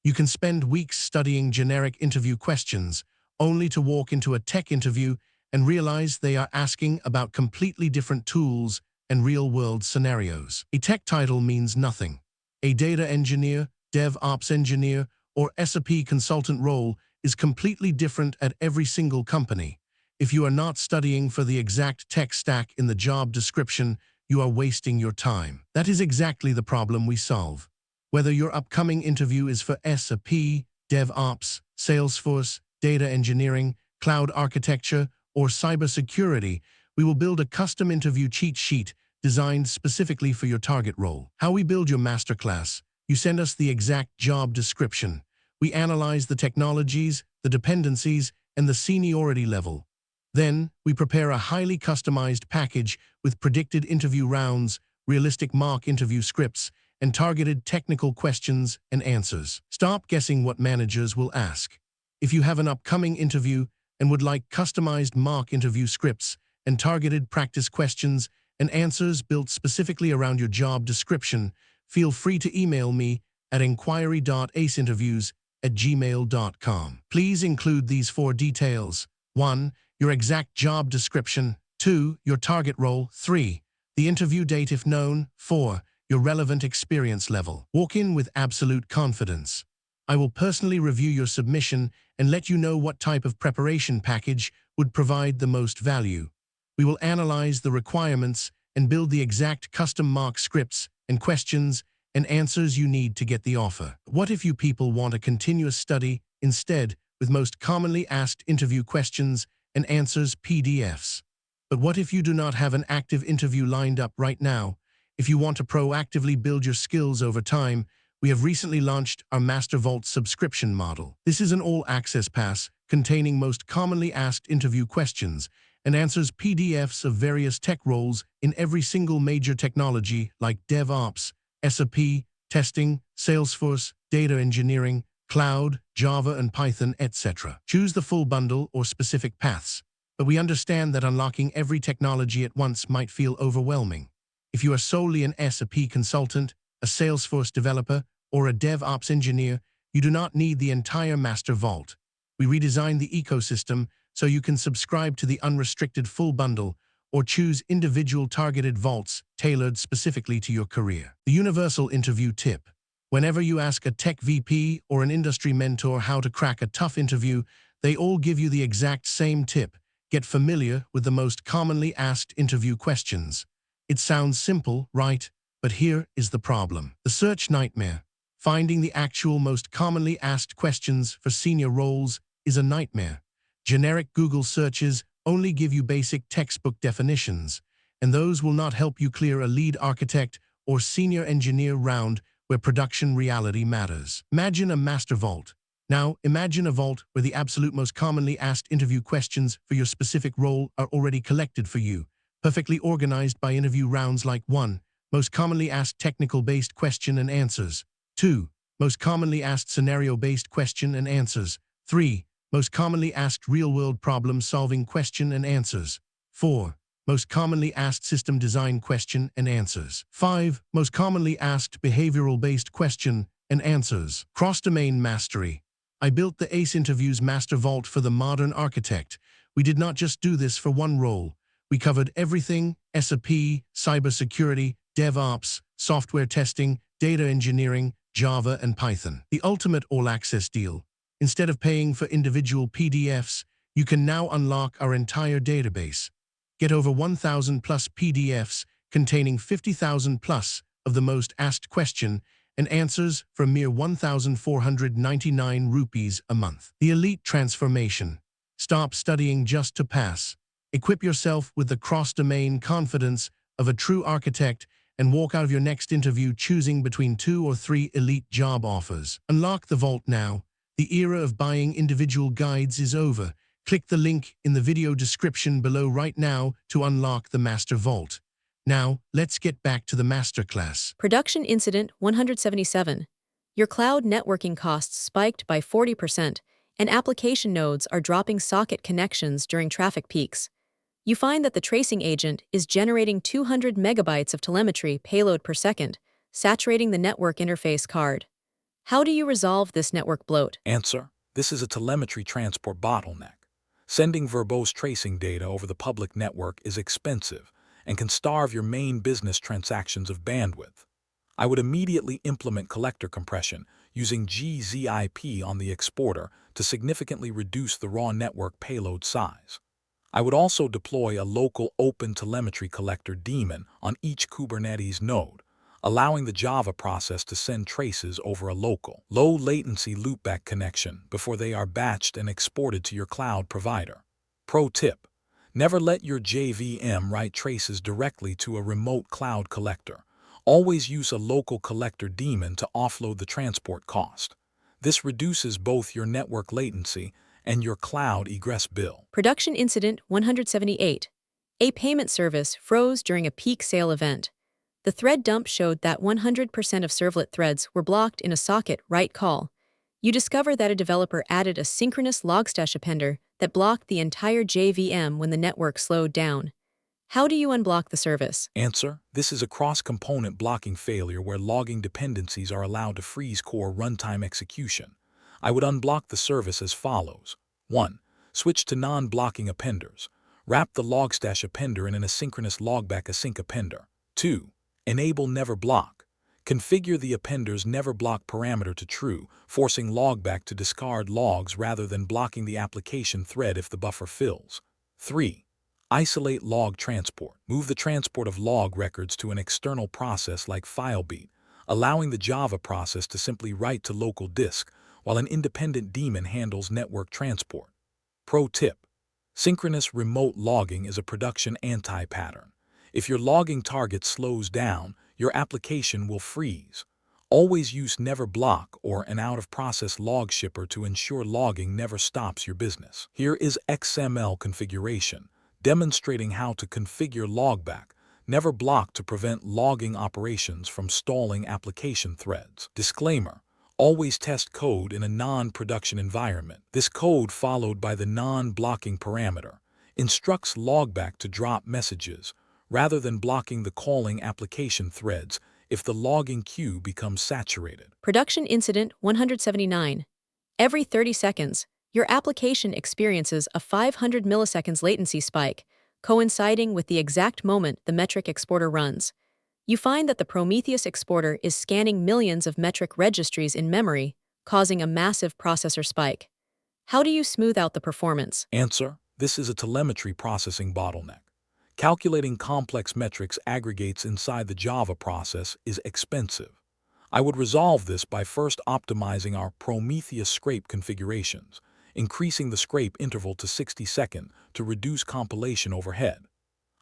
You can spend weeks studying generic interview questions, only to walk into a tech interview and realize they are asking about completely different tools and real-world scenarios. A tech title means nothing. A data engineer, DevOps engineer, or SAP consultant role is completely different at every single company. If you are not studying for the exact tech stack in the job description, you are wasting your time. That is exactly the problem we solve. Whether your upcoming interview is for SAP, DevOps, Salesforce, data engineering, cloud architecture, or cybersecurity, we will build a custom interview cheat sheet designed specifically for your target role. How we build your masterclass: you send us the exact job description. We analyze the technologies, the dependencies, and the seniority level. Then, we prepare a highly customized package with predicted interview rounds, realistic mock interview scripts, and targeted technical questions and answers. Stop guessing what managers will ask. If you have an upcoming interview, and would like customized mock interview scripts and targeted practice questions and answers built specifically around your job description, feel free to email me at inquiry.aceinterviews@gmail.com. Please include these 4 details. 1. Your exact job description. 2. Your target role. 3. The interview date if known. 4. Your relevant experience level. Walk in with absolute confidence. I will personally review your submission and let you know what type of preparation package would provide the most value. We will analyze the requirements and build the exact custom mock scripts and questions and answers you need to get the offer. What if you people want a continuous study instead with most commonly asked interview questions and answers PDFs? But what if you do not have an active interview lined up right now? If you want to proactively build your skills over time, we have recently launched our Master Vault subscription model. This is an all-access pass containing most commonly asked interview questions and answers PDFs of various tech roles in every single major technology like DevOps, SAP, testing, Salesforce, data engineering, cloud, Java and Python, etc. Choose the full bundle or specific paths, but we understand that unlocking every technology at once might feel overwhelming. If you are solely an SAP consultant, a Salesforce developer, or a DevOps engineer, you do not need the entire Master Vault. We redesigned the ecosystem so you can subscribe to the unrestricted full bundle or choose individual targeted vaults tailored specifically to your career. The universal interview tip. Whenever you ask a tech VP or an industry mentor how to crack a tough interview, they all give you the exact same tip. Get familiar with the most commonly asked interview questions. It sounds simple, right? But here is the problem. The search nightmare. Finding the actual most commonly asked questions for senior roles is a nightmare. Generic Google searches only give you basic textbook definitions, and those will not help you clear a lead architect or senior engineer round where production reality matters. Imagine a master vault. Now, imagine a vault where the absolute most commonly asked interview questions for your specific role are already collected for you, perfectly organized by interview rounds like 1. Most commonly asked technical-based question and answers. 2. Most commonly asked scenario-based question and answers. 3. Most commonly asked real-world problem-solving question and answers. 4. Most commonly asked system design question and answers. 5. Most commonly asked behavioral-based question and answers. Cross-domain mastery. I built the ACE Interviews Master Vault for the modern architect. We did not just do this for one role. We covered everything: SAP, cybersecurity, DevOps, software testing, data engineering, Java and Python. The ultimate all-access deal. Instead of paying for individual PDFs, you can now unlock our entire database. Get over 1,000 plus PDFs containing 50,000 plus of the most asked question and answers for a mere 1,499 rupees a month. The elite transformation. Stop studying just to pass. Equip yourself with the cross-domain confidence of a true architect and walk out of your next interview choosing between 2 or 3 elite job offers. Unlock the vault now. The era of buying individual guides is over. Click the link in the video description below right now to unlock the Master Vault. Now, let's get back to the masterclass. Production Incident 177. Your cloud networking costs spiked by 40%, and application nodes are dropping socket connections during traffic peaks. You find that the tracing agent is generating 200 megabytes of telemetry payload per second, saturating the network interface card. How do you resolve this network bloat? Answer: this is a telemetry transport bottleneck. Sending verbose tracing data over the public network is expensive and can starve your main business transactions of bandwidth. I would immediately implement collector compression using gzip on the exporter to significantly reduce the raw network payload size. I would also deploy a local open telemetry collector daemon on each Kubernetes node, allowing the Java process to send traces over a local, low-latency loopback connection before they are batched and exported to your cloud provider. Pro tip: never let your JVM write traces directly to a remote cloud collector. Always use a local collector daemon to offload the transport cost. This reduces both your network latency and your cloud egress bill. Production Incident 178. A payment service froze during a peak sale event. The thread dump showed that 100% of servlet threads were blocked in a socket write call. You discover that a developer added a synchronous logstash appender that blocked the entire JVM when the network slowed down. How do you unblock the service? Answer: this is a cross-component blocking failure where logging dependencies are allowed to freeze core runtime execution. I would unblock the service as follows. 1. Switch to non-blocking appenders. Wrap the logstash appender in an asynchronous logback async appender. 2. Enable never block. Configure the appender's never block parameter to true, forcing logback to discard logs rather than blocking the application thread if the buffer fills. 3. Isolate log transport. Move the transport of log records to an external process like FileBeat, allowing the Java process to simply write to local disk, while an independent daemon handles network transport. Pro tip: synchronous remote logging is a production anti-pattern. If your logging target slows down, your application will freeze. Always use never block or an out-of-process log shipper to ensure logging never stops your business. Here is XML configuration, demonstrating how to configure logback, never block to prevent logging operations from stalling application threads. Disclaimer: always test code in a non-production environment. This code, followed by the non-blocking parameter, instructs logback to drop messages, rather than blocking the calling application threads if the logging queue becomes saturated. Production Incident 179. Every 30 seconds, your application experiences a 500 milliseconds latency spike, coinciding with the exact moment the metric exporter runs. You find that the Prometheus exporter is scanning millions of metric registries in memory, causing a massive processor spike. How do you smooth out the performance? Answer: this is a telemetry processing bottleneck. Calculating complex metrics aggregates inside the Java process is expensive. I would resolve this by first optimizing our Prometheus scrape configurations, increasing the scrape interval to 60 seconds to reduce compilation overhead.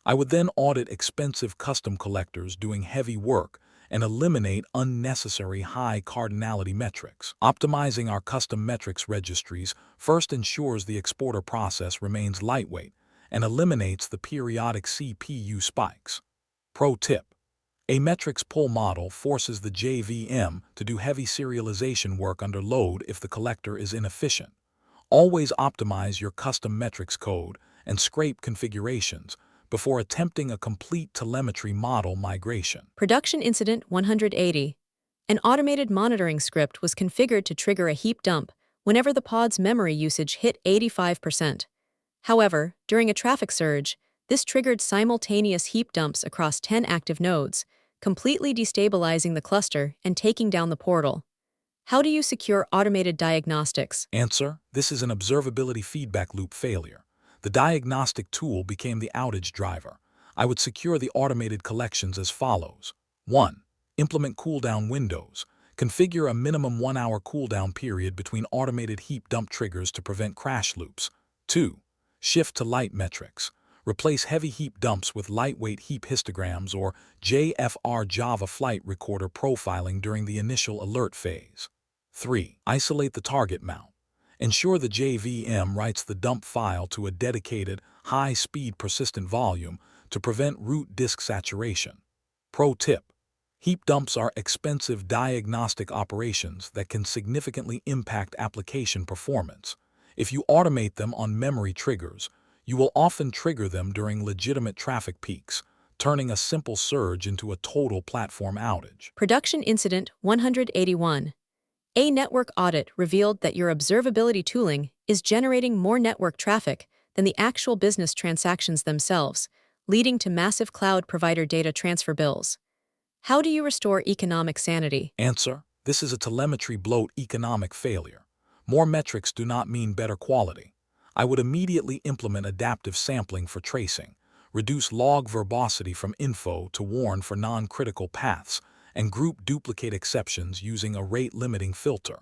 I would then audit expensive custom collectors doing heavy work and eliminate unnecessary high cardinality metrics. Optimizing our custom metrics registries first ensures the exporter process remains lightweight and eliminates the periodic CPU spikes. Pro tip: a metrics pull model forces the JVM to do heavy serialization work under load if the collector is inefficient. Always optimize your custom metrics code and scrape configurations before attempting a complete telemetry model migration. Production Incident 180. An automated monitoring script was configured to trigger a heap dump whenever the pod's memory usage hit 85%. However, during a traffic surge, this triggered simultaneous heap dumps across 10 active nodes, completely destabilizing the cluster and taking down the portal. How do you secure automated diagnostics? Answer: this is an observability feedback loop failure. The diagnostic tool became the outage driver. I would secure the automated collections as follows. 1. Implement cooldown windows. Configure a minimum 1-hour cooldown period between automated heap dump triggers to prevent crash loops. 2. Shift to light metrics. Replace heavy heap dumps with lightweight heap histograms or JFR Java flight recorder profiling during the initial alert phase. 3. Isolate the target mount. Ensure the JVM writes the dump file to a dedicated, high-speed persistent volume to prevent root disk saturation. Pro tip: heap dumps are expensive diagnostic operations that can significantly impact application performance. If you automate them on memory triggers, you will often trigger them during legitimate traffic peaks, turning a simple surge into a total platform outage. Production Incident 181. A network audit revealed that your observability tooling is generating more network traffic than the actual business transactions themselves, leading to massive cloud provider data transfer bills. How do you restore economic sanity? Answer: this is a telemetry bloat economic failure. More metrics do not mean better quality. I would immediately implement adaptive sampling for tracing, reduce log verbosity from info to warn for non-critical paths, and group duplicate exceptions using a rate-limiting filter.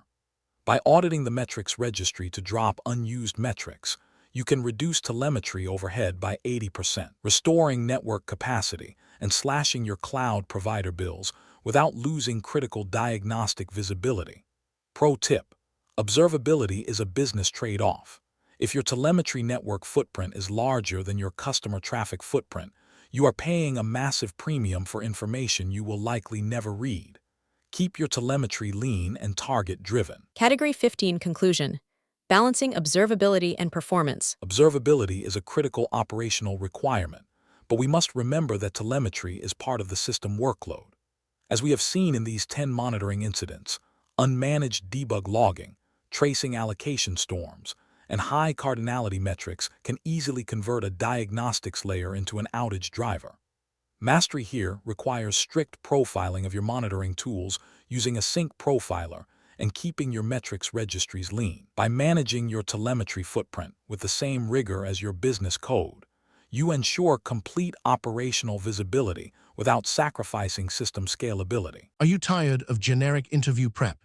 By auditing the metrics registry to drop unused metrics, you can reduce telemetry overhead by 80%, restoring network capacity and slashing your cloud provider bills without losing critical diagnostic visibility. Pro tip: observability is a business trade-off. If your telemetry network footprint is larger than your customer traffic footprint, you are paying a massive premium for information you will likely never read. Keep your telemetry lean and target-driven. Category 15 Conclusion. balancing observability and performance. Observability is a critical operational requirement, but we must remember that telemetry is part of the system workload. As we have seen in these 10 monitoring incidents, unmanaged debug logging, tracing allocation storms, and high cardinality metrics can easily convert a diagnostics layer into an outage driver. Mastery here requires strict profiling of your monitoring tools using Async profiler and keeping your metrics registries lean. By managing your telemetry footprint with the same rigor as your business code, you ensure complete operational visibility without sacrificing system scalability. Are you tired of generic interview prep?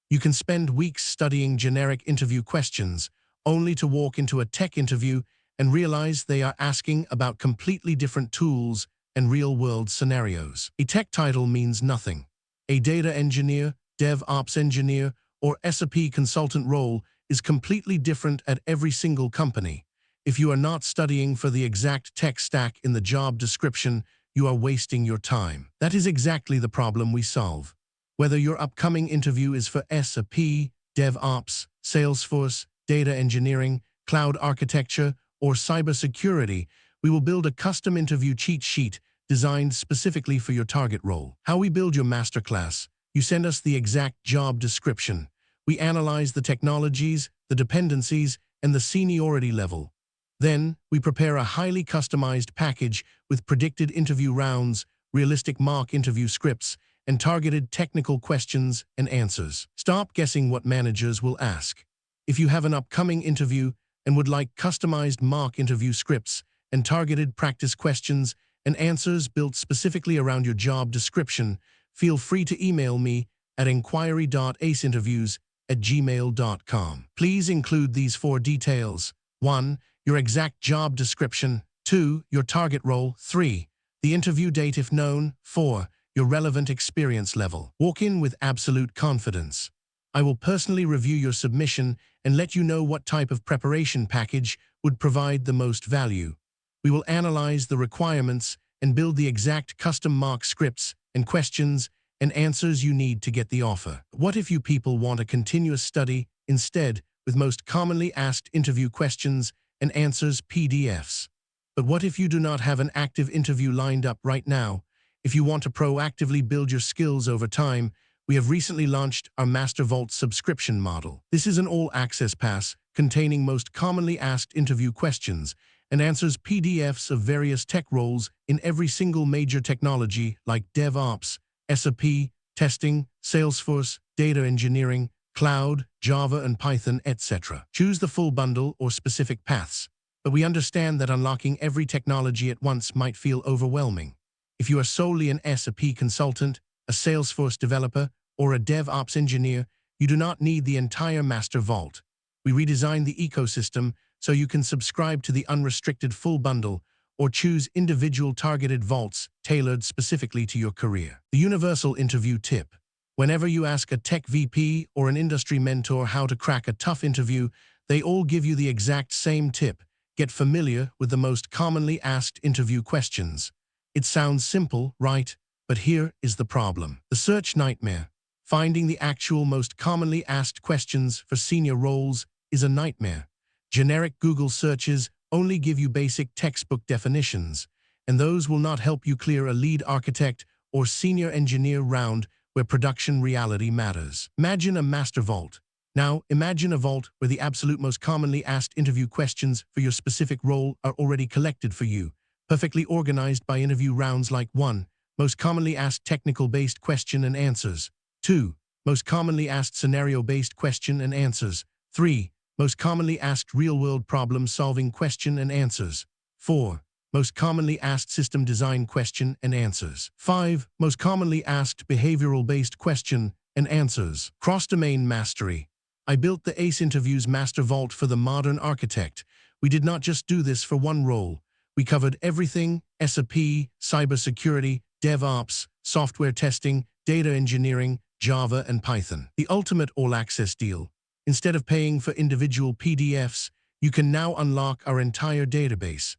You can spend weeks studying generic interview questions, only to walk into a tech interview and realize they are asking about completely different tools and real-world scenarios. A tech title means nothing. A data engineer, DevOps engineer, or SAP consultant role is completely different at every single company. If you are not studying for the exact tech stack in the job description, you are wasting your time. That is exactly the problem we solve. Whether your upcoming interview is for SAP, DevOps, Salesforce, data engineering, cloud architecture, or cybersecurity, we will build a custom interview cheat sheet designed specifically for your target role. How we build your masterclass. You send us the exact job description. We analyze the technologies, the dependencies, and the seniority level. Then, we prepare a highly customized package with predicted interview rounds, realistic mock interview scripts, and targeted technical questions and answers. Stop guessing what managers will ask. If you have an upcoming interview and would like customized mock interview scripts and targeted practice questions and answers built specifically around your job description, feel free to email me at inquiry.aceinterviews@gmail.com. Please include these 4 details. 1. Your exact job description. 2. Your target role. 3. The interview date if known. 4. Your relevant experience level. Walk in with absolute confidence. I will personally review your submission and let you know what type of preparation package would provide the most value. We will analyze the requirements and build the exact custom mock scripts and questions and answers you need to get the offer. What if you people want a continuous study instead with most commonly asked interview questions and answers PDFs? But what if you do not have an active interview lined up right now? If you want to proactively build your skills over time, we have recently launched our Master Vault subscription model. This is an all-access pass containing most commonly asked interview questions and answers PDFs of various tech roles in every single major technology like DevOps, SAP, testing, Salesforce, data engineering, cloud, Java and Python, etc. Choose the full bundle or specific paths, but we understand that unlocking every technology at once might feel overwhelming. If you are solely an SAP consultant, a Salesforce developer, or a DevOps engineer, you do not need the entire Master Vault. We redesigned the ecosystem so you can subscribe to the unrestricted full bundle or choose individual targeted vaults tailored specifically to your career. The universal interview tip. Whenever you ask a tech VP or an industry mentor how to crack a tough interview, they all give you the exact same tip. Get familiar with the most commonly asked interview questions. It sounds simple, right? But here is the problem. The search nightmare. Finding the actual most commonly asked questions for senior roles is a nightmare. Generic Google searches only give you basic textbook definitions, and those will not help you clear a lead architect or senior engineer round where production reality matters. Imagine a master vault. Now, imagine a vault where the absolute most commonly asked interview questions for your specific role are already collected for you, perfectly organized by interview rounds like 1. Most commonly asked technical-based question and answers. 2. Most commonly asked scenario-based question and answers. 3. Most commonly asked real-world problem-solving question and answers. 4. Most commonly asked system design question and answers. 5. Most commonly asked behavioral-based question and answers. Cross-domain mastery. I built the ACE Interviews Master Vault for the modern architect. We did not just do this for one role. We covered everything: SAP, cybersecurity, DevOps, software testing, data engineering, Java, and Python. The ultimate all-access deal. Instead of paying for individual PDFs, you can now unlock our entire database.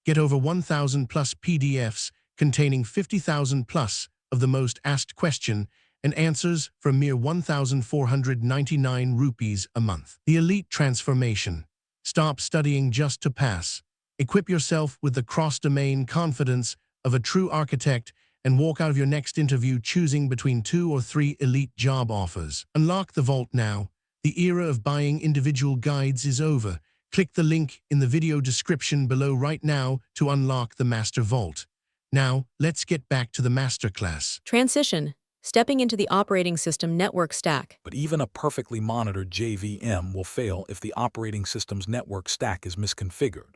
Get over 1,000 plus PDFs containing 50,000 plus of the most asked question and answers for a mere 1,499 rupees a month. The elite transformation. Stop studying just to pass. Equip yourself with the cross-domain confidence of a true architect and walk out of your next interview choosing between 2 or 3 elite job offers. Unlock the vault now. The era of buying individual guides is over. Click the link in the video description below right now to unlock the Master Vault. Now, let's get back to the masterclass. Transition. Stepping into the operating system network stack. But even a perfectly monitored JVM will fail if the operating system's network stack is misconfigured.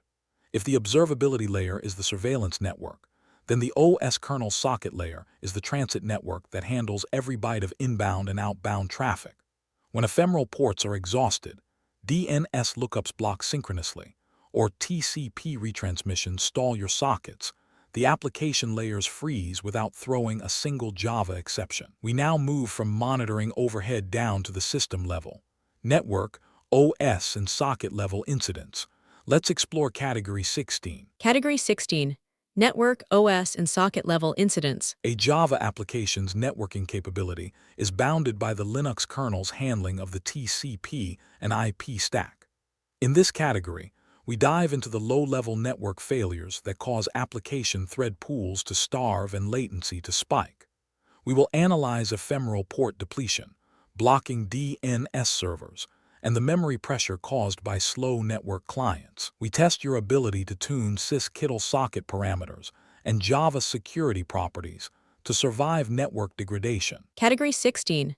If the observability layer is the surveillance network, then the OS kernel socket layer is the transit network that handles every byte of inbound and outbound traffic. When ephemeral ports are exhausted, DNS lookups block synchronously, or TCP retransmissions stall your sockets, the application layers freeze without throwing a single Java exception. We now move from monitoring overhead down to the system level. Network, OS, and socket level incidents. Let's explore Category 16. Category 16. Network, OS, and socket level incidents. A Java application's networking capability is bounded by the Linux kernel's handling of the TCP and IP stack. In this category, we dive into the low-level network failures that cause application thread pools to starve and latency to spike. We will analyze ephemeral port depletion, blocking DNS servers, and the memory pressure caused by slow network clients. We test your ability to tune sys-kittle socket parameters and Java security properties to survive network degradation. Category 16.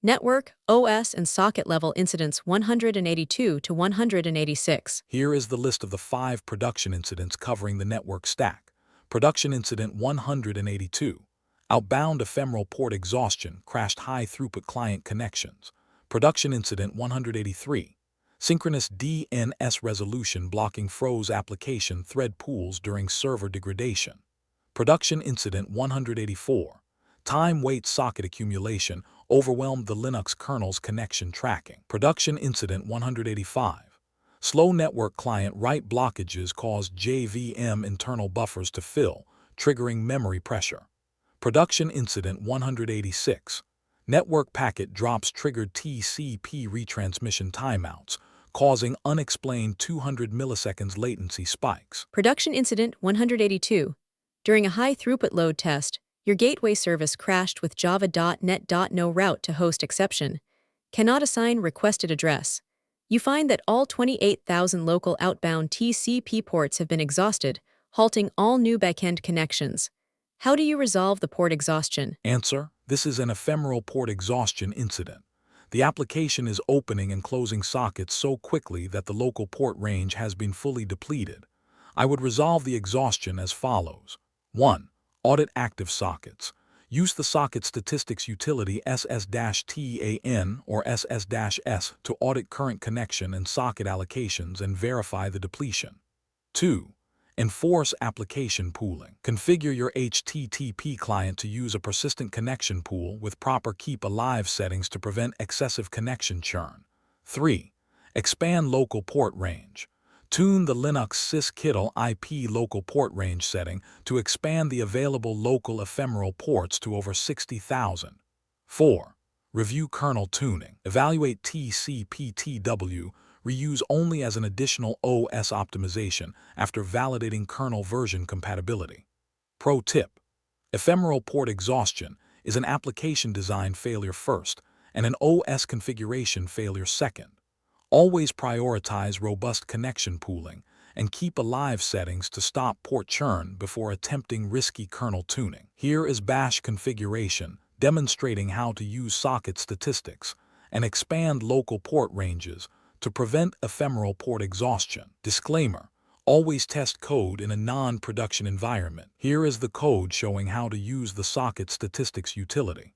Network, OS, and socket level incidents 182 to 186. Here is the list of the 5 production incidents covering the network stack. Production Incident 182. Outbound ephemeral port exhaustion crashed high-throughput client connections. Production Incident 183. Synchronous DNS resolution blocking froze application thread pools during server degradation. Production Incident 184. Time-wait socket accumulation overwhelmed the Linux kernel's connection tracking. Production Incident 185. Slow network client write blockages caused JVM internal buffers to fill, triggering memory pressure. Production Incident 186. Network packet drops triggered TCP retransmission timeouts, causing unexplained 200 milliseconds latency spikes. Production Incident 182. During a high-throughput load test, your gateway service crashed with java.net.no route to host exception. Cannot assign requested address. You find that all 28,000 local outbound TCP ports have been exhausted, halting all new backend connections. How do you resolve the port exhaustion? Answer: this is an ephemeral port exhaustion incident. The application is opening and closing sockets so quickly that the local port range has been fully depleted. I would resolve the exhaustion as follows. 1. Audit active sockets. Use the socket statistics utility SS-TAN or SS-S to audit current connection and socket allocations and verify the depletion. 2. Enforce application pooling. Configure your HTTP client to use a persistent connection pool with proper keep alive settings to prevent excessive connection churn. 3. Expand local port range. Tune the Linux sys-kittle IP local port range setting to expand the available local ephemeral ports to over 60,000. 4. Review kernel tuning. Evaluate TCP/TW reuse only as an additional OS optimization after validating kernel version compatibility. Pro tip: ephemeral port exhaustion is an application design failure first and an OS configuration failure second. Always prioritize robust connection pooling and keep alive settings to stop port churn before attempting risky kernel tuning. Here is bash configuration, demonstrating how to use socket statistics and expand local port ranges to prevent ephemeral port exhaustion. Disclaimer: always test code in a non-production environment. Here is the code showing how to use the socket statistics utility.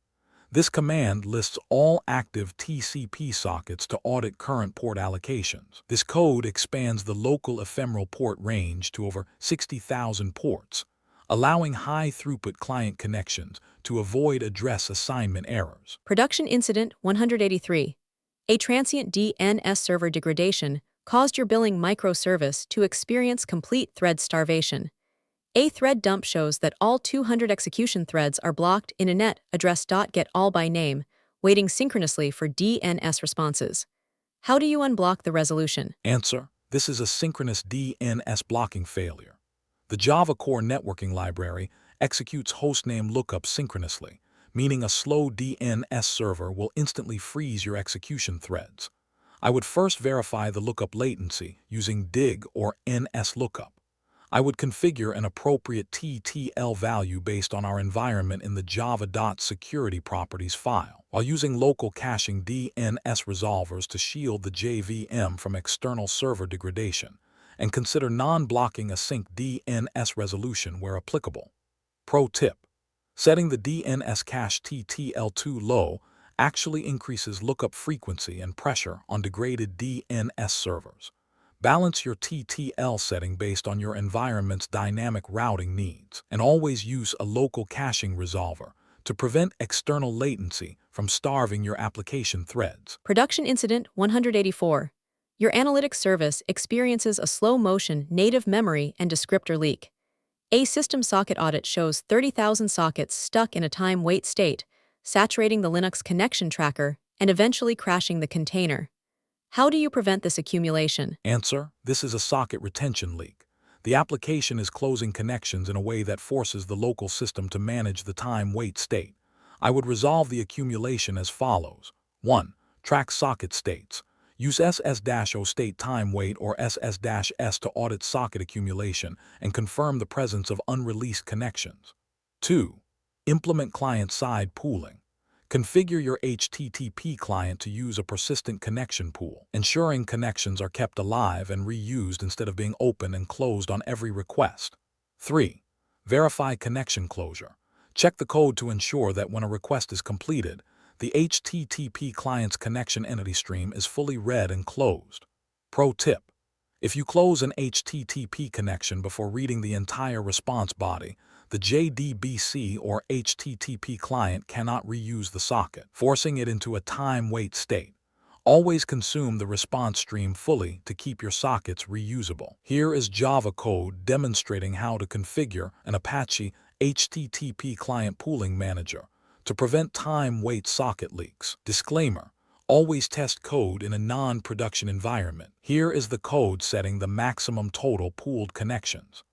This command lists all active TCP sockets to audit current port allocations. This code expands the local ephemeral port range to over 60,000 ports, allowing high-throughput client connections to avoid address assignment errors. Production Incident 183. A transient DNS server degradation caused your billing microservice to experience complete thread starvation. A thread dump shows that all 200 execution threads are blocked in a net address.getAllByName, waiting synchronously for DNS responses. How do you unblock the resolution? Answer: this is a synchronous DNS blocking failure. The Java Core networking library executes hostname lookup synchronously, meaning a slow DNS server will instantly freeze your execution threads. I would first verify the lookup latency using dig or NSLookup. I would configure an appropriate TTL value based on our environment in the java.security properties file, while using local caching DNS resolvers to shield the JVM from external server degradation, and consider non-blocking async DNS resolution where applicable. Pro tip: setting the DNS cache TTL too low actually increases lookup frequency and pressure on degraded DNS servers. Balance your TTL setting based on your environment's dynamic routing needs, and always use a local caching resolver to prevent external latency from starving your application threads. Production Incident 184. Your analytics service experiences a slow-motion native memory and descriptor leak. A system socket audit shows 30,000 sockets stuck in a time-wait state, saturating the Linux connection tracker and eventually crashing the container. How do you prevent this accumulation? Answer: this is a socket retention leak. The application is closing connections in a way that forces the local system to manage the time-wait state. I would resolve the accumulation as follows. 1. Track socket states. Use SS-O state time wait or SS-S to audit socket accumulation and confirm the presence of unreleased connections. 2. Implement client-side pooling. Configure your HTTP client to use a persistent connection pool, ensuring connections are kept alive and reused instead of being opened and closed on every request. 3. Verify connection closure. Check the code to ensure that when a request is completed, the HTTP client's connection entity stream is fully read and closed. Pro tip: if you close an HTTP connection before reading the entire response body, the JDBC or HTTP client cannot reuse the socket, forcing it into a time-wait state. Always consume the response stream fully to keep your sockets reusable. Here is Java code demonstrating how to configure an Apache HTTP client pooling manager to prevent time-wait socket leaks. Disclaimer: always test code in a non-production environment. Here is the code setting the maximum total pooled connections.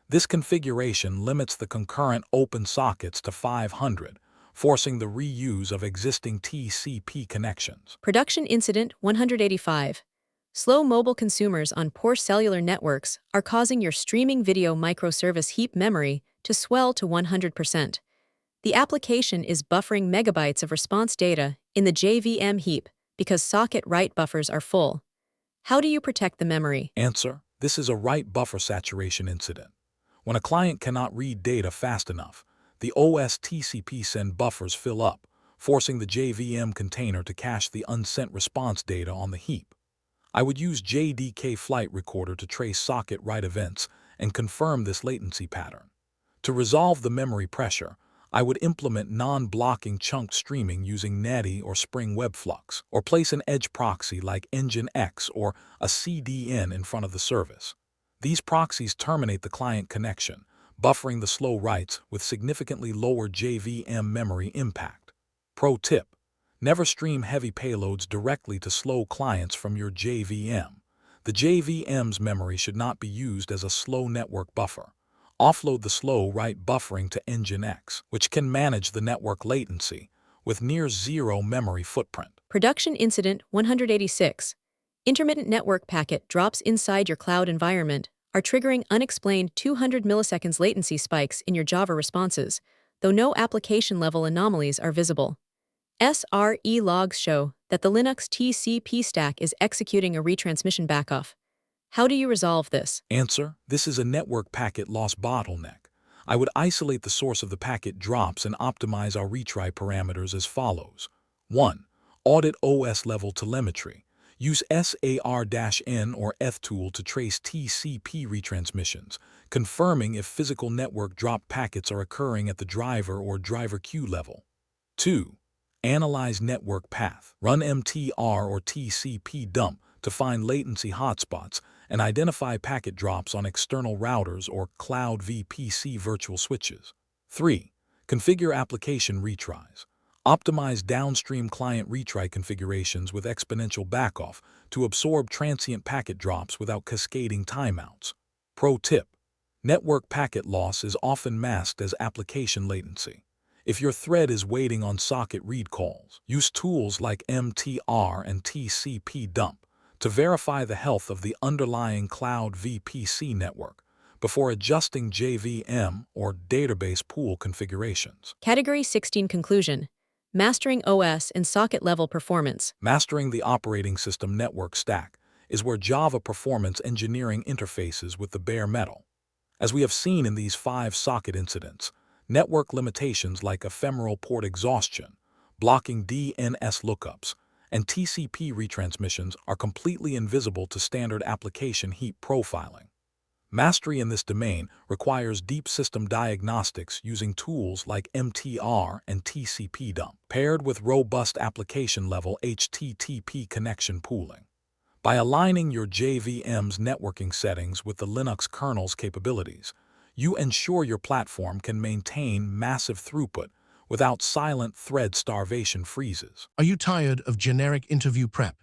This configuration limits the concurrent open sockets to 500, forcing the reuse of existing TCP connections. Production Incident 185. Slow mobile consumers on poor cellular networks are causing your streaming video microservice heap memory to swell to 100%. The application is buffering megabytes of response data in the JVM heap because socket write buffers are full. How do you protect the memory? Answer: this is a write buffer saturation incident. When a client cannot read data fast enough, the OS TCP send buffers fill up, forcing the JVM container to cache the unsent response data on the heap. I would use JDK Flight Recorder to trace socket write events and confirm this latency pattern. To resolve the memory pressure, I would implement non-blocking chunked streaming using Netty or Spring Webflux, or place an edge proxy like Nginx or a CDN in front of the service. These proxies terminate the client connection, buffering the slow writes with significantly lower JVM memory impact. Pro tip: never stream heavy payloads directly to slow clients from your JVM. The JVM's memory should not be used as a slow network buffer. Offload the slow write buffering to Nginx, which can manage the network latency with near zero memory footprint. Production Incident 186. Intermittent network packet drops inside your cloud environment are triggering unexplained 200 milliseconds latency spikes in your Java responses, though no application-level anomalies are visible. SRE logs show that the Linux TCP stack is executing a retransmission backoff. How do you resolve this? Answer: this is a network packet loss bottleneck. I would isolate the source of the packet drops and optimize our retry parameters as follows. 1. Audit OS-level telemetry. Use SAR-N or ethtool to trace TCP retransmissions, confirming if physical network drop packets are occurring at the driver or driver queue level. 2. Analyze network path. Run MTR or TCP dump to find latency hotspots and identify packet drops on external routers or cloud VPC virtual switches. 3. Configure application retries. Optimize downstream client retry configurations with exponential backoff to absorb transient packet drops without cascading timeouts. Pro tip: network packet loss is often masked as application latency. If your thread is waiting on socket read calls, use tools like MTR and TCP dump to verify the health of the underlying cloud VPC network before adjusting JVM or database pool configurations. Category 16 Conclusion: Mastering OS and socket-level performance. Mastering the operating system network stack is where Java performance engineering interfaces with the bare metal. As we have seen in these 5 socket incidents, network limitations like ephemeral port exhaustion, blocking DNS lookups, and TCP retransmissions are completely invisible to standard application heap profiling. Mastery in this domain requires deep system diagnostics using tools like MTR and TCP dump, paired with robust application-level HTTP connection pooling. By aligning your JVM's networking settings with the Linux kernel's capabilities, you ensure your platform can maintain massive throughput without silent thread starvation freezes. Are you tired of generic interview prep?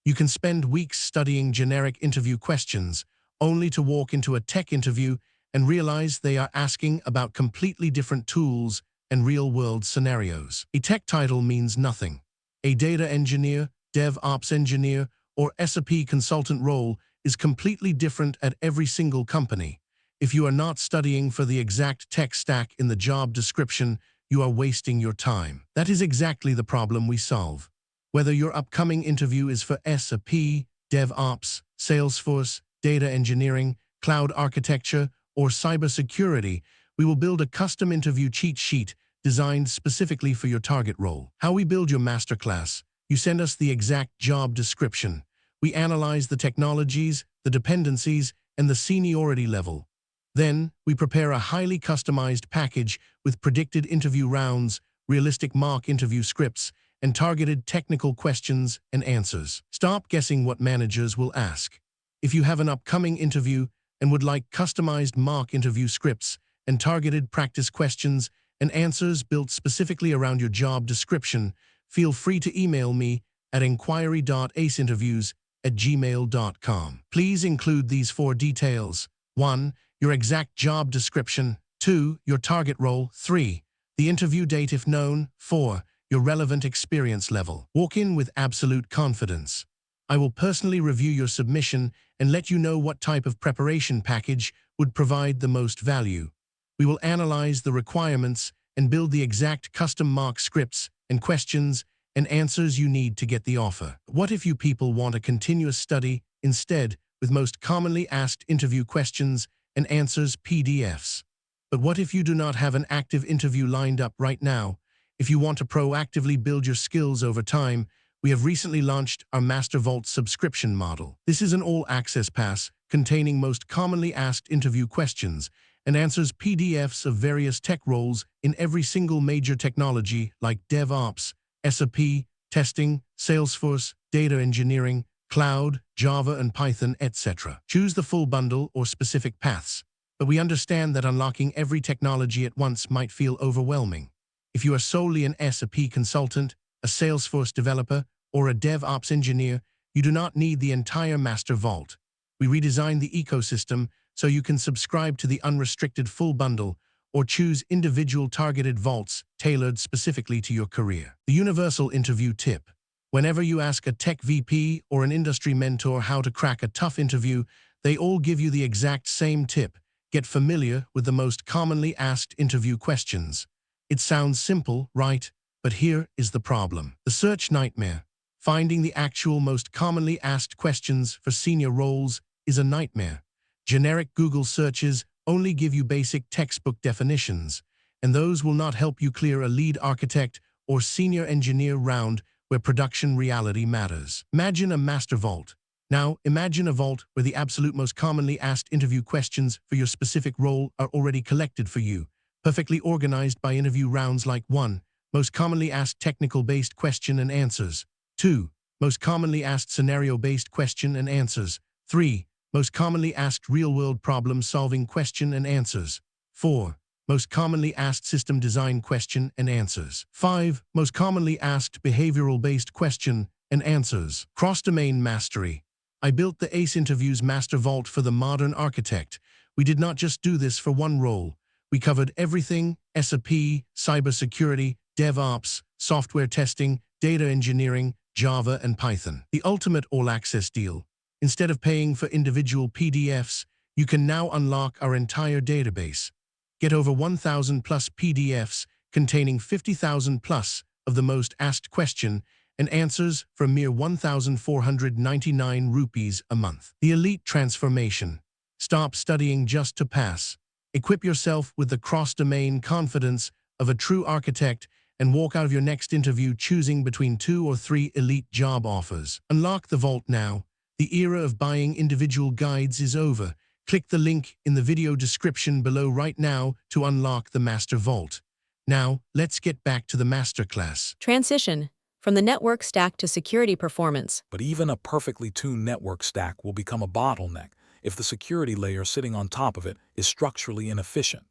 You can spend weeks studying generic interview questions, only to walk into a tech interview and realize they are asking about completely different tools and real-world scenarios. A tech title means nothing. A data engineer, DevOps engineer, or SAP consultant role is completely different at every single company. If you are not studying for the exact tech stack in the job description, you are wasting your time. That is exactly the problem we solve. Whether your upcoming interview is for SAP, DevOps, Salesforce, data engineering, cloud architecture, or cybersecurity, we will build a custom interview cheat sheet designed specifically for your target role. How we build your masterclass: you send us the exact job description. We analyze the technologies, the dependencies, and the seniority level. Then, we prepare a highly customized package with predicted interview rounds, realistic mock interview scripts, and targeted technical questions and answers. Stop guessing what managers will ask. If you have an upcoming interview and would like customized mock interview scripts and targeted practice questions and answers built specifically around your job description, feel free to email me at inquiry.aceinterviews@gmail.com. Please include these 4 details. 1. Your exact job description. 2. Your target role. 3. The interview date if known. 4. Your relevant experience level. Walk in with absolute confidence. I will personally review your submission and let you know what type of preparation package would provide the most value. We will analyze the requirements and build the exact custom mock scripts and questions and answers you need to get the offer. What if you people want a continuous study instead, with most commonly asked interview questions and answers PDFs? But what if you do not have an active interview lined up right now? If you want to proactively build your skills over time, we have recently launched our Master Vault subscription model. This is an all-access pass containing most commonly asked interview questions and answers PDFs of various tech roles in every single major technology like DevOps, SAP, testing, Salesforce, data engineering, cloud, Java and Python, etc. Choose the full bundle or specific paths, but we understand that unlocking every technology at once might feel overwhelming. If you are solely an SAP consultant, a Salesforce developer, or a DevOps engineer, you do not need the entire Master Vault. We redesigned the ecosystem so you can subscribe to the unrestricted full bundle or choose individual targeted vaults tailored specifically to your career. The universal interview tip. Whenever you ask a tech VP or an industry mentor how to crack a tough interview, they all give you the exact same tip: get familiar with the most commonly asked interview questions. It sounds simple, right? But here is the problem. The search nightmare. Finding the actual most commonly asked questions for senior roles is a nightmare. Generic Google searches only give you basic textbook definitions, and those will not help you clear a lead architect or senior engineer round where production reality matters. Imagine a master vault. Now, imagine a vault where the absolute most commonly asked interview questions for your specific role are already collected for you, perfectly organized by interview rounds like 1. Most commonly asked technical-based question and answers. 2. Most commonly asked scenario-based question and answers. 3. Most commonly asked real-world problem-solving question and answers. 4. Most commonly asked system design question and answers. 5. Most commonly asked behavioral-based question and answers. Cross-domain mastery. I built the ACE Interviews Master Vault for the modern architect. We did not just do this for one role. We covered everything: SAP, cybersecurity, DevOps, software testing, data engineering, Java, and Python. The ultimate all-access deal. Instead of paying for individual PDFs, you can now unlock our entire database. Get over 1,000 plus PDFs containing 50,000 plus of the most asked question and answers for a mere 1,499 rupees a month. The elite transformation. Stop studying just to pass. Equip yourself with the cross-domain confidence of a true architect and walk out of your next interview choosing between 2 or 3 elite job offers. Unlock the vault now. The era of buying individual guides is over. Click the link in the video description below right now to unlock the Master Vault. Now, let's get back to the masterclass. Transition from the network stack to security performance. But even a perfectly tuned network stack will become a bottleneck if the security layer sitting on top of it is structurally inefficient.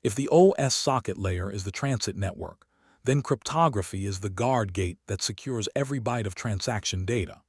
If the OS socket layer is the transit network, then cryptography is the guard gate that secures every byte of transaction data.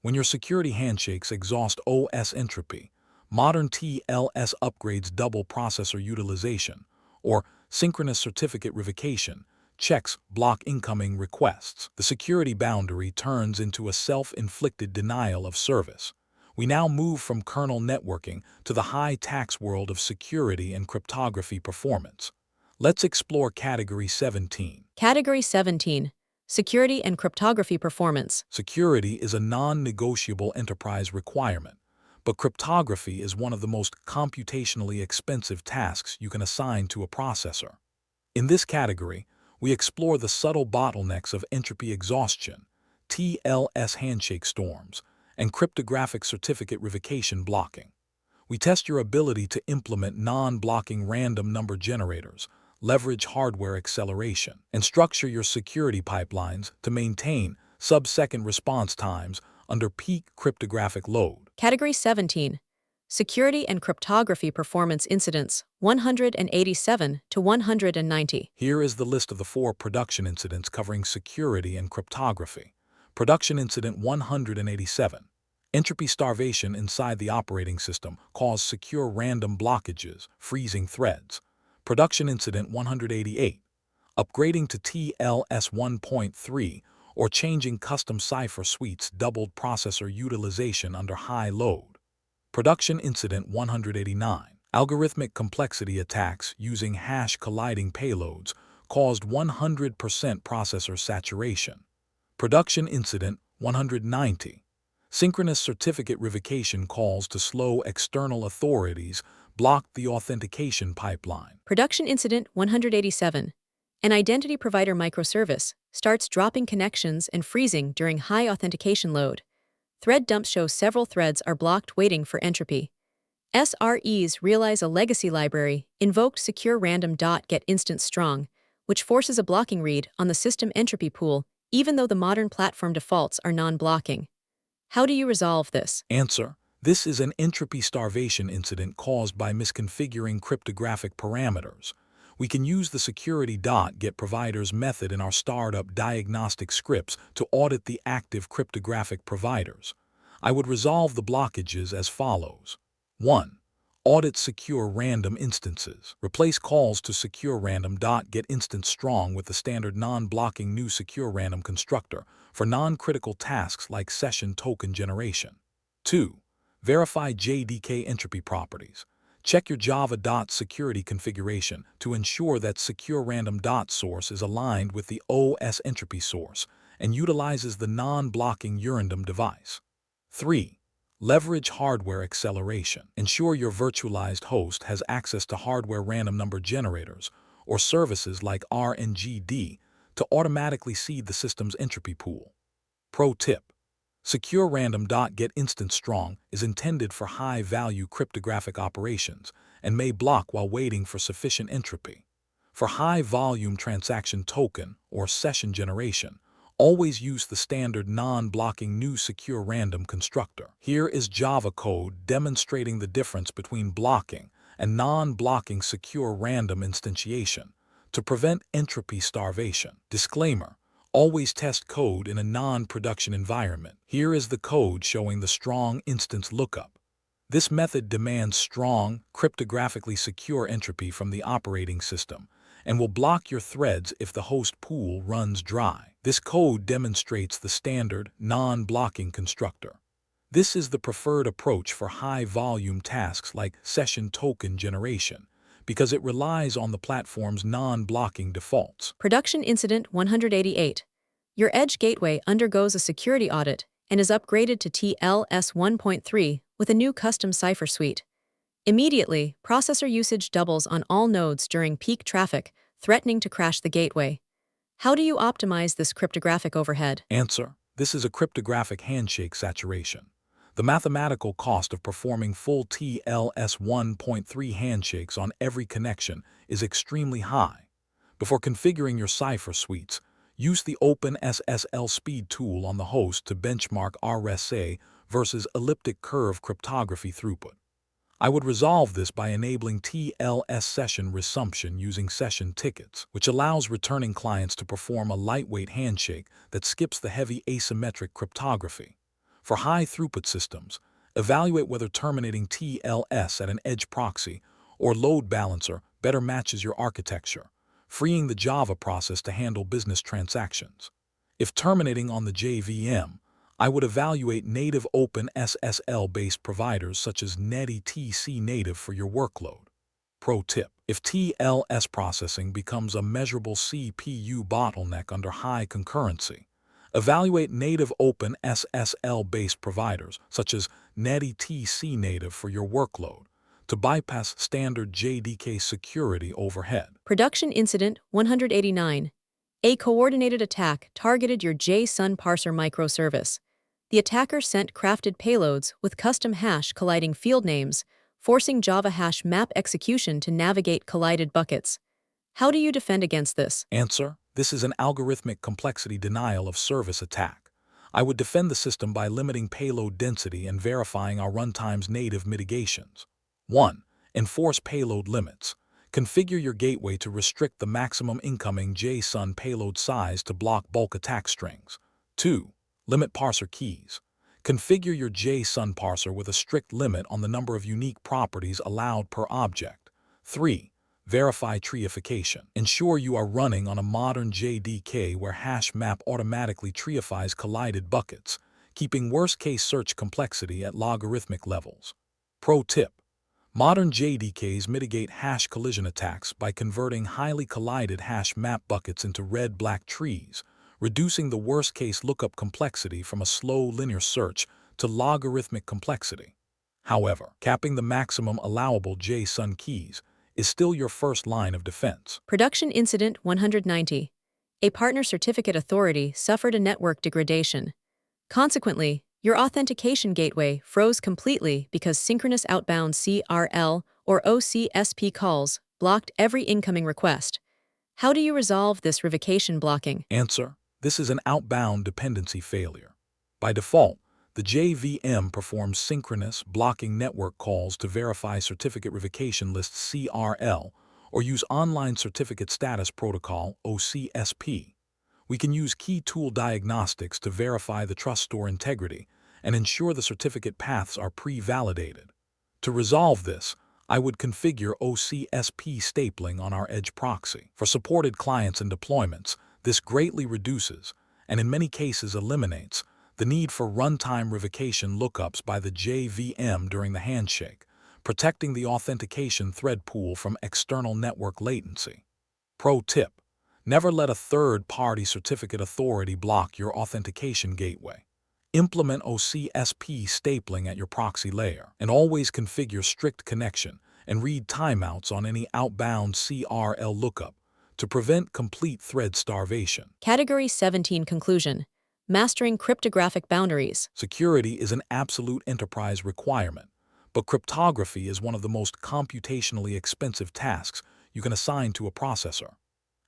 When your security handshakes exhaust OS entropy, modern TLS upgrades double processor utilization, or synchronous certificate revocation, checks block incoming requests. The security boundary turns into a self-inflicted denial of service. We now move from kernel networking to the high-tax world of security and cryptography performance. Let's explore Category 17. Category 17. Security and cryptography performance. Security is a non-negotiable enterprise requirement, but cryptography is one of the most computationally expensive tasks you can assign to a processor. In this category, we explore the subtle bottlenecks of entropy exhaustion, TLS handshake storms, and cryptographic certificate revocation blocking. We test your ability to implement non-blocking random number generators, leverage hardware acceleration, and structure your security pipelines to maintain sub-second response times under peak cryptographic load. Category 17. Security and cryptography performance incidents 187 to 190. Here is the list of the 4 production incidents covering security and cryptography. Production Incident 187. Entropy starvation inside the operating system caused secure random blockages, freezing threads. Production Incident 188. Upgrading to TLS 1.3 or changing custom cipher suites doubled processor utilization under high load. Production Incident 189. Algorithmic complexity attacks using hash colliding payloads caused 100% processor saturation. Production Incident 190. Synchronous certificate revocation calls to slow external authorities blocked the authentication pipeline. Production Incident 187. An identity provider microservice starts dropping connections and freezing during high authentication load. Thread dumps show several threads are blocked waiting for entropy. SREs realize a legacy library invoked secure random.get instance strong, which forces a blocking read on the system entropy pool even though the modern platform defaults are non-blocking. How do you resolve this? Answer: this is an entropy starvation incident caused by misconfiguring cryptographic parameters. We can use the security.get providers method in our startup diagnostic scripts to audit the active cryptographic providers. I would resolve the blockages as follows. 1. Audit secure random instances. Replace calls to secure random.get instance strong with the standard non-blocking new secure random constructor for non-critical tasks like session token generation. 2. Verify JDK entropy properties. Check your java.security configuration to ensure that secure random.source is aligned with the OS entropy source and utilizes the non-blocking urandom device. 3. Leverage hardware acceleration. Ensure your virtualized host has access to hardware random number generators or services like RNGD to automatically seed the system's entropy pool. Pro tip: secure random.get instance strong is intended for high-value cryptographic operations and may block while waiting for sufficient entropy. For high-volume transaction token or session generation, Always use the standard non-blocking new secure random constructor. Here is Java code demonstrating the difference between blocking and non-blocking secure random instantiation to prevent entropy starvation. Disclaimer: always test code in a non-production environment. Here is the code showing the strong instance lookup. This method demands strong, cryptographically secure entropy from the operating system and will block your threads if the host pool runs dry. This code demonstrates the standard, non-blocking constructor. This is the preferred approach for high-volume tasks like session token generation, because it relies on the platform's non-blocking defaults. Production Incident 188. Your Edge gateway undergoes a security audit and is upgraded to TLS 1.3 with a new custom cipher suite. Immediately, processor usage doubles on all nodes during peak traffic, threatening to crash the gateway. How do you optimize this cryptographic overhead? Answer: this is a cryptographic handshake saturation. The mathematical cost of performing full TLS 1.3 handshakes on every connection is extremely high. Before configuring your cipher suites, use the OpenSSL speed tool on the host to benchmark RSA versus elliptic curve cryptography throughput. I would resolve this by enabling TLS session resumption using session tickets, which allows returning clients to perform a lightweight handshake that skips the heavy asymmetric cryptography. For high-throughput systems, evaluate whether terminating TLS at an edge proxy or load balancer better matches your architecture, freeing the Java process to handle business transactions. If terminating on the JVM, I would evaluate native OpenSSL-based providers such as NetETC native for your workload. Pro tip: if TLS processing becomes a measurable CPU bottleneck under high concurrency, evaluate native OpenSSL-based providers such as NetETC native for your workload to bypass standard JDK security overhead. Production Incident 189. A coordinated attack targeted your JSON parser microservice. The attacker sent crafted payloads with custom hash colliding field names, forcing Java hash map execution to navigate collided buckets. How do you defend against this? Answer: this is an algorithmic complexity denial of service attack. I would defend the system by limiting payload density and verifying our runtime's native mitigations. 1. Enforce payload limits. Configure your gateway to restrict the maximum incoming JSON payload size to block bulk attack strings. 2. Limit parser keys. Configure your JSON parser with a strict limit on the number of unique properties allowed per object. 3. Verify treeification. Ensure you are running on a modern JDK where hash map automatically treifies collided buckets, keeping worst-case search complexity at logarithmic levels. Pro tip: modern JDKs mitigate hash collision attacks by converting highly collided hash map buckets into red-black trees, reducing the worst-case lookup complexity from a slow linear search to logarithmic complexity. However, capping the maximum allowable JSON keys is still your first line of defense. Production Incident 190. A partner certificate authority suffered a network degradation. Consequently, your authentication gateway froze completely because synchronous outbound CRL or OCSP calls blocked every incoming request. How do you resolve this revocation blocking? Answer: this is an outbound dependency failure. By default, the JVM performs synchronous, blocking network calls to verify certificate revocation lists CRL or use online certificate status protocol OCSP. We can use key tool diagnostics to verify the trust store integrity and ensure the certificate paths are pre-validated. To resolve this, I would configure OCSP stapling on our edge proxy. For supported clients and deployments, this greatly reduces, and in many cases eliminates, the need for runtime revocation lookups by the JVM during the handshake, protecting the authentication thread pool from external network latency. Pro tip: never let a third-party certificate authority block your authentication gateway. Implement OCSP stapling at your proxy layer, and always configure strict connection and read timeouts on any outbound CRL lookup to prevent complete thread starvation. Category 17 Conclusion. Mastering cryptographic boundaries. Security is an absolute enterprise requirement, but cryptography is one of the most computationally expensive tasks you can assign to a processor.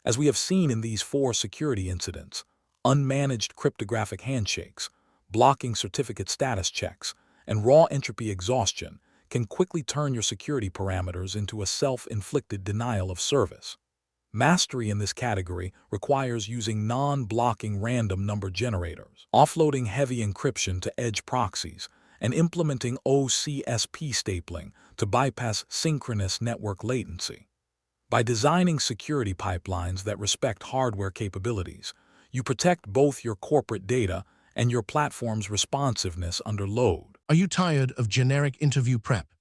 As we have seen in these 4 security incidents, Unmanaged cryptographic handshakes, blocking certificate status checks, and raw entropy exhaustion can quickly turn your security parameters into a self-inflicted denial of service. Mastery in this category requires using non-blocking random number generators, offloading heavy encryption to edge proxies, and implementing OCSP stapling to bypass synchronous network latency. By designing security pipelines that respect hardware capabilities, you protect both your corporate data and your platform's responsiveness under load. Are you tired of generic interview prep?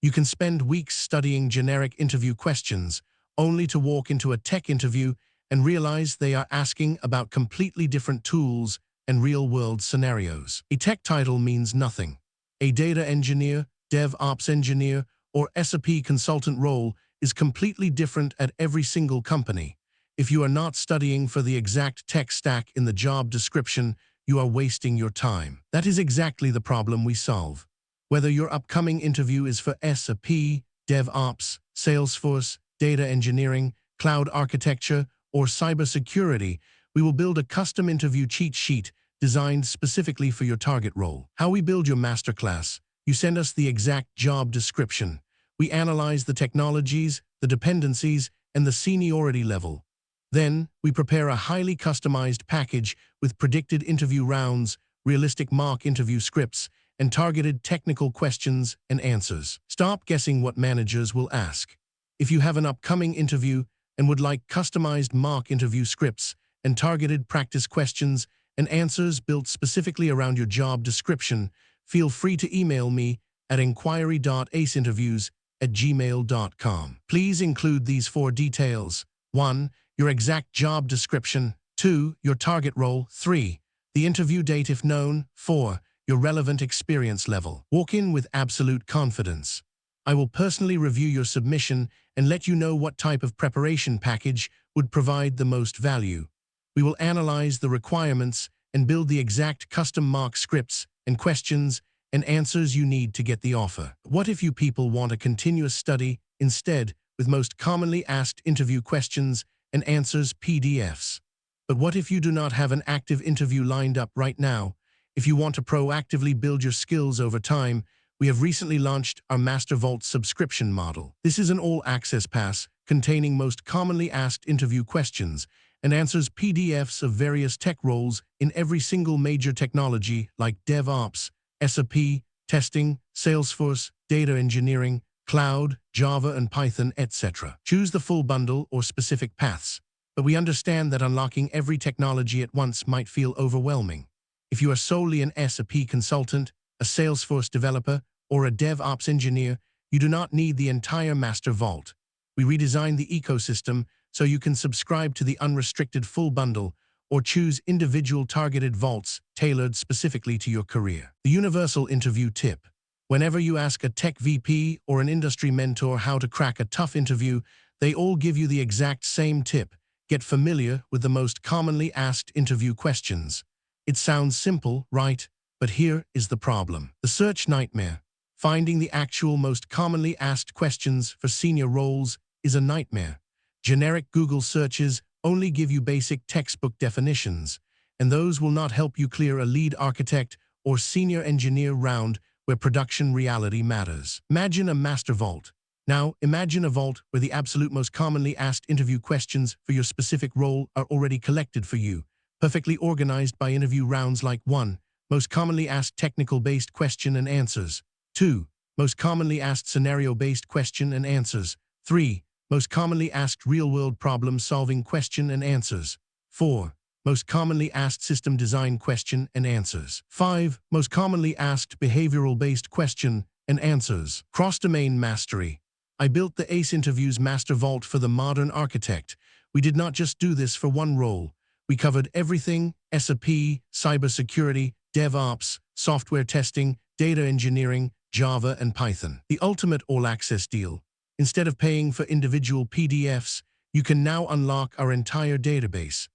You can spend weeks studying generic interview questions, only to walk into a tech interview and realize they are asking about completely different tools and real-world scenarios. A tech title means nothing. A data engineer, DevOps engineer, or SAP consultant role is completely different at every single company. If you are not studying for the exact tech stack in the job description, you are wasting your time. That is exactly the problem we solve. Whether your upcoming interview is for SAP, DevOps, Salesforce, data engineering, cloud architecture, or cybersecurity, we will build a custom interview cheat sheet designed specifically for your target role. How we build your masterclass: you send us the exact job description. We analyze the technologies, the dependencies, and the seniority level. Then, we prepare a highly customized package with predicted interview rounds, realistic mock interview scripts, and targeted technical questions and answers. Stop guessing what managers will ask. If you have an upcoming interview and would like customized mock interview scripts and targeted practice questions and answers built specifically around your job description, feel free to email me at inquiry.aceinterviews@gmail.com. Please include these 4 details. 1. Your exact job description. 2. Your target role. 3. The interview date if known. 4. Your relevant experience level. Walk in with absolute confidence. I will personally review your submission and let you know what type of preparation package would provide the most value. We will analyze the requirements and build the exact custom mock scripts and questions and answers you need to get the offer. What if you people want a continuous study instead, with most commonly asked interview questions and answers PDFs? But what if you do not have an active interview lined up right now? If you want to proactively build your skills over time, we have recently launched our Master Vault subscription model. This is an all-access pass containing most commonly asked interview questions and answers PDFs of various tech roles in every single major technology like DevOps, SAP, testing, Salesforce, data engineering, cloud, Java and Python, etc. Choose the full bundle or specific paths, but we understand that unlocking every technology at once might feel overwhelming. If you are solely an SAP consultant, a Salesforce developer, or a DevOps engineer, you do not need the entire Master Vault. We redesigned the ecosystem so you can subscribe to the unrestricted full bundle or choose individual targeted vaults tailored specifically to your career. The universal interview tip. Whenever you ask a tech VP or an industry mentor how to crack a tough interview, they all give you the exact same tip: get familiar with the most commonly asked interview questions. It sounds simple, right? But here is the problem. The search nightmare. Finding the actual most commonly asked questions for senior roles is a nightmare. Generic Google searches only give you basic textbook definitions, and those will not help you clear a lead architect or senior engineer round where production reality matters. Imagine a master vault. Now, imagine a vault where the absolute most commonly asked interview questions for your specific role are already collected for you, perfectly organized by interview rounds like 1. Most commonly asked technical-based question and answers. 2. Most commonly asked scenario-based question and answers. 3. Most commonly asked real-world problem-solving question and answers. 4. Most commonly asked system design question and answers. 5. Most commonly asked behavioral-based question and answers. Cross-domain mastery. I built the ACE Interviews Master Vault for the modern architect. We did not just do this for one role. We covered everything: SAP, cybersecurity, DevOps, software testing, data engineering, Java, and Python. The ultimate all-access deal. Instead of paying for individual PDFs, you can now unlock our entire database.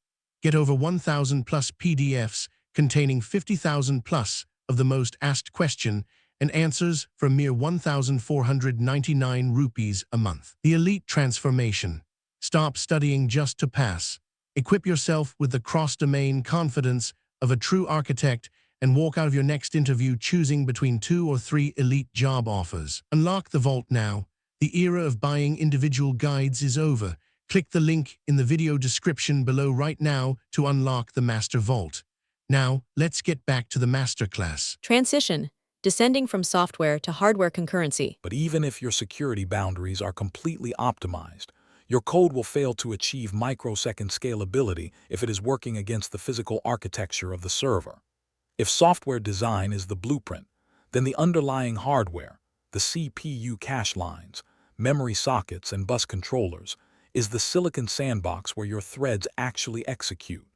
Get over 1,000 plus PDFs containing 50,000 plus of the most asked question and answers for a mere 1,499 rupees a month. The elite transformation. Stop studying just to pass. Equip yourself with the cross-domain confidence of a true architect and walk out of your next interview choosing between 2 or 3 elite job offers. Unlock the vault now. The era of buying individual guides is over. Click the link in the video description below right now to unlock the Master Vault. Now, let's get back to the masterclass. Transition, descending from software to hardware concurrency. But even if your security boundaries are completely optimized, your code will fail to achieve microsecond scalability if it is working against the physical architecture of the server. If software design is the blueprint, then the underlying hardware, the CPU cache lines, memory sockets, and bus controllers, is the silicon sandbox where your threads actually execute.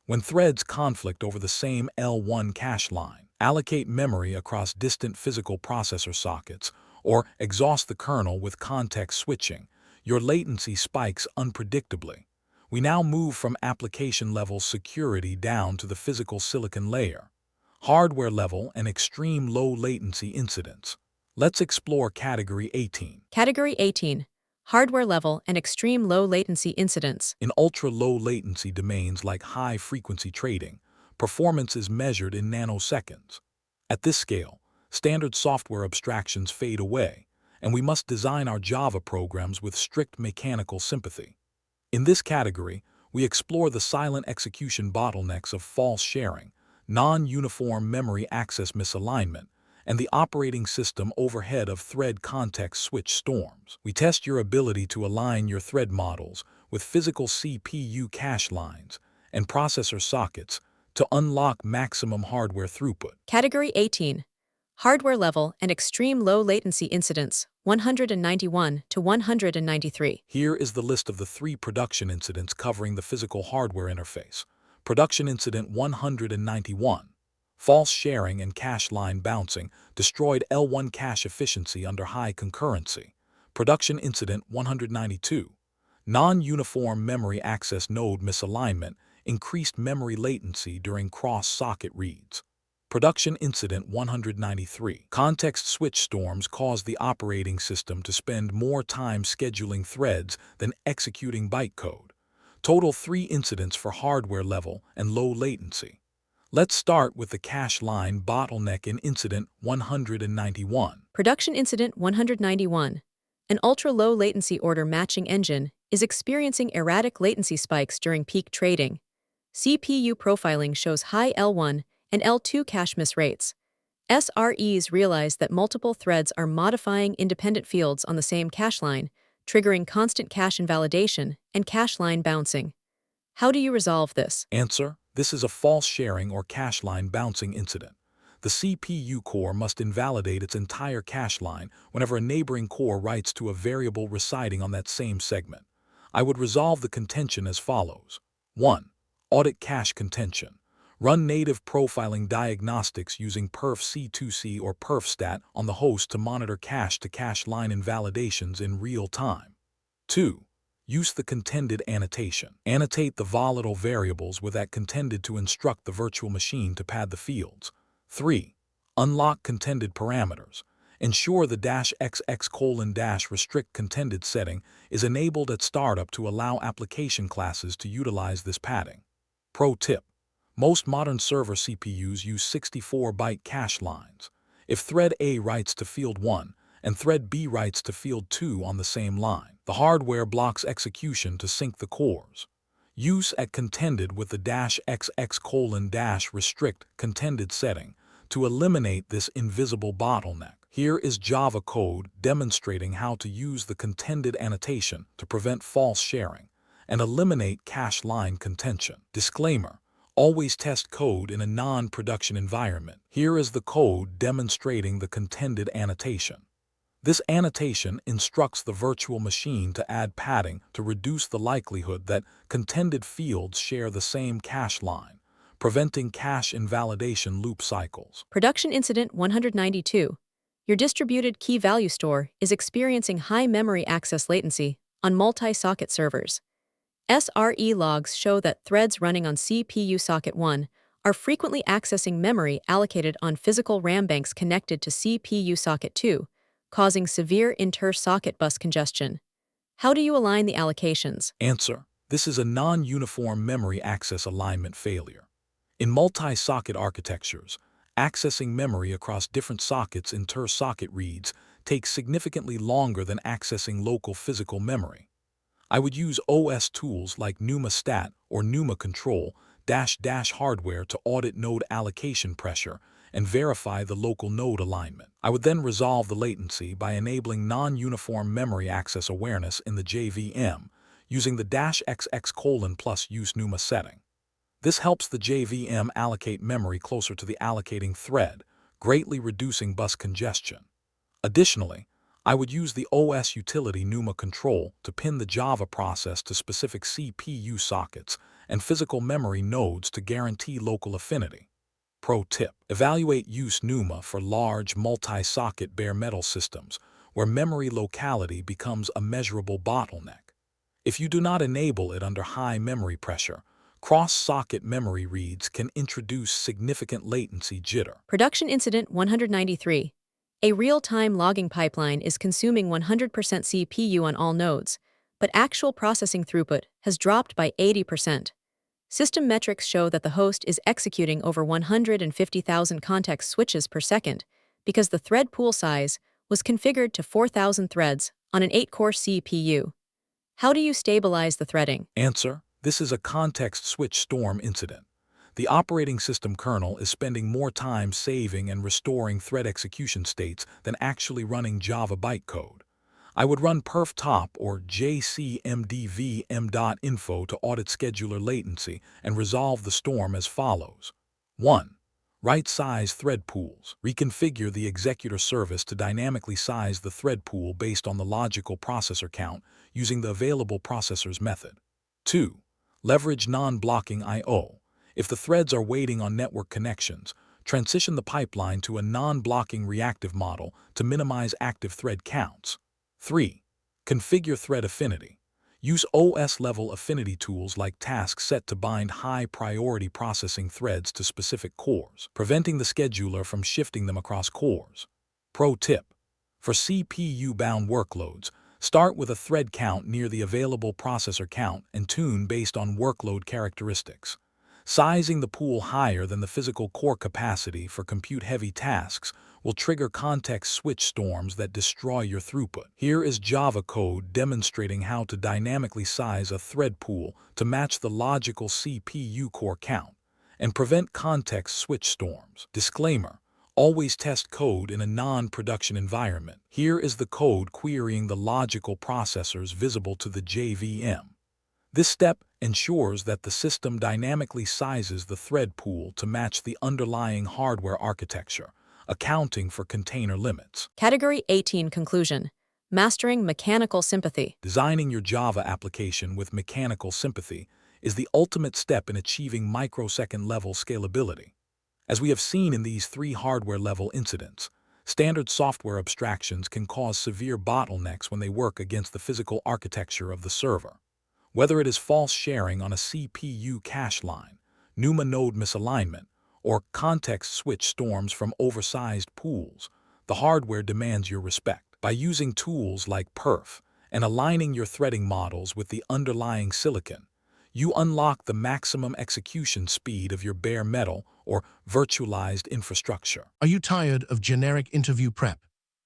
When threads conflict over the same L1 cache line, allocate memory across distant physical processor sockets, or exhaust the kernel with context switching, your latency spikes unpredictably. We now move from application-level security down to the physical silicon layer. Hardware-level and extreme low-latency incidents. Let's explore Category 18. Category 18. Hardware level and extreme low latency incidents. In ultra-low latency domains like high-frequency trading, performance is measured in nanoseconds. At this scale, standard software abstractions fade away, and we must design our Java programs with strict mechanical sympathy. In this category, we explore the silent execution bottlenecks of false sharing, non-uniform memory access misalignment, and the operating system overhead of thread context switch storms. We test your ability to align your thread models with physical CPU cache lines and processor sockets to unlock maximum hardware throughput. Category 18. Hardware level and extreme low latency incidents, 191 to 193. Here is the list of the 3 production incidents covering the physical hardware interface. Production Incident 191. False sharing and cache line bouncing destroyed L1 cache efficiency under high concurrency. Production Incident 192. Non-uniform memory access node misalignment increased memory latency during cross-socket reads. Production Incident 193. Context switch storms caused the operating system to spend more time scheduling threads than executing bytecode. Total 3 incidents for hardware level and low latency. Let's start with the cache line bottleneck in Incident 191. Production Incident 191. An ultra-low latency order matching engine is experiencing erratic latency spikes during peak trading. CPU profiling shows high L1 and L2 cache miss rates. SREs realize that multiple threads are modifying independent fields on the same cache line, triggering constant cache invalidation and cache line bouncing. How do you resolve this? Answer: this is a false sharing or cache line bouncing incident. The CPU core must invalidate its entire cache line whenever a neighboring core writes to a variable residing on that same segment. I would resolve the contention as follows. 1. Audit cache contention. Run native profiling diagnostics using perf-c2c or perfstat on the host to monitor cache-to-cache line invalidations in real time. 2. Use the contended annotation. Annotate the volatile variables with that contended to instruct the virtual machine to pad the fields. 3. Unlock contended parameters. Ensure the "-xx:"-restrict contended setting is enabled at startup to allow application classes to utilize this padding. Pro tip: most modern server CPUs use 64-byte cache lines. If thread A writes to field 1 and thread B writes to field 2 on the same line, the hardware blocks execution to sync the cores. Use at contended with the "-xx:"-restrict contended setting to eliminate this invisible bottleneck. Here is Java code demonstrating how to use the contended annotation to prevent false sharing and eliminate cache line contention. Disclaimer: always test code in a non-production environment. Here is the code demonstrating the contended annotation. This annotation instructs the virtual machine to add padding to reduce the likelihood that contended fields share the same cache line, preventing cache invalidation loop cycles. Production Incident 192. Your distributed key value store is experiencing high memory access latency on multi-socket servers. SRE logs show that threads running on CPU socket 1 are frequently accessing memory allocated on physical RAM banks connected to CPU socket 2, causing severe inter-socket bus congestion. How do you align the allocations? Answer: This is a non-uniform memory access alignment failure. In multi-socket architectures, accessing memory across different sockets inter-socket reads takes significantly longer than accessing local physical memory. I would use OS tools like NumaStat or NUMA Control hardware to audit node allocation pressure and verify the local node alignment. I would then resolve the latency by enabling non-uniform memory access awareness in the JVM using the -XX:+ use NUMA setting. This helps the JVM allocate memory closer to the allocating thread, greatly reducing bus congestion. Additionally, I would use the OS utility NUMA Control to pin the Java process to specific CPU sockets and physical memory nodes to guarantee local affinity. Pro tip: evaluate use NUMA for large multi-socket bare metal systems where memory locality becomes a measurable bottleneck. If you do not enable it under high memory pressure, cross-socket memory reads can introduce significant latency jitter. Production Incident 193. A real-time logging pipeline is consuming 100% CPU on all nodes, but actual processing throughput has dropped by 80%. System metrics show that the host is executing over 150,000 context switches per second because the thread pool size was configured to 4,000 threads on an 8-core CPU. How do you stabilize the threading? Answer: this is a context switch storm incident. The operating system kernel is spending more time saving and restoring thread execution states than actually running Java bytecode. I would run perf-top or jcmdvm.info to audit scheduler latency and resolve the storm as follows. 1. Right-size thread pools. Reconfigure the executor service to dynamically size the thread pool based on the logical processor count using the available processors method. 2. Leverage non-blocking I/O. If the threads are waiting on network connections, transition the pipeline to a non-blocking reactive model to minimize active thread counts. 3. Configure thread affinity. Use OS-level affinity tools like task set to bind high-priority processing threads to specific cores, preventing the scheduler from shifting them across cores. Pro tip: for CPU-bound workloads, start with a thread count near the available processor count and tune based on workload characteristics. Sizing the pool higher than the physical core capacity for compute-heavy tasks will trigger context switch storms that destroy your throughput. Here is Java code demonstrating how to dynamically size a thread pool to match the logical CPU core count and prevent context switch storms. Disclaimer: always test code in a non-production environment. Here is the code querying the logical processors visible to the JVM. This step ensures that the system dynamically sizes the thread pool to match the underlying hardware architecture, accounting for container limits. Category 18 Conclusion. Mastering Mechanical Sympathy. Designing your Java application with mechanical sympathy is the ultimate step in achieving microsecond-level scalability. As we have seen in these 3 hardware-level incidents, standard software abstractions can cause severe bottlenecks when they work against the physical architecture of the server. Whether it is false sharing on a CPU cache line, NUMA node misalignment, or context switch storms from oversized pools, the hardware demands your respect. By using tools like perf and aligning your threading models with the underlying silicon, you unlock the maximum execution speed of your bare metal or virtualized infrastructure. Are you tired of generic interview prep?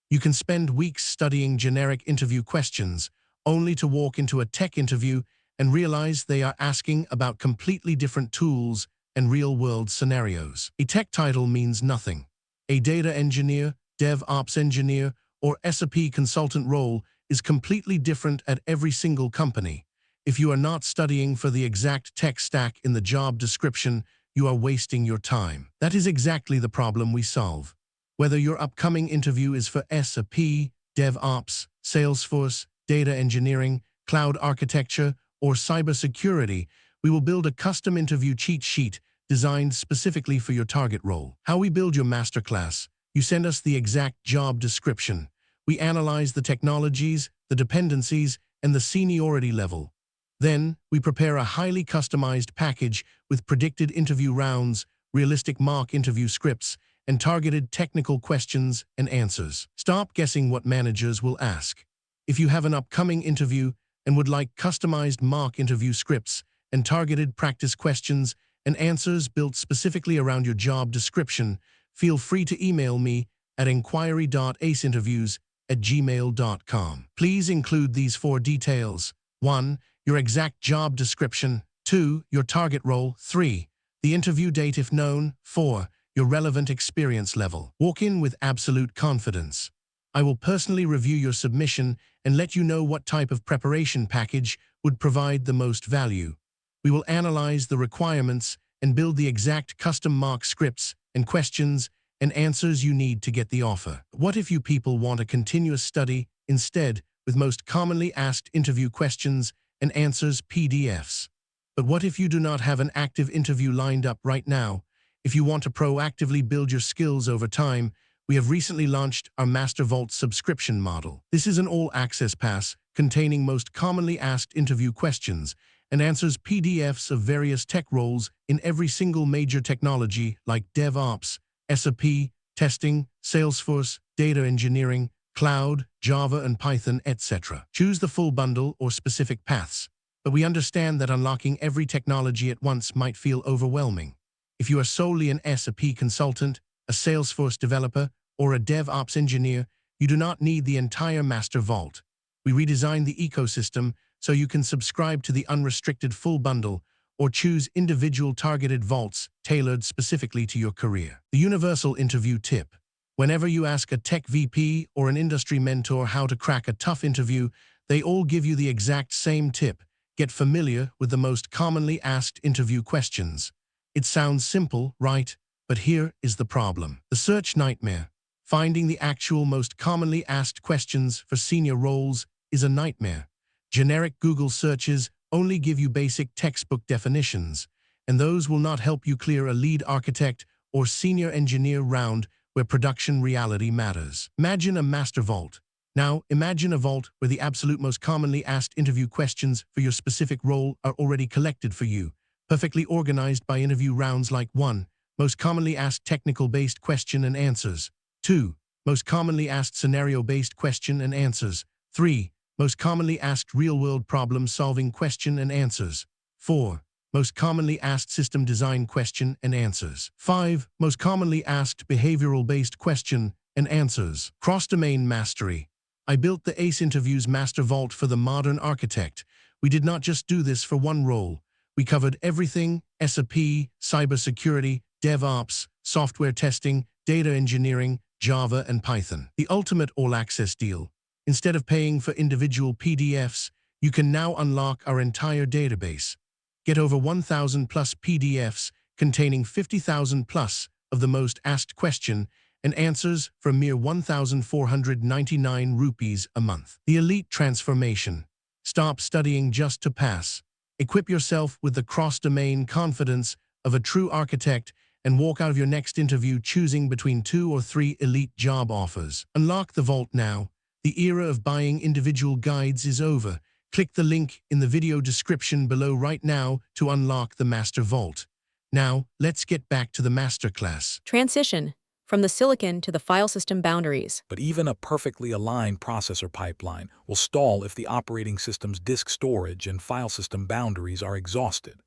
You can spend weeks studying generic interview questions only to walk into a tech interview and realize they are asking about completely different tools and real-world scenarios. A tech title means nothing. A data engineer, DevOps engineer, or SAP consultant role is completely different at every single company. If you are not studying for the exact tech stack in the job description, you are wasting your time. That is exactly the problem we solve. Whether your upcoming interview is for SAP, DevOps, Salesforce, data engineering, cloud architecture, or cybersecurity, we will build a custom interview cheat sheet designed specifically for your target role. How we build your masterclass: you send us the exact job description. We analyze the technologies, the dependencies, and the seniority level. Then, we prepare a highly customized package with predicted interview rounds, realistic mock interview scripts, and targeted technical questions and answers. Stop guessing what managers will ask. If you have an upcoming interview, and would like customized mock interview scripts and targeted practice questions and answers built specifically around your job description, feel free to email me at inquiry.aceinterviews@gmail.com. Please include these 4 details. 1. Your exact job description. 2. Your target role. 3. The interview date if known. 4. Your relevant experience level. Walk in with absolute confidence. I will personally review your submission and let you know what type of preparation package would provide the most value. We will analyze the requirements and build the exact custom mock scripts and questions and answers you need to get the offer. What if you people want a continuous study instead with most commonly asked interview questions and answers PDFs? But what if you do not have an active interview lined up right now? If you want to proactively build your skills over time, we have recently launched our Master Vault subscription model. This is an all-access pass containing most commonly asked interview questions and answers PDFs of various tech roles in every single major technology like DevOps, SAP, testing, Salesforce, data engineering, cloud, Java and Python, etc. Choose the full bundle or specific paths, but we understand that unlocking every technology at once might feel overwhelming. If you are solely an SAP consultant, a Salesforce developer, or a DevOps engineer, you do not need the entire Master Vault. We redesigned the ecosystem so you can subscribe to the unrestricted full bundle or choose individual targeted vaults tailored specifically to your career. The universal interview tip. Whenever you ask a tech VP or an industry mentor how to crack a tough interview, they all give you the exact same tip. Get familiar with the most commonly asked interview questions. It sounds simple, right? But here is the problem. The search nightmare. Finding the actual most commonly asked questions for senior roles is a nightmare. Generic Google searches only give you basic textbook definitions, and those will not help you clear a lead architect or senior engineer round where production reality matters. Imagine a master vault. Now, imagine a vault where the absolute most commonly asked interview questions for your specific role are already collected for you, perfectly organized by interview rounds like 1. Most commonly asked technical-based question and answers. 2. Most commonly asked scenario-based question and answers. 3. Most commonly asked real-world problem-solving question and answers. 4. Most commonly asked system design question and answers. 5. Most commonly asked behavioral-based question and answers. Cross-domain mastery. I built the ACE Interviews Master Vault for the modern architect. We did not just do this for one role. We covered everything: SAP, cybersecurity, DevOps, software testing, data engineering, Java and Python. The ultimate all-access deal. Instead of paying for individual PDFs, you can now unlock our entire database. Get over 1,000 plus PDFs containing 50,000 plus of the most asked question and answers for a mere 1,499 rupees a month. The elite transformation. Stop studying just to pass. Equip yourself with the cross-domain confidence of a true architect and walk out of your next interview choosing between 2 or 3 elite job offers. Unlock the vault now. The era of buying individual guides is over. Click the link in the video description below right now to unlock the Master Vault. Now, let's get back to the masterclass. Transition from the silicon to the file system boundaries. But even a perfectly aligned processor pipeline will stall if the operating system's disk storage and file system boundaries are exhausted.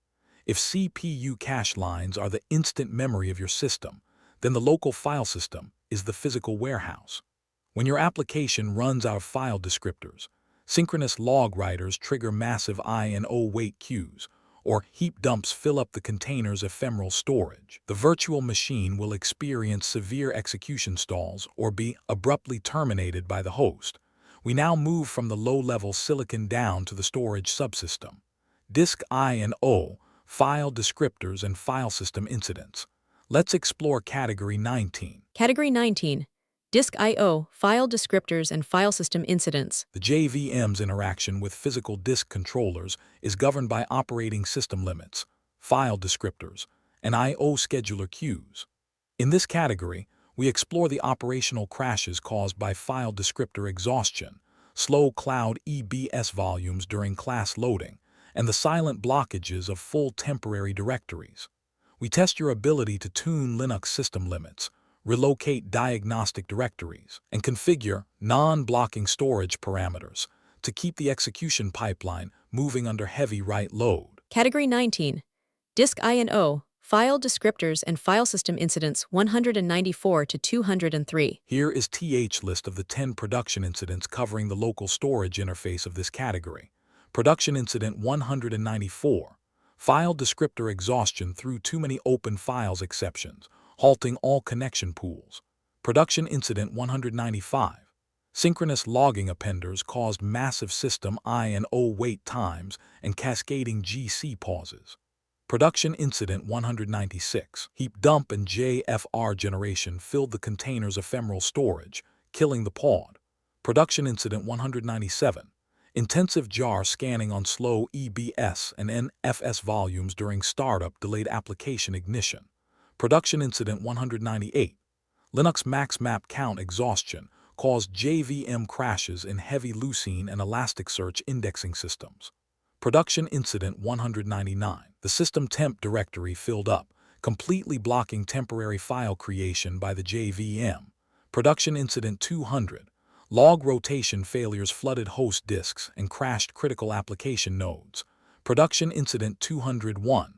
If CPU cache lines are the instant memory of your system, then the local file system is the physical warehouse. When your application runs out of file descriptors, synchronous log writers trigger massive I/O wait queues, or heap dumps fill up the container's ephemeral storage. The virtual machine will experience severe execution stalls or be abruptly terminated by the host. We now move from the low-level silicon down to the storage subsystem. Disk I/O, file descriptors, and file system incidents. Let's explore Category 19. Category 19. Disk I/O, file descriptors, and file system incidents. The JVM's interaction with physical disk controllers is governed by operating system limits, file descriptors, and I/O scheduler queues. In this category, we explore the operational crashes caused by file descriptor exhaustion, slow cloud EBS volumes during class loading, and the silent blockages of full temporary directories. We test your ability to tune Linux system limits, relocate diagnostic directories, and configure non-blocking storage parameters to keep the execution pipeline moving under heavy write load. Category 19. Disk INO, File Descriptors and Filesystem Incidents 194 to 203. Here is TH list of the 10 production incidents covering the local storage interface of this category. Production Incident 194. File Descriptor Exhaustion through too many open files exceptions, halting all connection pools. Production Incident 195. Synchronous logging appenders caused massive system I&O wait times and cascading GC pauses. Production Incident 196. Heap dump and JFR generation filled the container's ephemeral storage, killing the pod. Production Incident 197. Intensive jar scanning on slow EBS and NFS volumes during startup delayed application ignition. Production Incident 198. Linux max map count exhaustion caused JVM crashes in heavy Lucene and Elasticsearch indexing systems. Production Incident 199. The system temp directory filled up, completely blocking temporary file creation by the JVM. Production Incident 200. Log rotation failures flooded host disks and crashed critical application nodes. Production Incident 201.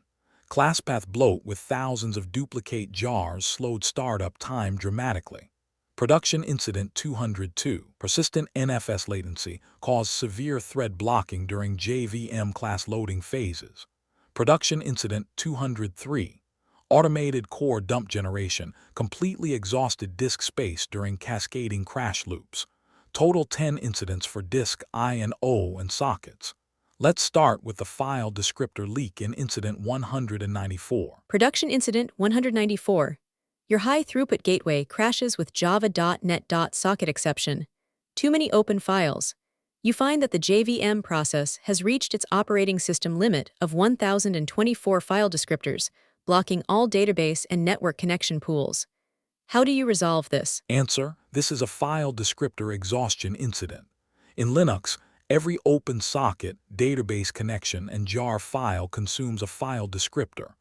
ClassPath bloat with thousands of duplicate jars slowed startup time dramatically. Production Incident 202. Persistent NFS latency caused severe thread blocking during JVM class loading phases. Production Incident 203. Automated core dump generation completely exhausted disk space during cascading crash loops. Total 10 incidents for disk I&O and sockets. Let's start with the file descriptor leak in Incident 194. Production Incident 194. Your high-throughput gateway crashes with java.net.socket exception. Too many open files. You find that the JVM process has reached its operating system limit of 1,024 file descriptors, blocking all database and network connection pools. How do you resolve this? Answer: this is a file descriptor exhaustion incident. In Linux, every open socket, database connection, and jar file consumes a file descriptor.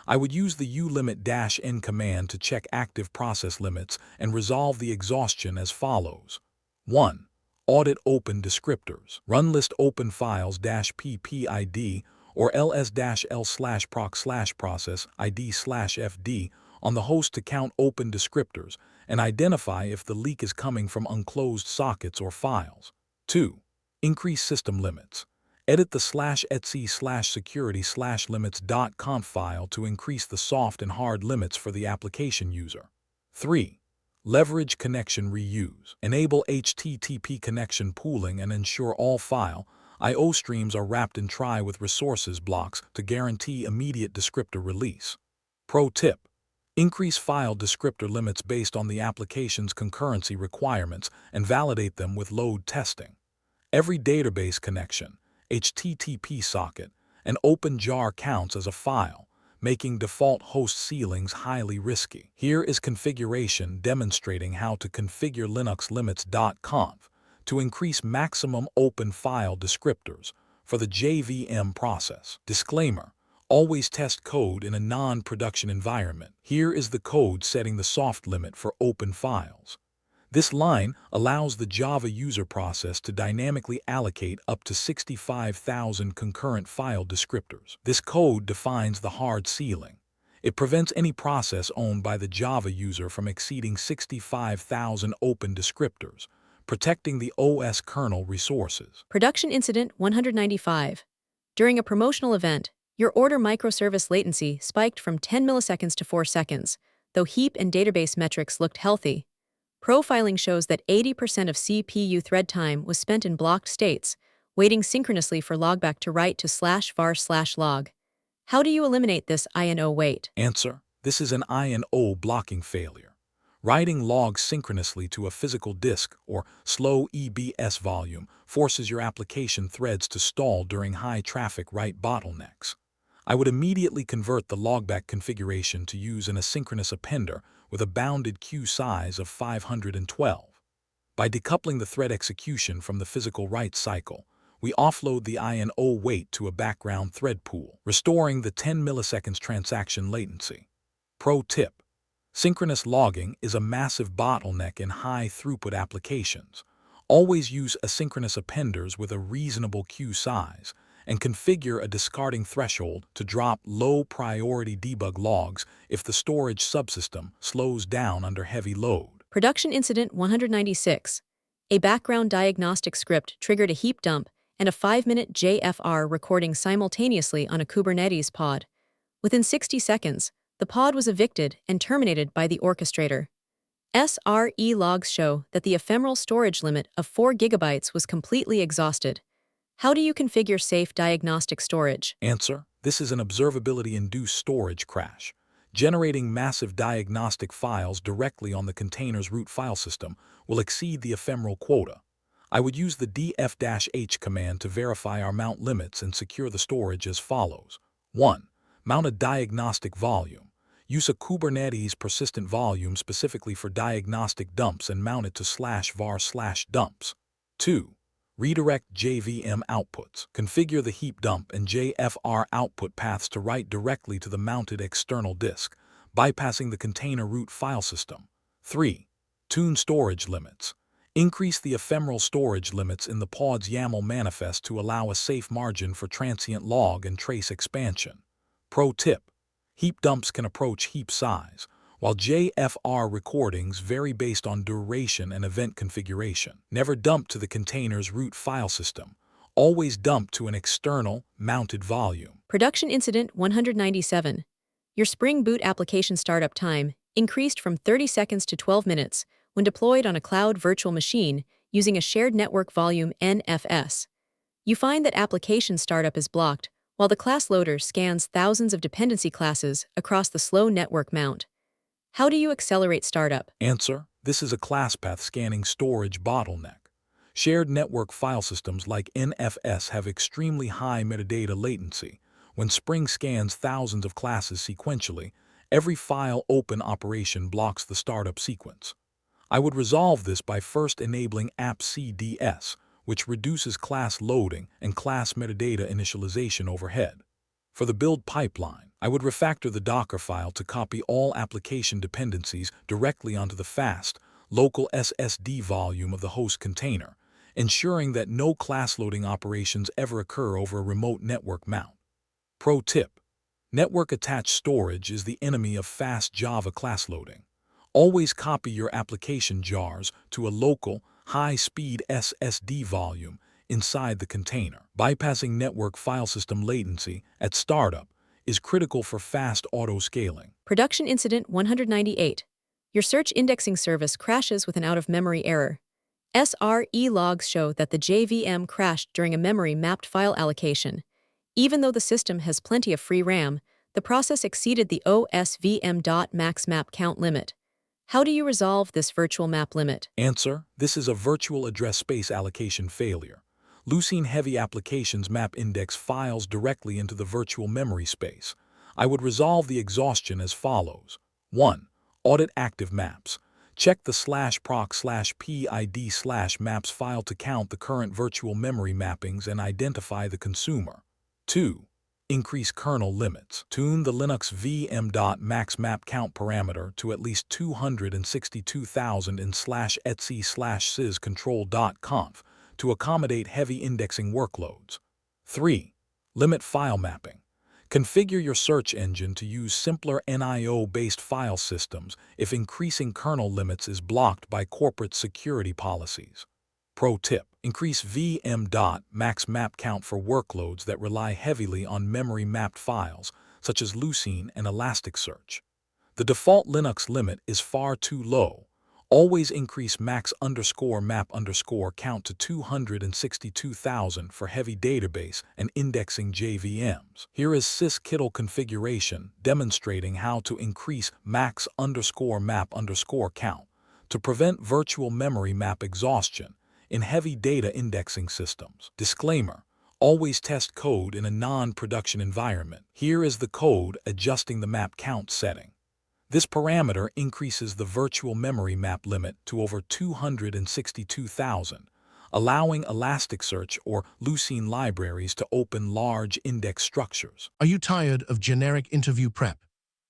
I would use the ulimit-n command to check active process limits and resolve the exhaustion as follows. 1. Audit open descriptors. Run list open files -ppid or ls-l/proc/process id/fd on the host to count open descriptors and identify if the leak is coming from unclosed sockets or files. 2. Increase system limits. Edit the /etc/security/limits.conf file to increase the soft and hard limits for the application user. 3. Leverage connection reuse. Enable HTTP connection pooling and ensure all file I/O streams are wrapped in try with resources blocks to guarantee immediate descriptor release. Pro tip: increase file descriptor limits based on the application's concurrency requirements and validate them with load testing. Every database connection, HTTP socket, and open jar counts as a file, making default host ceilings highly risky. Here is configuration demonstrating how to configure Linux limits.conf to increase maximum open file descriptors for the JVM process. Disclaimer: always test code in a non-production environment. Here is the code setting the soft limit for open files. This line allows the Java user process to dynamically allocate up to 65,000 concurrent file descriptors. This code defines the hard ceiling. It prevents any process owned by the Java user from exceeding 65,000 open descriptors, protecting the OS kernel resources. Production Incident 195. During a promotional event, your order microservice latency spiked from 10 milliseconds to 4 seconds, though heap and database metrics looked healthy. Profiling shows that 80% of CPU thread time was spent in blocked states, waiting synchronously for logback to write to /var/log. How do you eliminate this I&O wait? Answer: this is an I&O blocking failure. Writing logs synchronously to a physical disk or slow EBS volume forces your application threads to stall during high-traffic write bottlenecks. I would immediately convert the logback configuration to use an asynchronous appender with a bounded queue size of 512. By decoupling the thread execution from the physical write cycle, we offload the I&O wait to a background thread pool, restoring the 10 milliseconds transaction latency. Pro tip: synchronous logging is a massive bottleneck in high-throughput applications. Always use asynchronous appenders with a reasonable queue size, and configure a discarding threshold to drop low-priority debug logs if the storage subsystem slows down under heavy load. Production Incident 196. A background diagnostic script triggered a heap dump and a 5-minute JFR recording simultaneously on a Kubernetes pod. Within 60 seconds, the pod was evicted and terminated by the orchestrator. SRE logs show that the ephemeral storage limit of 4 GB was completely exhausted. How do you configure safe diagnostic storage? Answer: this is an observability-induced storage crash. Generating massive diagnostic files directly on the container's root file system will exceed the ephemeral quota. I would use the df-h command to verify our mount limits and secure the storage as follows. 1. Mount a diagnostic volume. Use a Kubernetes persistent volume specifically for diagnostic dumps and mount it to /var/dumps. 2. Redirect JVM outputs. Configure the heap dump and JFR output paths to write directly to the mounted external disk, bypassing the container root file system. 3. Tune storage limits. Increase the ephemeral storage limits in the pod's YAML manifest to allow a safe margin for transient log and trace expansion. Pro tip: heap dumps can approach heap size, while JFR recordings vary based on duration and event configuration. Never dump to the container's root file system. Always dump to an external, mounted volume. Production Incident 197. Your Spring Boot application startup time increased from 30 seconds to 12 minutes when deployed on a cloud virtual machine using a shared network volume NFS. You find that application startup is blocked while the class loader scans thousands of dependency classes across the slow network mount. How do you accelerate startup? Answer: this is a class path scanning storage bottleneck. Shared network file systems like NFS have extremely high metadata latency. When Spring scans thousands of classes sequentially, every file open operation blocks the startup sequence. I would resolve this by first enabling appcds, which reduces class loading and class metadata initialization overhead. For the build pipeline, I would refactor the Docker file to copy all application dependencies directly onto the fast, local SSD volume of the host container, ensuring that no class loading operations ever occur over a remote network mount. Pro tip: network-attached storage is the enemy of fast Java class loading. Always copy your application jars to a local, high-speed SSD volume inside the container. Bypassing network file system latency at startup is critical for fast auto-scaling. Production Incident 198. Your search indexing service crashes with an out-of-memory error. SRE logs show that the JVM crashed during a memory-mapped file allocation. Even though the system has plenty of free RAM, the process exceeded the OSVM.max map count limit. How do you resolve this virtual map limit? Answer: this is a virtual address space allocation failure. Leucine-heavy applications map index files directly into the virtual memory space. I would resolve the exhaustion as follows. 1. Audit active maps. Check the /proc/PID/maps file to count the current virtual memory mappings and identify the consumer. 2. Increase kernel limits. Tune the Linux VM.max map count parameter to at least 262,000 in /etc/syscontrol.conf to accommodate heavy indexing workloads. 3. Limit file mapping. Configure your search engine to use simpler NIO-based file systems if increasing kernel limits is blocked by corporate security policies. Pro tip: increase VM.max map count for workloads that rely heavily on memory-mapped files, such as Leucine and Elasticsearch. The default Linux limit is far too low. Always increase max_map_count to 262,000 for heavy database and indexing JVMs. Here is syskittle configuration demonstrating how to increase max_map_count to prevent virtual memory map exhaustion in heavy data indexing systems. Disclaimer: always test code in a non-production environment. Here is the code adjusting the map count setting. This parameter increases the virtual memory map limit to over 262,000, allowing Elasticsearch or Leucine libraries to open large index structures. Are you tired of generic interview prep?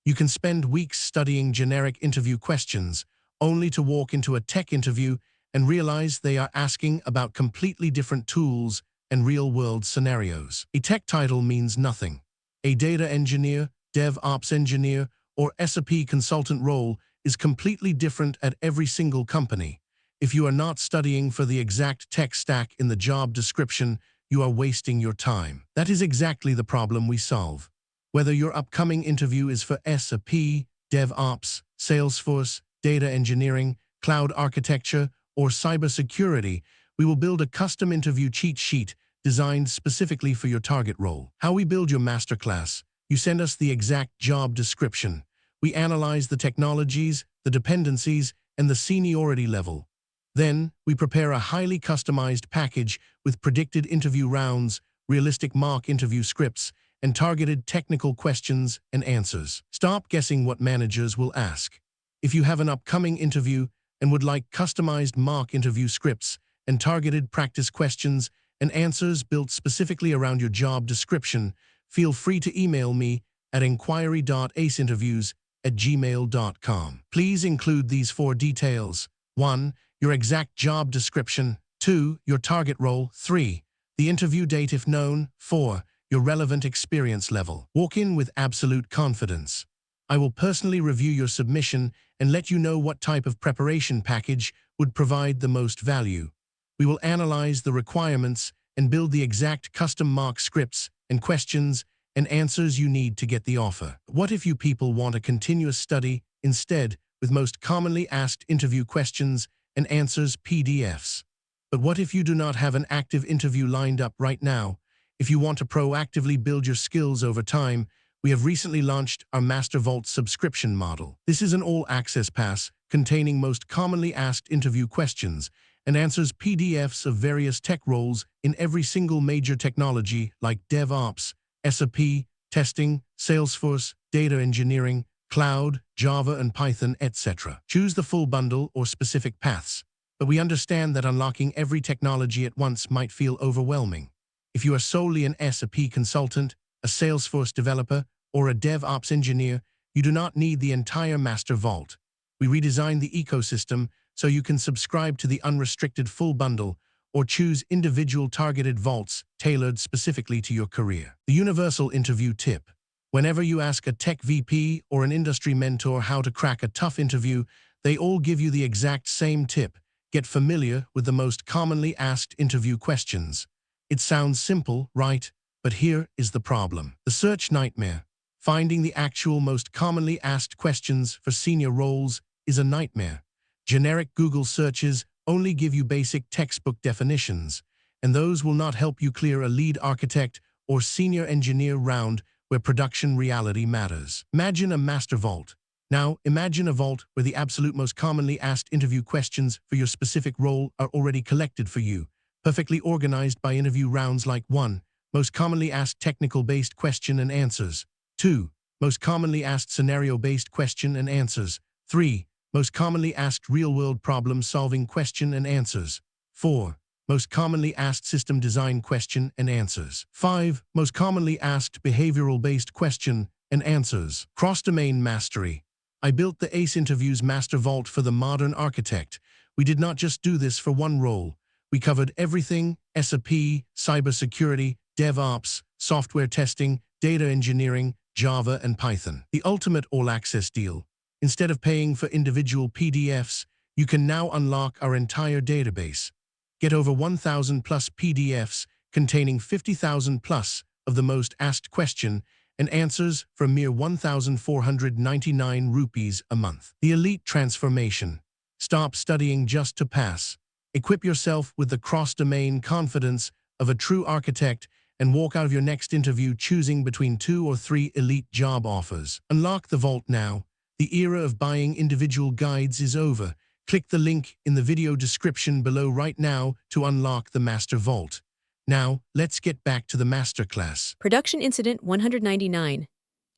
You can spend weeks studying generic interview questions, only to walk into a tech interview and realize they are asking about completely different tools and real-world scenarios. A tech title means nothing. A data engineer, DevOps engineer, or SAP consultant role is completely different at every single company. If you are not studying for the exact tech stack in the job description, you are wasting your time. That is exactly the problem we solve. Whether your upcoming interview is for SAP, DevOps, Salesforce, data engineering, cloud architecture, or cybersecurity, we will build a custom interview cheat sheet designed specifically for your target role. How we build your masterclass: you send us the exact job description. We analyze the technologies, the dependencies, and the seniority level. Then, we prepare a highly customized package with predicted interview rounds, realistic mock interview scripts, and targeted technical questions and answers. Stop guessing what managers will ask. If you have an upcoming interview and would like customized mock interview scripts and targeted practice questions and answers built specifically around your job description, feel free to email me at inquiry.aceinterviews@gmail.com. Please include these 4 details. 1. Your exact job description. 2. Your target role. 3. The interview date if known. 4. Your relevant experience level. Walk in with absolute confidence. I will personally review your submission and let you know what type of preparation package would provide the most value. We will analyze the requirements and build the exact custom mock scripts and questions and answers you need to get the offer. What if you people want a continuous study instead, with most commonly asked interview questions and answers PDFs? But what if you do not have an active interview lined up right now? If you want to proactively build your skills over time, we have recently launched our Master Vault subscription model. This is an all-access pass containing most commonly asked interview questions and answers PDFs of various tech roles in every single major technology like DevOps, SAP, testing, Salesforce, data engineering, cloud, Java and Python, etc. Choose the full bundle or specific paths, but we understand that unlocking every technology at once might feel overwhelming. If you are solely an SAP consultant, a Salesforce developer, or a DevOps engineer, you do not need the entire Master Vault. We redesigned the ecosystem so you can subscribe to the unrestricted full bundle or choose individual targeted vaults tailored specifically to your career. The universal interview tip. Whenever you ask a tech VP or an industry mentor how to crack a tough interview, they all give you the exact same tip: get familiar with the most commonly asked interview questions. It sounds simple, right? But here is the problem. The search nightmare. Finding the actual most commonly asked questions for senior roles is a nightmare. Generic Google searches only give you basic textbook definitions, and those will not help you clear a lead architect or senior engineer round where production reality matters. Imagine a master vault. Now, imagine a vault where the absolute most commonly asked interview questions for your specific role are already collected for you, perfectly organized by interview rounds like 1. Most commonly asked technical-based question and answers. 2. Most commonly asked scenario-based question and answers. 3. Most commonly asked real-world problem-solving question and answers. 4. Most commonly asked system design question and answers. 5. Most commonly asked behavioral-based question and answers. Cross-domain mastery. I built the ACE Interviews Master Vault for the modern architect. We did not just do this for one role. We covered everything: SAP, cybersecurity, DevOps, software testing, data engineering, Java, and Python. The ultimate all-access deal. Instead of paying for individual PDFs, you can now unlock our entire database. Get over 1,000 plus PDFs containing 50,000 plus of the most asked question and answers for a mere 1,499 rupees a month. The elite transformation. Stop studying just to pass. Equip yourself with the cross-domain confidence of a true architect and walk out of your next interview choosing between 2 or 3 elite job offers. Unlock the vault now. The era of buying individual guides is over. Click the link in the video description below right now to unlock the Master Vault. Now, let's get back to the masterclass. Production Incident 199.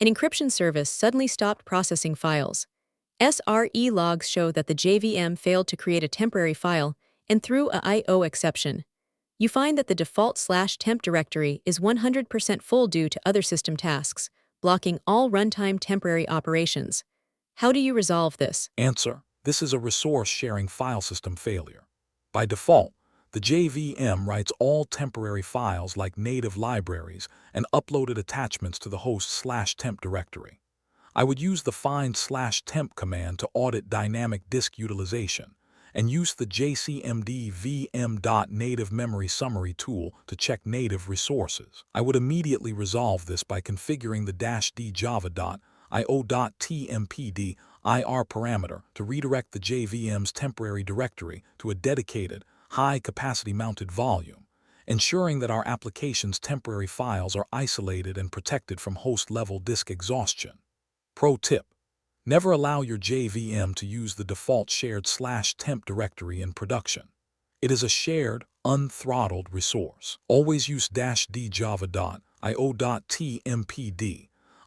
An encryption service suddenly stopped processing files. SRE logs show that the JVM failed to create a temporary file and threw a I/O exception. You find that the default /temp directory is 100% full due to other system tasks, blocking all runtime temporary operations. How do you resolve this? Answer: this is a resource-sharing file system failure. By default, the JVM writes all temporary files like native libraries and uploaded attachments to the host/temp directory. I would use the find/temp command to audit dynamic disk utilization, and use the jcmd vm.native memory summary tool to check native resources. I would immediately resolve this by configuring the -d java.io.tmpd IR parameter to redirect the JVM's temporary directory to a dedicated, high-capacity mounted volume, ensuring that our application's temporary files are isolated and protected from host-level disk exhaustion. Pro tip: never allow your JVM to use the default shared /temp directory in production. It is a shared, unthrottled resource. Always use -d java.io.tmpd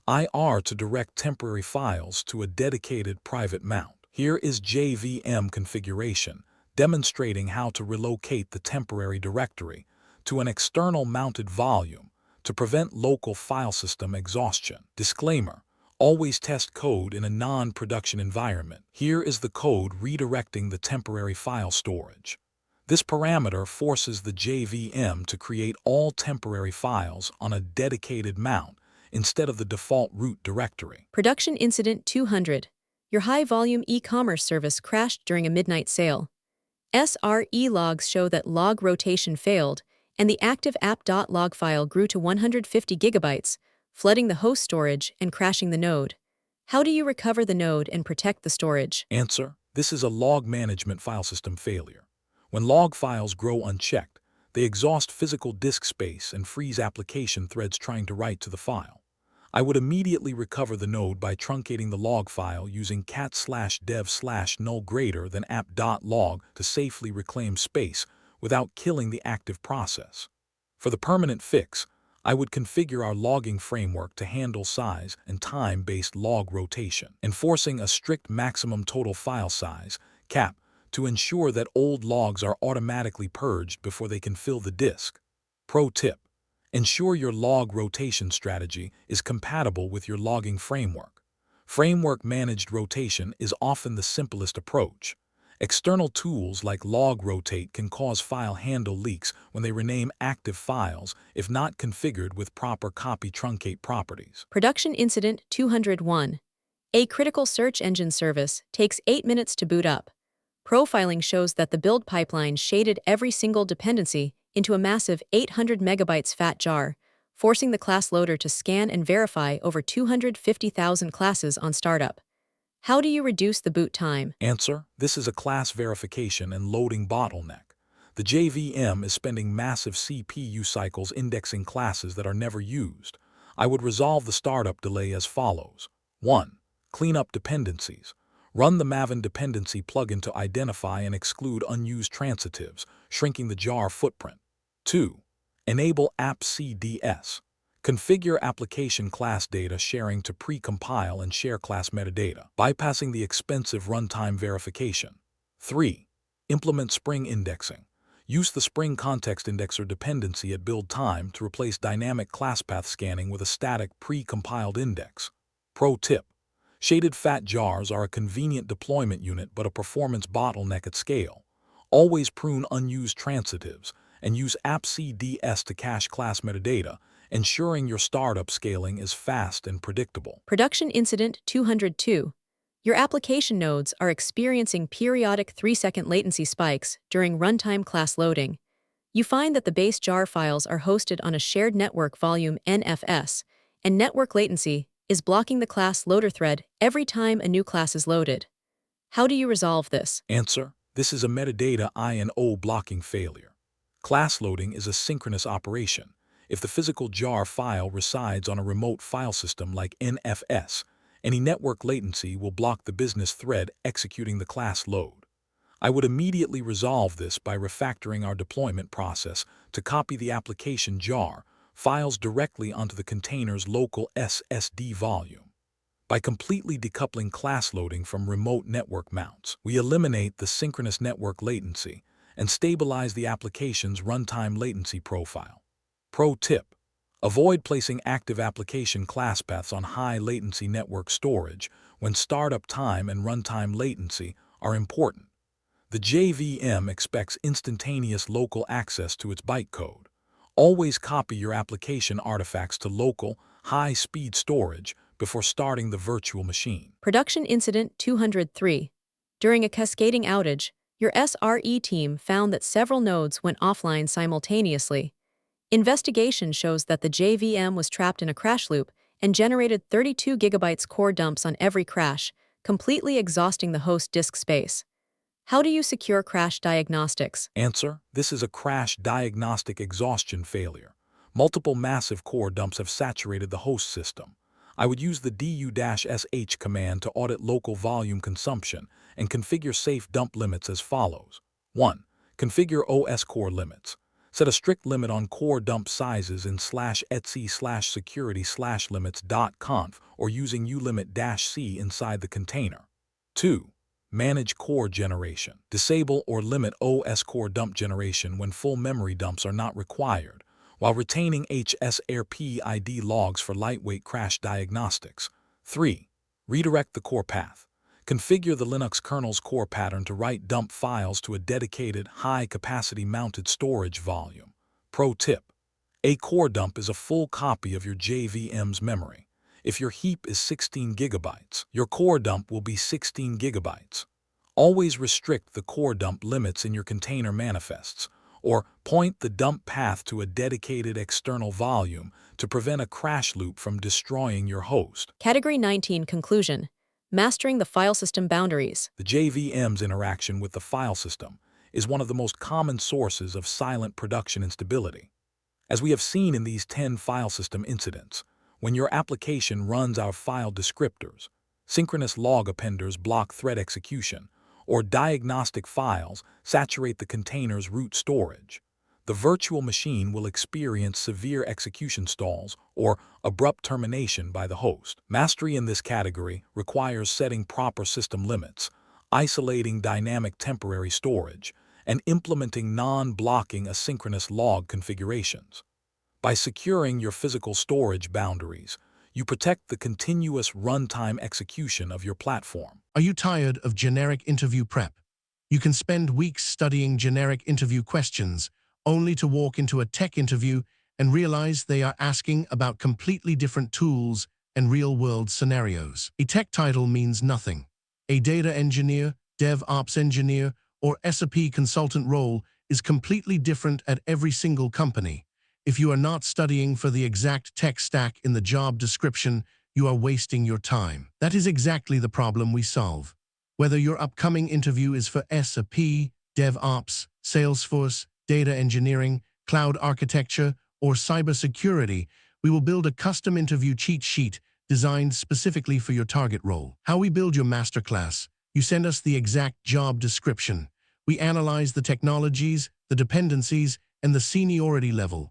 IR to direct temporary files to a dedicated private mount. Here is JVM configuration, demonstrating how to relocate the temporary directory to an external mounted volume to prevent local file system exhaustion. Disclaimer: always test code in a non-production environment. Here is the code redirecting the temporary file storage. This parameter forces the JVM to create all temporary files on a dedicated mount instead of the default root directory. Production Incident 200. Your high-volume e-commerce service crashed during a midnight sale. SRE logs show that log rotation failed, and the active app.log file grew to 150 gigabytes, flooding the host storage and crashing the node. How do you recover the node and protect the storage? Answer: this is a log management file system failure. When log files grow unchecked, they exhaust physical disk space and freeze application threads trying to write to the file. I would immediately recover the node by truncating the log file using cat/dev/null greater than app.log to safely reclaim space without killing the active process. For the permanent fix, I would configure our logging framework to handle size and time-based log rotation, enforcing a strict maximum total file size, cap, to ensure that old logs are automatically purged before they can fill the disk. Pro tip: ensure your log rotation strategy is compatible with your logging framework. Framework-managed rotation is often the simplest approach. External tools like log-rotate can cause file handle leaks when they rename active files if not configured with proper copy truncate properties. Production Incident 201. A critical search engine service takes 8 minutes to boot up. Profiling shows that the build pipeline shaded every single dependency into a massive 800 megabytes fat jar, forcing the class loader to scan and verify over 250,000 classes on startup. How do you reduce the boot time? Answer: this is a class verification and loading bottleneck. The JVM is spending massive CPU cycles indexing classes that are never used. I would resolve the startup delay as follows. 1. Clean up dependencies. Run the Maven dependency plugin to identify and exclude unused transitives, shrinking the jar footprint. 2. Enable appcds. Configure application class data sharing to pre-compile and share class metadata, bypassing the expensive runtime verification. 3. Implement Spring indexing. Use the Spring context indexer dependency at build time to replace dynamic class path scanning with a static pre-compiled index. Pro tip: shaded fat jars are a convenient deployment unit but a performance bottleneck at scale. Always prune unused transitives and use appcds to cache class metadata, ensuring your startup scaling is fast and predictable. Production Incident 202. Your application nodes are experiencing periodic 3-second latency spikes during runtime class loading. You find that the base jar files are hosted on a shared network volume NFS, and network latency is blocking the class loader thread every time a new class is loaded. How do you resolve this? Answer: this is a metadata INO blocking failure. Class loading is a synchronous operation. If the physical jar file resides on a remote file system like NFS, any network latency will block the business thread executing the class load. I would immediately resolve this by refactoring our deployment process to copy the application jar files directly onto the container's local SSD volume. By completely decoupling class loading from remote network mounts, we eliminate the synchronous network latency and stabilize the application's runtime latency profile. Pro tip: avoid placing active application class paths on high latency network storage when startup time and runtime latency are important. The JVM expects instantaneous local access to its bytecode. Always copy your application artifacts to local, high-speed storage before starting the virtual machine. Production Incident 203. During a cascading outage, your SRE team found that several nodes went offline simultaneously. Investigation shows that the JVM was trapped in a crash loop and generated 32 gigabytes core dumps on every crash, completely exhausting the host disk space. How do you secure crash diagnostics? Answer: this is a crash diagnostic exhaustion failure. Multiple massive core dumps have saturated the host system. I would use the du-sh command to audit local volume consumption and configure safe dump limits as follows. 1. Configure OS core limits. Set a strict limit on core dump sizes in /etc/security/limits.conf or using ulimit-c inside the container. 2. Manage core generation. Disable or limit OS core dump generation when full memory dumps are not required, while retaining HSRP ID logs for lightweight crash diagnostics. 3. Redirect the core path. Configure the Linux kernel's core pattern to write dump files to a dedicated, high-capacity mounted storage volume. Pro tip: a core dump is a full copy of your JVM's memory. If your heap is 16 gigabytes, your core dump will be 16 gigabytes. Always restrict the core dump limits in your container manifests, or point the dump path to a dedicated external volume to prevent a crash loop from destroying your host. Category 19 Conclusion. Mastering the file system boundaries. The JVM's interaction with the file system is one of the most common sources of silent production instability. As we have seen in these 10 file system incidents, when your application runs out of file descriptors, synchronous log appenders block thread execution, or diagnostic files saturate the container's root storage, the virtual machine will experience severe execution stalls or abrupt termination by the host. Mastery in this category requires setting proper system limits, isolating dynamic temporary storage, and implementing non-blocking asynchronous log configurations. By securing your physical storage boundaries, you protect the continuous runtime execution of your platform. Are you tired of generic interview prep? You can spend weeks studying generic interview questions, only to walk into a tech interview and realize they are asking about completely different tools and real-world scenarios. A tech title means nothing. A data engineer, DevOps engineer, or SAP consultant role is completely different at every single company. If you are not studying for the exact tech stack in the job description, you are wasting your time. That is exactly the problem we solve. Whether your upcoming interview is for SAP, DevOps, Salesforce, data engineering, cloud architecture, or cybersecurity, we will build a custom interview cheat sheet designed specifically for your target role. How we build your masterclass: you send us the exact job description. We analyze the technologies, the dependencies, and the seniority level.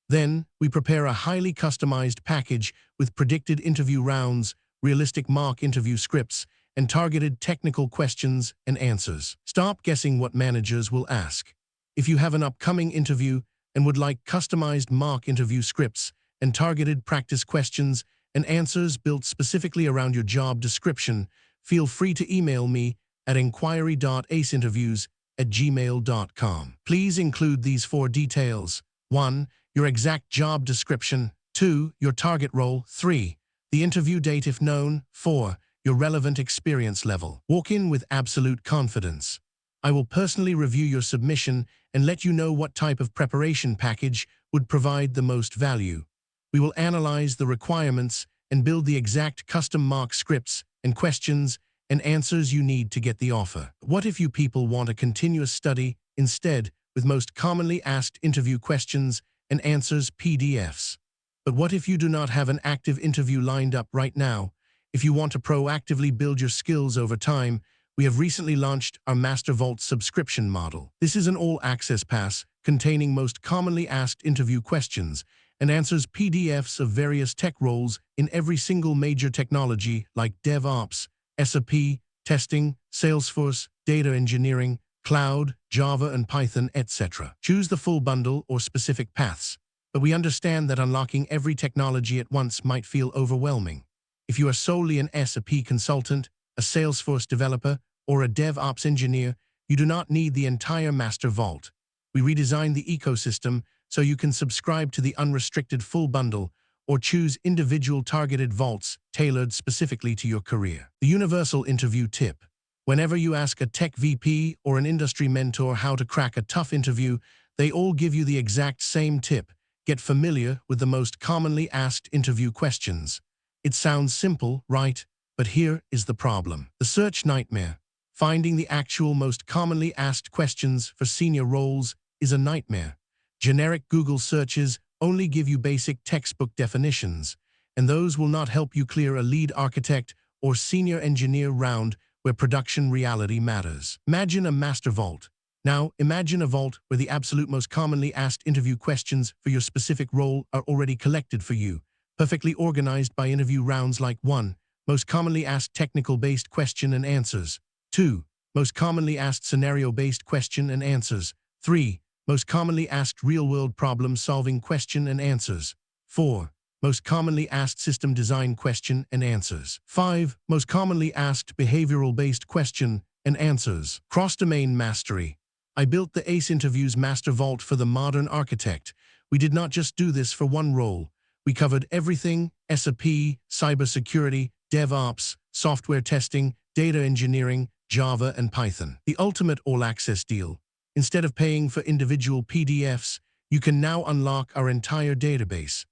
Then, we prepare a highly customized package with predicted interview rounds, realistic mock interview scripts, and targeted technical questions and answers. Stop guessing what managers will ask. If you have an upcoming interview and would like customized mock interview scripts and targeted practice questions and answers built specifically around your job description, feel free to email me at inquiry.aceinterviews@gmail.com. Please include these 4 details. 1. Your exact job description. 2. Your target role. 3. The interview date if known. 4. Your relevant experience level. Walk in with absolute confidence. I will personally review your submission and let you know what type of preparation package would provide the most value. We will analyze the requirements and build the exact custom mock scripts and questions and answers you need to get the offer. What if you people want a continuous study instead, with most commonly asked interview questions and answers PDFs? But what if you do not have an active interview lined up right now? If you want to proactively build your skills over time, we have recently launched our Master Vault subscription model. This is an all-access pass containing most commonly asked interview questions and answers PDFs of various tech roles in every single major technology like DevOps, SAP, testing, Salesforce, data engineering, cloud, Java and Python, etc. Choose the full bundle or specific paths, but we understand that unlocking every technology at once might feel overwhelming. If you are solely an SAP consultant, a Salesforce developer, or a DevOps engineer, You do not need the entire master vault. We redesigned the ecosystem so you can subscribe to the unrestricted full bundle or choose individual targeted vaults tailored specifically to your career. The universal interview tip. Whenever you ask a tech VP or an industry mentor how to crack a tough interview, they all give you the exact same tip. Get familiar with the most commonly asked interview questions. It sounds simple, right? But here is the problem. The search nightmare. Finding the actual most commonly asked questions for senior roles is a nightmare. Generic Google searches only give you basic textbook definitions, and those will not help you clear a lead architect or senior engineer round where production reality matters. Imagine a master vault. Now, imagine a vault where the absolute most commonly asked interview questions for your specific role are already collected for you, perfectly organized by interview rounds like 1. Most commonly asked technical-based question and answers. 2. Most commonly asked scenario-based question and answers. 3. Most commonly asked real-world problem-solving question and answers. 4. Most commonly asked system design question and answers. 5. Most commonly asked behavioral-based question and answers. Cross-domain mastery. I built the ACE Interviews Master Vault for the modern architect. We did not just do this for one role. We covered everything: SAP, cybersecurity, DevOps, software testing, data engineering, Java, and Python. The ultimate all-access deal. Instead of paying for individual PDFs, you can now unlock our entire database.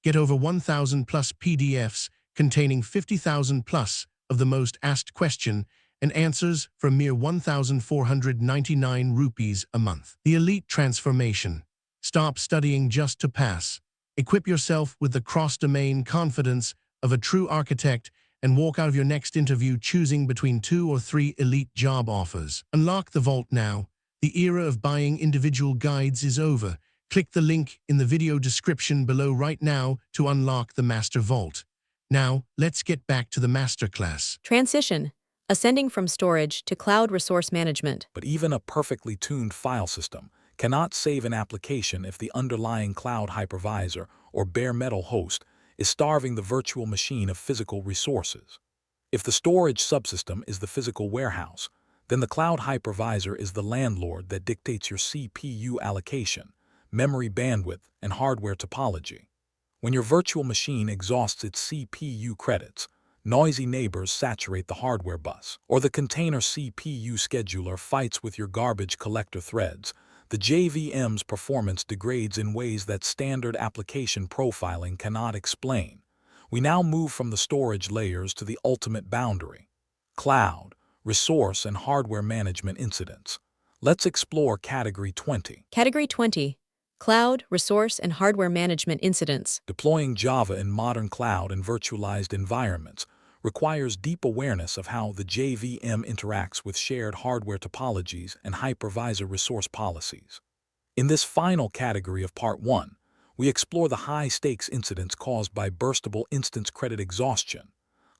Get over 1,000 plus PDFs containing 50,000 plus of the most asked question and answers for a mere 1,499 rupees a month. The elite transformation. Stop studying just to pass. Equip yourself with the cross-domain confidence of a true architect and walk out of your next interview choosing between 2 or 3 elite job offers. Unlock the vault now. The era of buying individual guides is over. Click the link in the video description below right now to unlock the Master Vault. Now, let's get back to the masterclass. Transition. Ascending from storage to cloud resource management. But even a perfectly tuned file system cannot save an application if the underlying cloud hypervisor or bare metal host is starving the virtual machine of physical resources. If the storage subsystem is the physical warehouse, then the cloud hypervisor is the landlord that dictates your CPU allocation, memory bandwidth, and hardware topology. When your virtual machine exhausts its CPU credits, noisy neighbors saturate the hardware bus, or the container CPU scheduler fights with your garbage collector threads, the JVM's performance degrades in ways that standard application profiling cannot explain. We now move from the storage layers to the ultimate boundary: cloud, resource, and hardware management incidents. Let's explore Category 20. Category 20. Cloud, resource, and hardware management incidents. Deploying Java in modern cloud and virtualized environments requires deep awareness of how the JVM interacts with shared hardware topologies and hypervisor resource policies. In this final category of Part 1, we explore the high-stakes incidents caused by burstable instance credit exhaustion,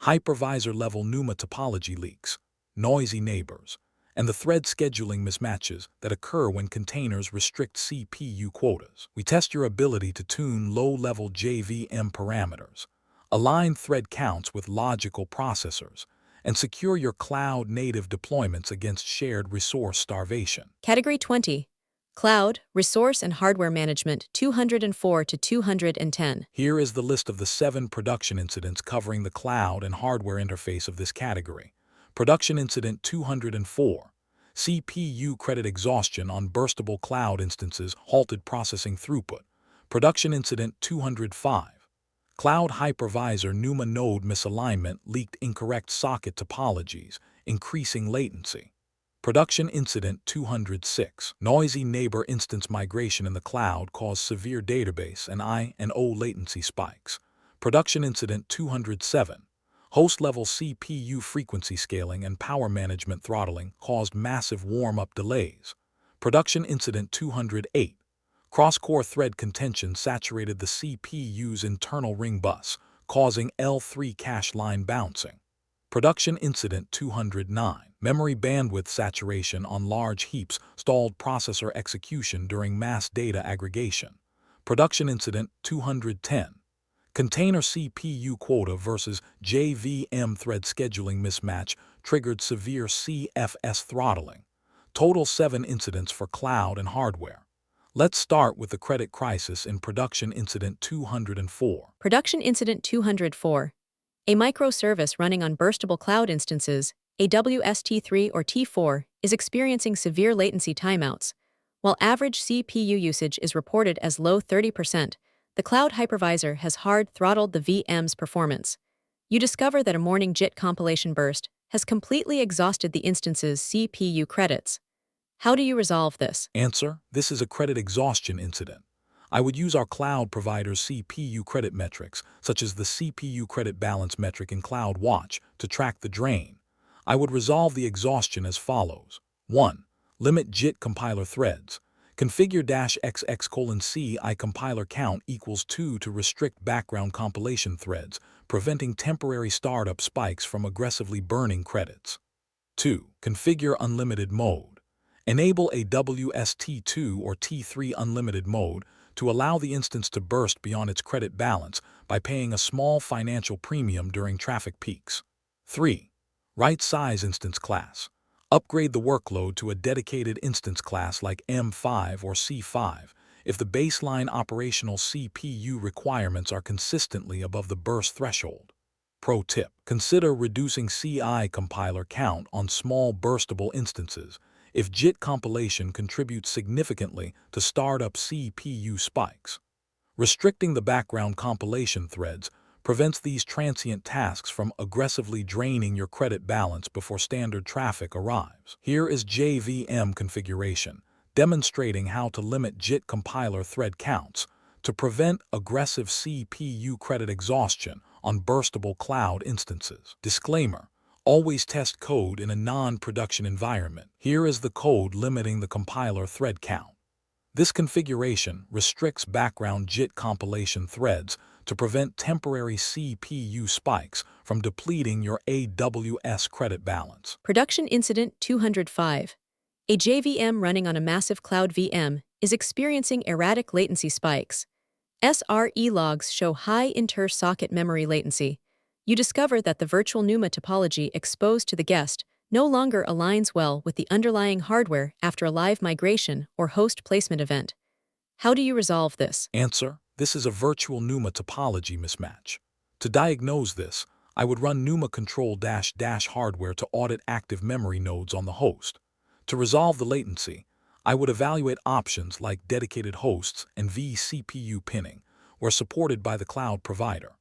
hypervisor-level NUMA topology leaks, noisy neighbors, and the thread scheduling mismatches that occur when containers restrict CPU quotas. We test your ability to tune low-level JVM parameters, align thread counts with logical processors, and secure your cloud-native deployments against shared resource starvation. Category 20. Cloud, resource, and hardware management 204 to 210. Here is the list of the 7 production incidents covering the cloud and hardware interface of this category. Production Incident 204. CPU credit exhaustion on burstable cloud instances halted processing throughput. Production Incident 205. Cloud hypervisor NUMA node misalignment leaked incorrect socket topologies, increasing latency. Production Incident 206. Noisy neighbor instance migration in the cloud caused severe database and I/O latency spikes. Production Incident 207. Host-level CPU frequency scaling and power management throttling caused massive warm-up delays. Production Incident 208. Cross-core thread contention saturated the CPU's internal ring bus, causing L3 cache line bouncing. Production Incident 209. Memory bandwidth saturation on large heaps stalled processor execution during mass data aggregation. Production Incident 210. Container CPU quota versus JVM thread scheduling mismatch triggered severe CFS throttling. Total 7 incidents for cloud and hardware. Let's start with the credit crisis in Production Incident 204. Production Incident 204. A microservice running on burstable cloud instances, AWS T3 or T4, is experiencing severe latency timeouts. While average CPU usage is reported as low 30%, the cloud hypervisor has hard-throttled the VM's performance. You discover that a morning JIT compilation burst has completely exhausted the instance's CPU credits. How do you resolve this? Answer: this is a credit exhaustion incident. I would use our cloud provider's CPU credit metrics, such as the CPU credit balance metric in CloudWatch, to track the drain. I would resolve the exhaustion as follows. 1. Limit JIT compiler threads. Configure -xx:/ci compiler count equals 2 to restrict background compilation threads, preventing temporary startup spikes from aggressively burning credits. 2. Configure unlimited mode. Enable AWS T2 or T3 unlimited mode to allow the instance to burst beyond its credit balance by paying a small financial premium during traffic peaks. 3. Right-size instance class. Upgrade the workload to a dedicated instance class like M5 or C5 if the baseline operational CPU requirements are consistently above the burst threshold. Pro tip: consider reducing CI compiler count on small burstable instances if JIT compilation contributes significantly to startup CPU spikes. Restricting the background compilation threads prevents these transient tasks from aggressively draining your credit balance before standard traffic arrives. Here is JVM configuration, demonstrating how to limit JIT compiler thread counts to prevent aggressive CPU credit exhaustion on burstable cloud instances. Disclaimer: always test code in a non-production environment. Here is the code limiting the compiler thread count. This configuration restricts background JIT compilation threads to prevent temporary CPU spikes from depleting your AWS credit balance. Production Incident 205. A JVM running on a massive cloud VM is experiencing erratic latency spikes. SRE logs show high inter-socket memory latency. You discover that the virtual NUMA topology exposed to the guest no longer aligns well with the underlying hardware after a live migration or host placement event. How do you resolve this? Answer: this is a virtual NUMA topology mismatch. To diagnose this, I would run NUMA control -- hardware to audit active memory nodes on the host. To resolve the latency, I would evaluate options like dedicated hosts and vCPU pinning, where supported by the cloud provider.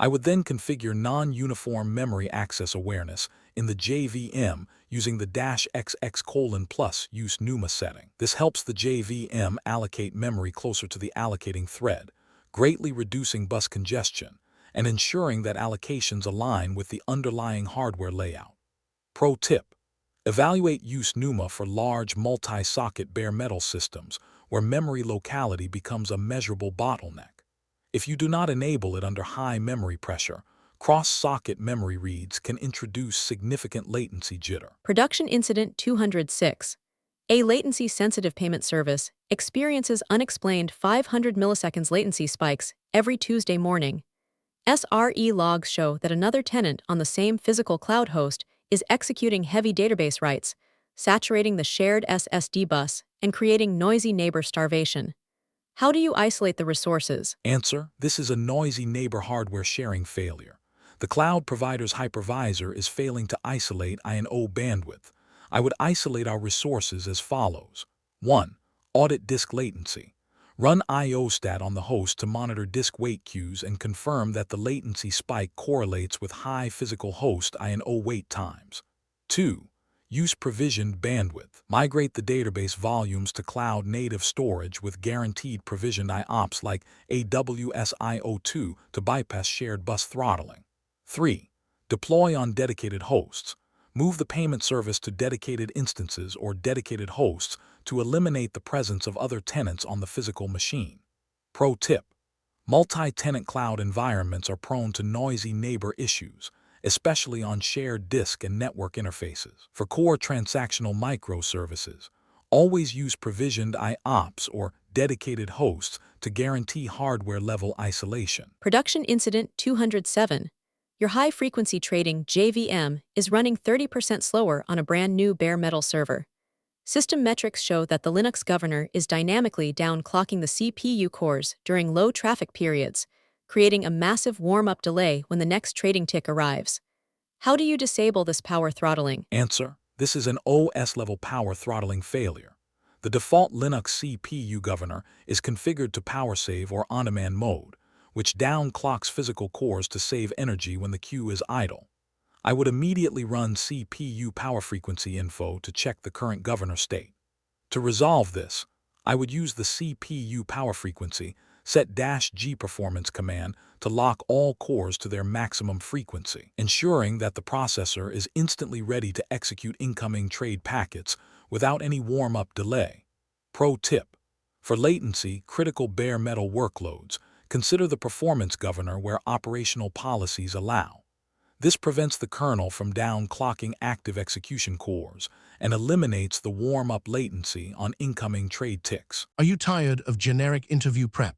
I would then configure non-uniform memory access awareness in the JVM using the -xx:+ use NUMA setting. This helps the JVM allocate memory closer to the allocating thread, greatly reducing bus congestion and ensuring that allocations align with the underlying hardware layout. Pro tip: evaluate use NUMA for large multi-socket bare metal systems where memory locality becomes a measurable bottleneck. If you do not enable it under high memory pressure, cross-socket memory reads can introduce significant latency jitter. Production Incident 206. A latency-sensitive payment service experiences unexplained 500 milliseconds latency spikes every Tuesday morning. SRE logs show that another tenant on the same physical cloud host is executing heavy database writes, saturating the shared SSD bus and creating noisy neighbor starvation. How do you isolate the resources? Answer: this is a noisy neighbor hardware sharing failure. The cloud provider's hypervisor is failing to isolate I/O bandwidth. I would isolate our resources as follows. 1. Audit disk latency. Run IOstat on the host to monitor disk wait queues and confirm that the latency spike correlates with high physical host I/O wait times. 2. Use provisioned bandwidth. Migrate the database volumes to cloud-native storage with guaranteed provisioned IOPS like AWS I/O2 to bypass shared bus throttling. 3. Deploy on dedicated hosts. Move the payment service to dedicated instances or dedicated hosts to eliminate the presence of other tenants on the physical machine. Pro tip: multi-tenant cloud environments are prone to noisy neighbor issues, especially on shared disk and network interfaces. For core transactional microservices, always use provisioned IOPS or dedicated hosts to guarantee hardware-level isolation. Production Incident 207. Your high-frequency trading JVM is running 30% slower on a brand new bare metal server. System metrics show that the Linux governor is dynamically downclocking the CPU cores during low traffic periods, creating a massive warm-up delay when the next trading tick arrives. How do you disable this power throttling? Answer: this is an OS-level power throttling failure. The default Linux CPU governor is configured to power save or on-demand mode, which downclocks physical cores to save energy when the queue is idle. I would immediately run CPU power frequency info to check the current governor state. To resolve this, I would use the CPU power frequency set-g performance command to lock all cores to their maximum frequency, ensuring that the processor is instantly ready to execute incoming trade packets without any warm-up delay. Pro tip: for latency critical bare metal workloads, consider the performance governor where operational policies allow. This prevents the kernel from downclocking active execution cores and eliminates the warm-up latency on incoming trade ticks. Are you tired of generic interview prep?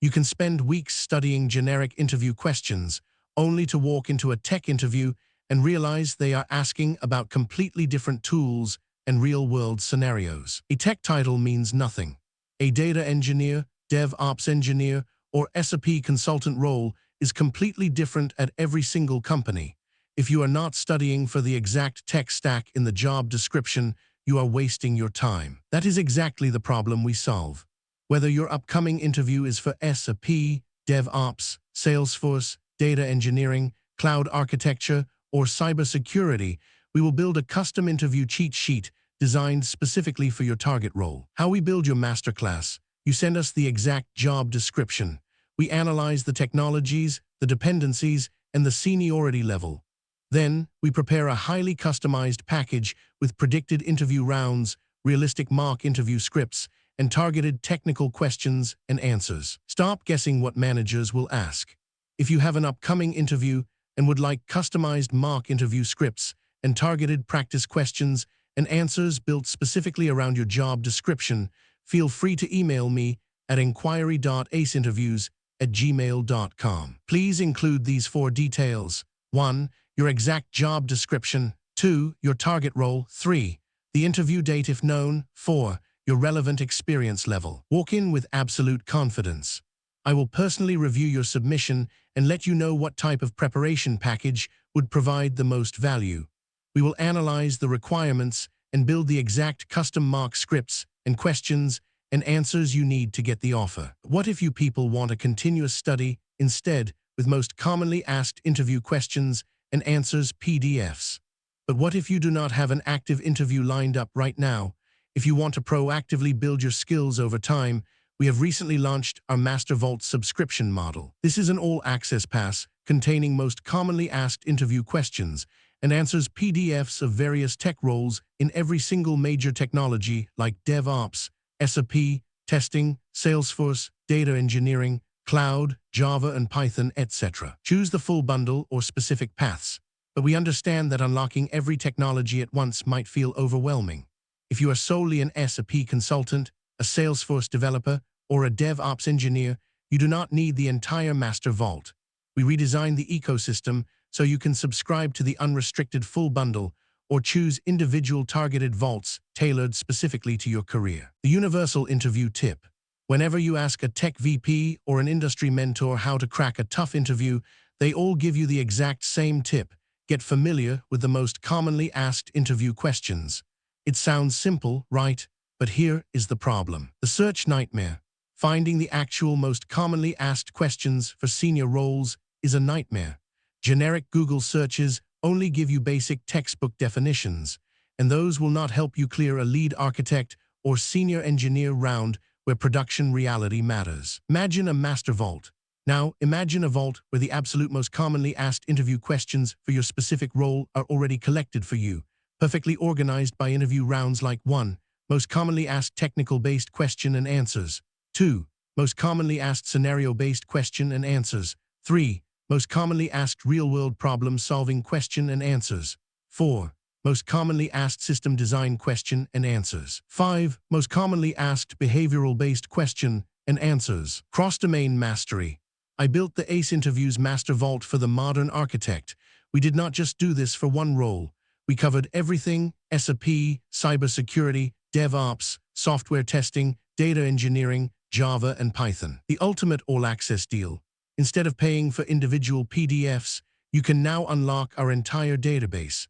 You can spend weeks studying generic interview questions, only to walk into a tech interview and realize they are asking about completely different tools and real-world scenarios. A tech title means nothing. A data engineer, DevOps engineer, or SAP consultant role is completely different at every single company. If you are not studying for the exact tech stack in the job description, you are wasting your time. That is exactly the problem we solve. Whether your upcoming interview is for SAP, DevOps, Salesforce, data engineering, cloud architecture, or cybersecurity, we will build a custom interview cheat sheet designed specifically for your target role. How we build your masterclass: you send us the exact job description. We analyze the technologies, the dependencies, and the seniority level. Then, we prepare a highly customized package with predicted interview rounds, realistic mock interview scripts, and targeted technical questions and answers. Stop guessing what managers will ask. If you have an upcoming interview and would like customized mock interview scripts and targeted practice questions and answers built specifically around your job description, feel free to email me at inquiry.aceinterviews@gmail.com. Please include these 4 details: 1. Your exact job description. 2. Your target role. 3. The interview date if known. 4. Your relevant experience level. Walk in with absolute confidence. I will personally review your submission and let you know what type of preparation package would provide the most value. We will analyze the requirements and build the exact custom mock scripts and questions and answers you need to get the offer. What if you people want a continuous study instead, with most commonly asked interview questions and answers PDFs? But what if you do not have an active interview lined up right now? If you want to proactively build your skills over time, we have recently launched our Master Vault subscription model. This is an all-access pass containing most commonly asked interview questions and answers PDFs of various tech roles in every single major technology like DevOps, SAP, testing, Salesforce, data engineering, cloud, Java and Python, etc. Choose the full bundle or specific paths, but we understand that unlocking every technology at once might feel overwhelming. If you are solely an SAP consultant, a Salesforce developer, or a DevOps engineer, you do not need the entire Master Vault. We redesigned the ecosystem so you can subscribe to the unrestricted full bundle or choose individual targeted vaults tailored specifically to your career. The universal interview tip: whenever you ask a tech VP or an industry mentor how to crack a tough interview, they all give you the exact same tip: get familiar with the most commonly asked interview questions. It sounds simple, right? But here is the problem. The search nightmare. Finding the actual most commonly asked questions for senior roles is a nightmare. Generic Google searches only give you basic textbook definitions, and those will not help you clear a lead architect or senior engineer round where production reality matters. Imagine a master vault. Now, imagine a vault where the absolute most commonly asked interview questions for your specific role are already collected for you, perfectly organized by interview rounds like 1. Most commonly asked technical-based question and answers. 2. Most commonly asked scenario-based question and answers. 3. Most commonly asked real-world problem-solving question and answers. 4. Most commonly asked system design question and answers. 5. Most commonly asked behavioral-based question and answers. Cross-domain mastery. I built the ACE Interviews Master Vault for the modern architect. We did not just do this for one role. We covered everything: SAP, cybersecurity, DevOps, software testing, data engineering, Java, and Python. The ultimate all-access deal. Instead of paying for individual PDFs, you can now unlock our entire database.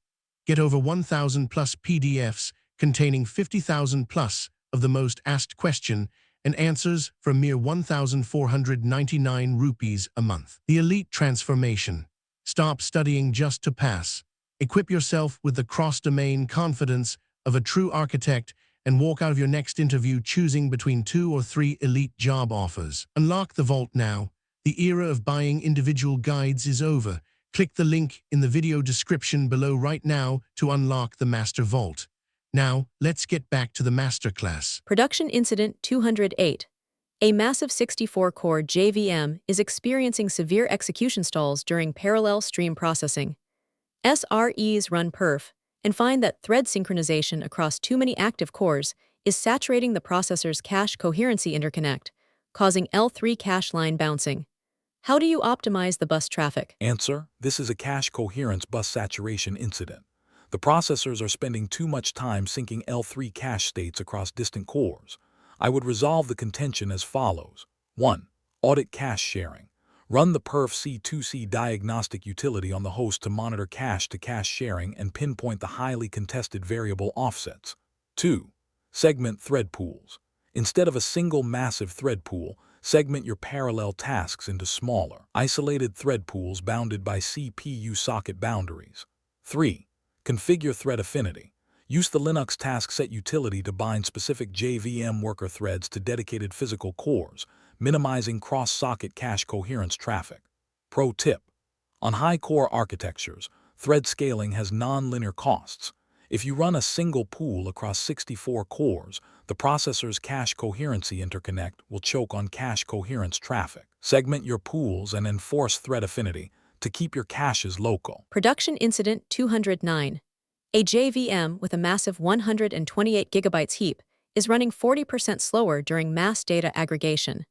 Get over 1,000 plus PDFs containing 50,000 plus of the most asked question and answers for a mere 1,499 rupees a month. The elite transformation. Stop studying just to pass. Equip yourself with the cross-domain confidence of a true architect and walk out of your next interview choosing between 2 or 3 elite job offers. Unlock the vault now. The era of buying individual guides is over. Click the link in the video description below right now to unlock the Master Vault. Now, let's get back to the masterclass. Production Incident 208. A massive 64-core JVM is experiencing severe execution stalls during parallel stream processing. SREs run perf and find that thread synchronization across too many active cores is saturating the processor's cache coherency interconnect, causing L3 cache line bouncing. How do you optimize the bus traffic? Answer: this is a cache coherence bus saturation incident. The processors are spending too much time syncing L3 cache states across distant cores. I would resolve the contention as follows. 1. Audit cache sharing. Run the perf C2C diagnostic utility on the host to monitor cache-to-cache sharing and pinpoint the highly contested variable offsets. 2. Segment thread pools. Instead of a single massive thread pool, segment your parallel tasks into smaller, isolated thread pools bounded by CPU socket boundaries. 3. Configure thread affinity. Use the Linux task set utility to bind specific JVM worker threads to dedicated physical cores, minimizing cross-socket cache coherence traffic. Pro tip: on high-core architectures, thread scaling has non-linear costs. If you run a single pool across 64 cores, the processor's cache coherency interconnect will choke on cache coherence traffic. Segment your pools and enforce thread affinity to keep your caches local. Production Incident 209. A JVM with a massive 128 GB heap is running 40% slower during mass data aggregation.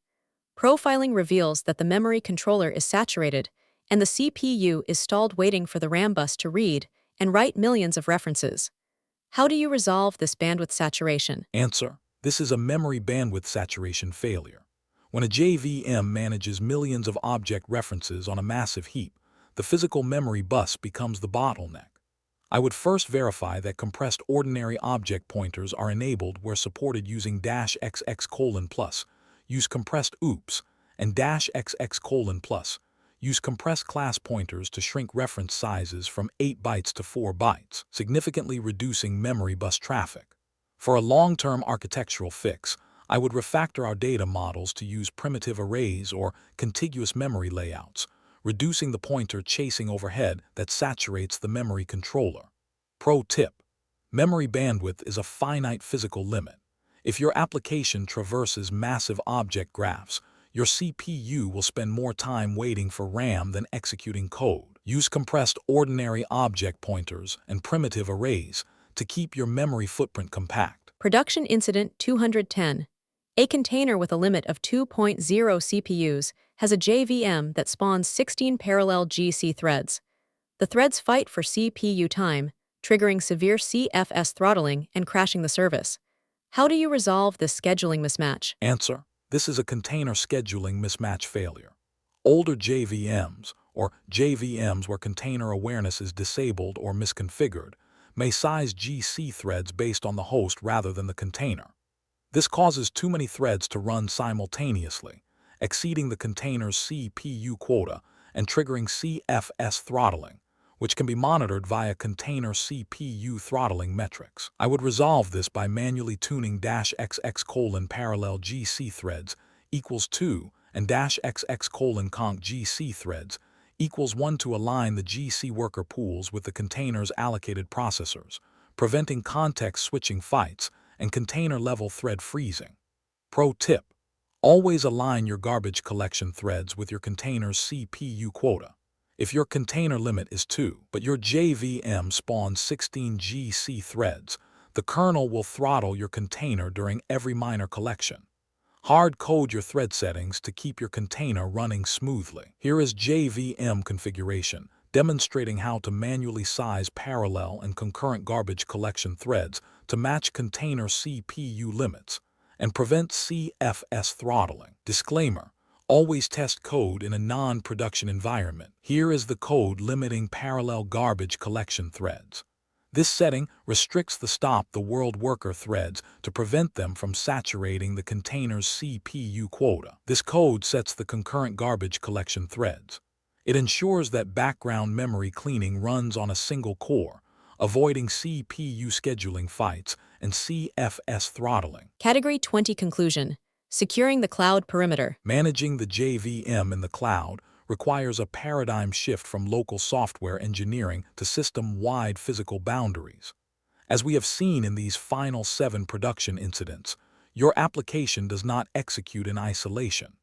Profiling reveals that the memory controller is saturated and the CPU is stalled waiting for the RAM bus to read and write millions of references. How do you resolve this bandwidth saturation? Answer: this is a memory bandwidth saturation failure. When a JVM manages millions of object references on a massive heap, the physical memory bus becomes the bottleneck. I would first verify that compressed ordinary object pointers are enabled where supported using -XX:+, use compressed OOPS, and -XX:+, use compressed class pointers to shrink reference sizes from 8 bytes to 4 bytes, significantly reducing memory bus traffic. For a long-term architectural fix, I would refactor our data models to use primitive arrays or contiguous memory layouts, reducing the pointer chasing overhead that saturates the memory controller. Pro tip: memory bandwidth is a finite physical limit. If your application traverses massive object graphs, your CPU will spend more time waiting for RAM than executing code. Use compressed ordinary object pointers and primitive arrays to keep your memory footprint compact. Production Incident 210. A container with a limit of 2.0 CPUs has a JVM that spawns 16 parallel GC threads. The threads fight for CPU time, triggering severe CFS throttling and crashing the service. How do you resolve this scheduling mismatch? Answer: this is a container scheduling mismatch failure. Older JVMs, or JVMs where container awareness is disabled or misconfigured, may size GC threads based on the host rather than the container. This causes too many threads to run simultaneously, exceeding the container's CPU quota and triggering CFS throttling, which can be monitored via container CPU throttling metrics. I would resolve this by manually tuning -XX: parallel GC threads equals 2 and -XX:conc GC threads equals 1 to align the GC worker pools with the container's allocated processors, preventing context switching fights and container-level thread freezing. Pro tip: always align your garbage collection threads with your container's CPU quota. If your container limit is 2, but your JVM spawns 16 GC threads, the kernel will throttle your container during every minor collection. Hard code your thread settings to keep your container running smoothly. Here is JVM configuration demonstrating how to manually size parallel and concurrent garbage collection threads to match container CPU limits and prevent CFS throttling. Disclaimer: always test code in a non-production environment. Here is the code limiting parallel garbage collection threads. This setting restricts the stop the world worker threads to prevent them from saturating the container's CPU quota. This code sets the concurrent garbage collection threads. It ensures that background memory cleaning runs on a single core, avoiding CPU scheduling fights and CFS throttling. Category 20 Conclusion: Securing the cloud perimeter. Managing the JVM in the cloud requires a paradigm shift from local software engineering to system-wide physical boundaries. As we have seen in these final 7 production incidents, your application does not execute in isolation.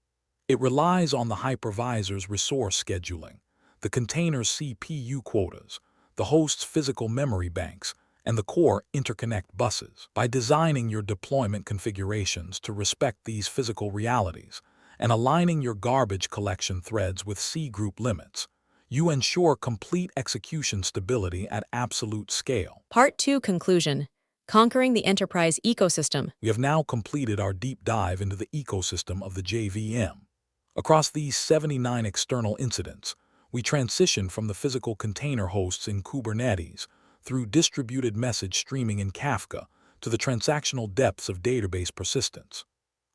It relies on the hypervisor's resource scheduling, the container's CPU quotas, the host's physical memory banks, and the core interconnect buses. By designing your deployment configurations to respect these physical realities and aligning your garbage collection threads with C-group limits, you ensure complete execution stability at absolute scale. Part 2 Conclusion: Conquering the enterprise ecosystem. We have now completed our deep dive into the ecosystem of the JVM. Across these 79 external incidents, we transition from the physical container hosts in Kubernetes through distributed message streaming in Kafka to the transactional depths of database persistence.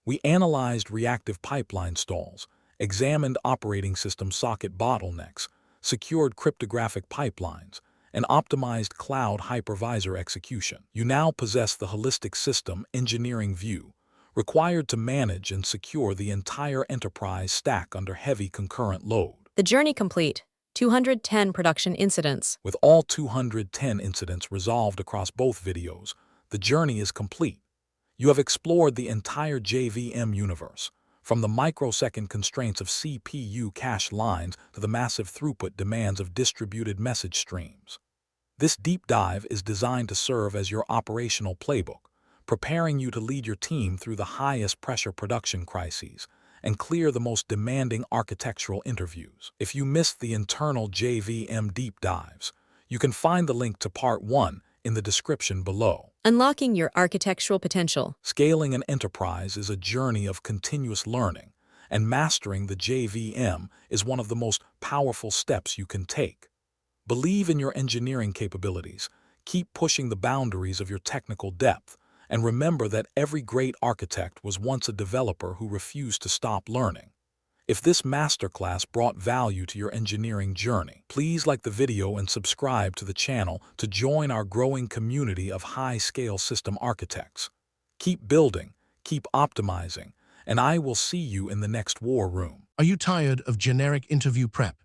We analyzed reactive pipeline stalls, examined operating system socket bottlenecks, secured cryptographic pipelines, and optimized cloud hypervisor execution. You now possess the holistic system engineering view required to manage and secure the entire enterprise stack under heavy concurrent load. The journey complete: 210 production incidents. With all 210 incidents resolved across both videos, the journey is complete. You have explored the entire JVM universe, from the microsecond constraints of CPU cache lines to the massive throughput demands of distributed message streams. This deep dive is designed to serve as your operational playbook, preparing you to lead your team through the highest pressure production crises and clear the most demanding architectural interviews. If you missed the internal JVM deep dives, you can find the link to Part 1 in the description below. Unlocking your architectural potential. Scaling an enterprise is a journey of continuous learning, and mastering the JVM is one of the most powerful steps you can take. Believe in your engineering capabilities, keep pushing the boundaries of your technical depth, and remember that every great architect was once a developer who refused to stop learning. If this masterclass brought value to your engineering journey, please like the video and subscribe to the channel to join our growing community of high-scale system architects. Keep building, keep optimizing, and I will see you in the next war room. Are you tired of generic interview prep?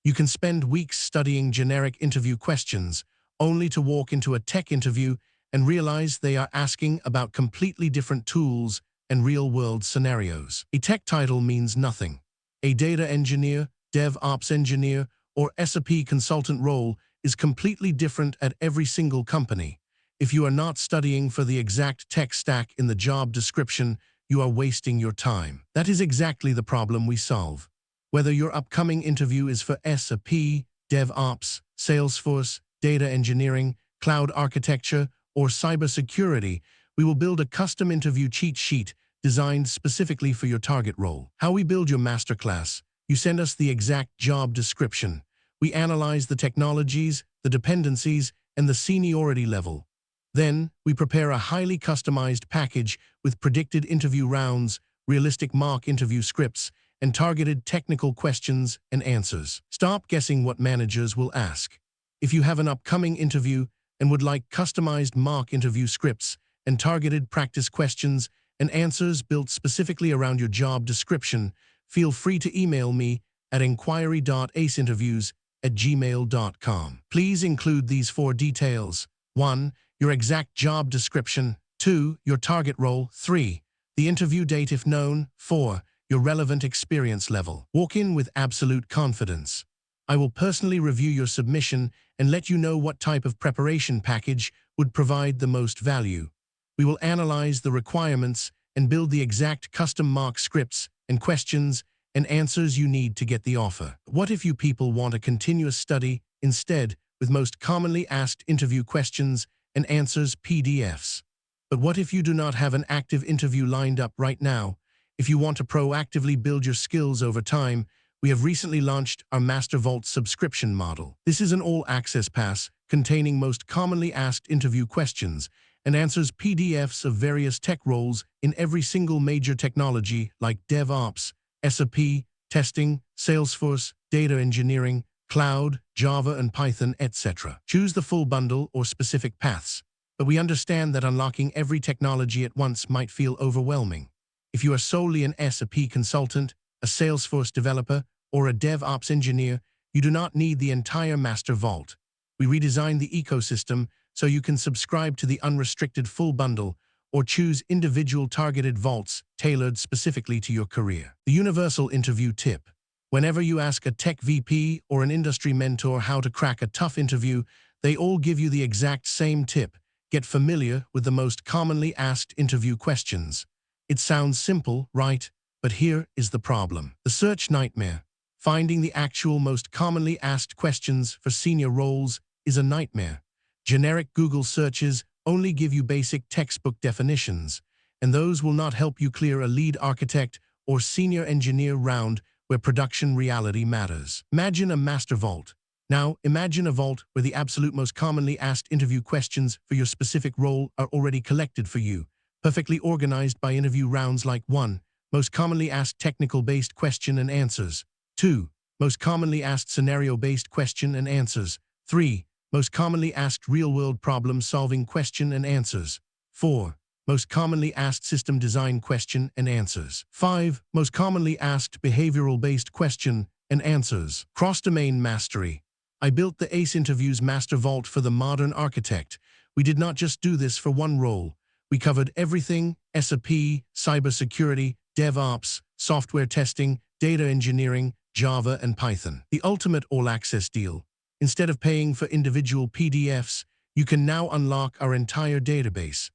You can spend weeks studying generic interview questions, only to walk into a tech interview and realize they are asking about completely different tools and real-world scenarios. A tech title means nothing. A data engineer, DevOps engineer, or SAP consultant role is completely different at every single company. If you are not studying for the exact tech stack in the job description, you are wasting your time. That is exactly the problem we solve. Whether your upcoming interview is for SAP, DevOps, Salesforce, data engineering, cloud architecture, or cybersecurity, we will build a custom interview cheat sheet designed specifically for your target role. How we build your masterclass: you send us the exact job description. We analyze the technologies, the dependencies, and the seniority level. Then, we prepare a highly customized package with predicted interview rounds, realistic mock interview scripts, and targeted technical questions and answers. Stop guessing what managers will ask. If you have an upcoming interview and would like customized mock interview scripts and targeted practice questions and answers built specifically around your job description, feel free to email me at inquiry.aceinterviews@gmail.com. Please include these 4 details: 1. Your exact job description. 2. Your target role. 3. The interview date if known. 4. Your relevant experience level. Walk in with absolute confidence. I will personally review your submission and let you know what type of preparation package would provide the most value. We will analyze the requirements and build the exact custom mock scripts and questions and answers you need to get the offer. What if you people want a continuous study instead, with most commonly asked interview questions and answers PDFs? But what if you do not have an active interview lined up right now? If you want to proactively build your skills over time, we have recently launched our Master Vault subscription model. This is an all-access pass containing most commonly asked interview questions and answers PDFs of various tech roles in every single major technology like DevOps, SAP, testing, Salesforce, data engineering, cloud, Java and Python, etc. Choose the full bundle or specific paths, but we understand that unlocking every technology at once might feel overwhelming. If you are solely an SAP consultant, a Salesforce developer, or a DevOps engineer, you do not need the entire Master Vault. We redesigned the ecosystem so you can subscribe to the unrestricted full bundle or choose individual targeted vaults tailored specifically to your career. The universal interview tip. Whenever you ask a tech VP or an industry mentor how to crack a tough interview, they all give you the exact same tip. Get familiar with the most commonly asked interview questions. It sounds simple, right? But here is the problem. The search nightmare. Finding the actual most commonly asked questions for senior roles is a nightmare. Generic Google searches only give you basic textbook definitions, and those will not help you clear a lead architect or senior engineer round where production reality matters. Imagine a master vault. Now, imagine a vault where the absolute most commonly asked interview questions for your specific role are already collected for you, perfectly organized by interview rounds like 1. Most commonly asked technical-based question and answers. 2. Most commonly asked scenario-based question and answers. 3. Most commonly asked real-world problem-solving question and answers. 4. Most commonly asked system design question and answers. 5. Most commonly asked behavioral-based question and answers. Cross-domain mastery. I built the ACE Interviews Master Vault for the modern architect. We did not just do this for one role. We covered everything: SAP, cybersecurity, DevOps, software testing, data engineering, Java and Python. The ultimate all-access deal. Instead of paying for individual PDFs, you can now unlock our entire database.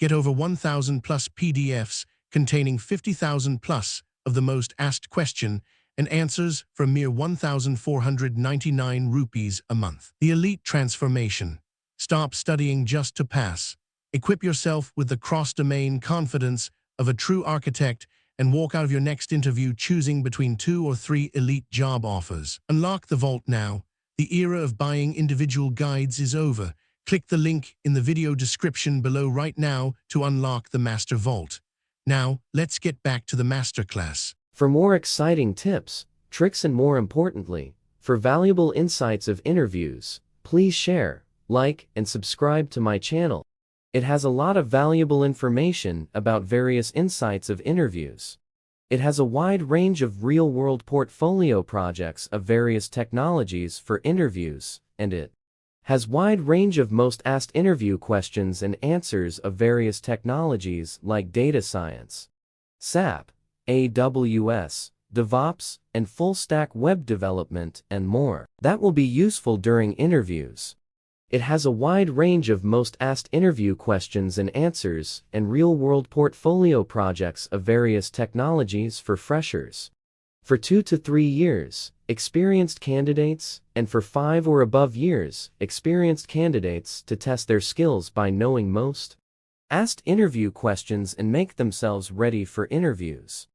Get over 1,000 plus PDFs containing 50,000 plus of the most asked question and answers for a mere 1,499 rupees a month. The elite transformation. Stop studying just to pass. Equip yourself with the cross-domain confidence of a true architect and walk out of your next interview choosing between 2 or 3 elite job offers. Unlock the vault now. The era of buying individual guides is over. Click the link in the video description below right now to unlock the Master Vault. Now, let's get back to the masterclass. For more exciting tips, tricks and more importantly, for valuable insights of interviews, please share, like, and subscribe to my channel. It has a lot of valuable information about various insights of interviews. It has a wide range of real-world portfolio projects of various technologies for interviews, and it has wide range of most asked interview questions and answers of various technologies like data science, SAP, AWS, DevOps, and full-stack web development, and more. That will be useful during interviews. It has a wide range of most asked interview questions and answers and real-world portfolio projects of various technologies for freshers. For 2 to 3 years, experienced candidates, and for 5 or above years, experienced candidates to test their skills by knowing most asked interview questions and make themselves ready for interviews.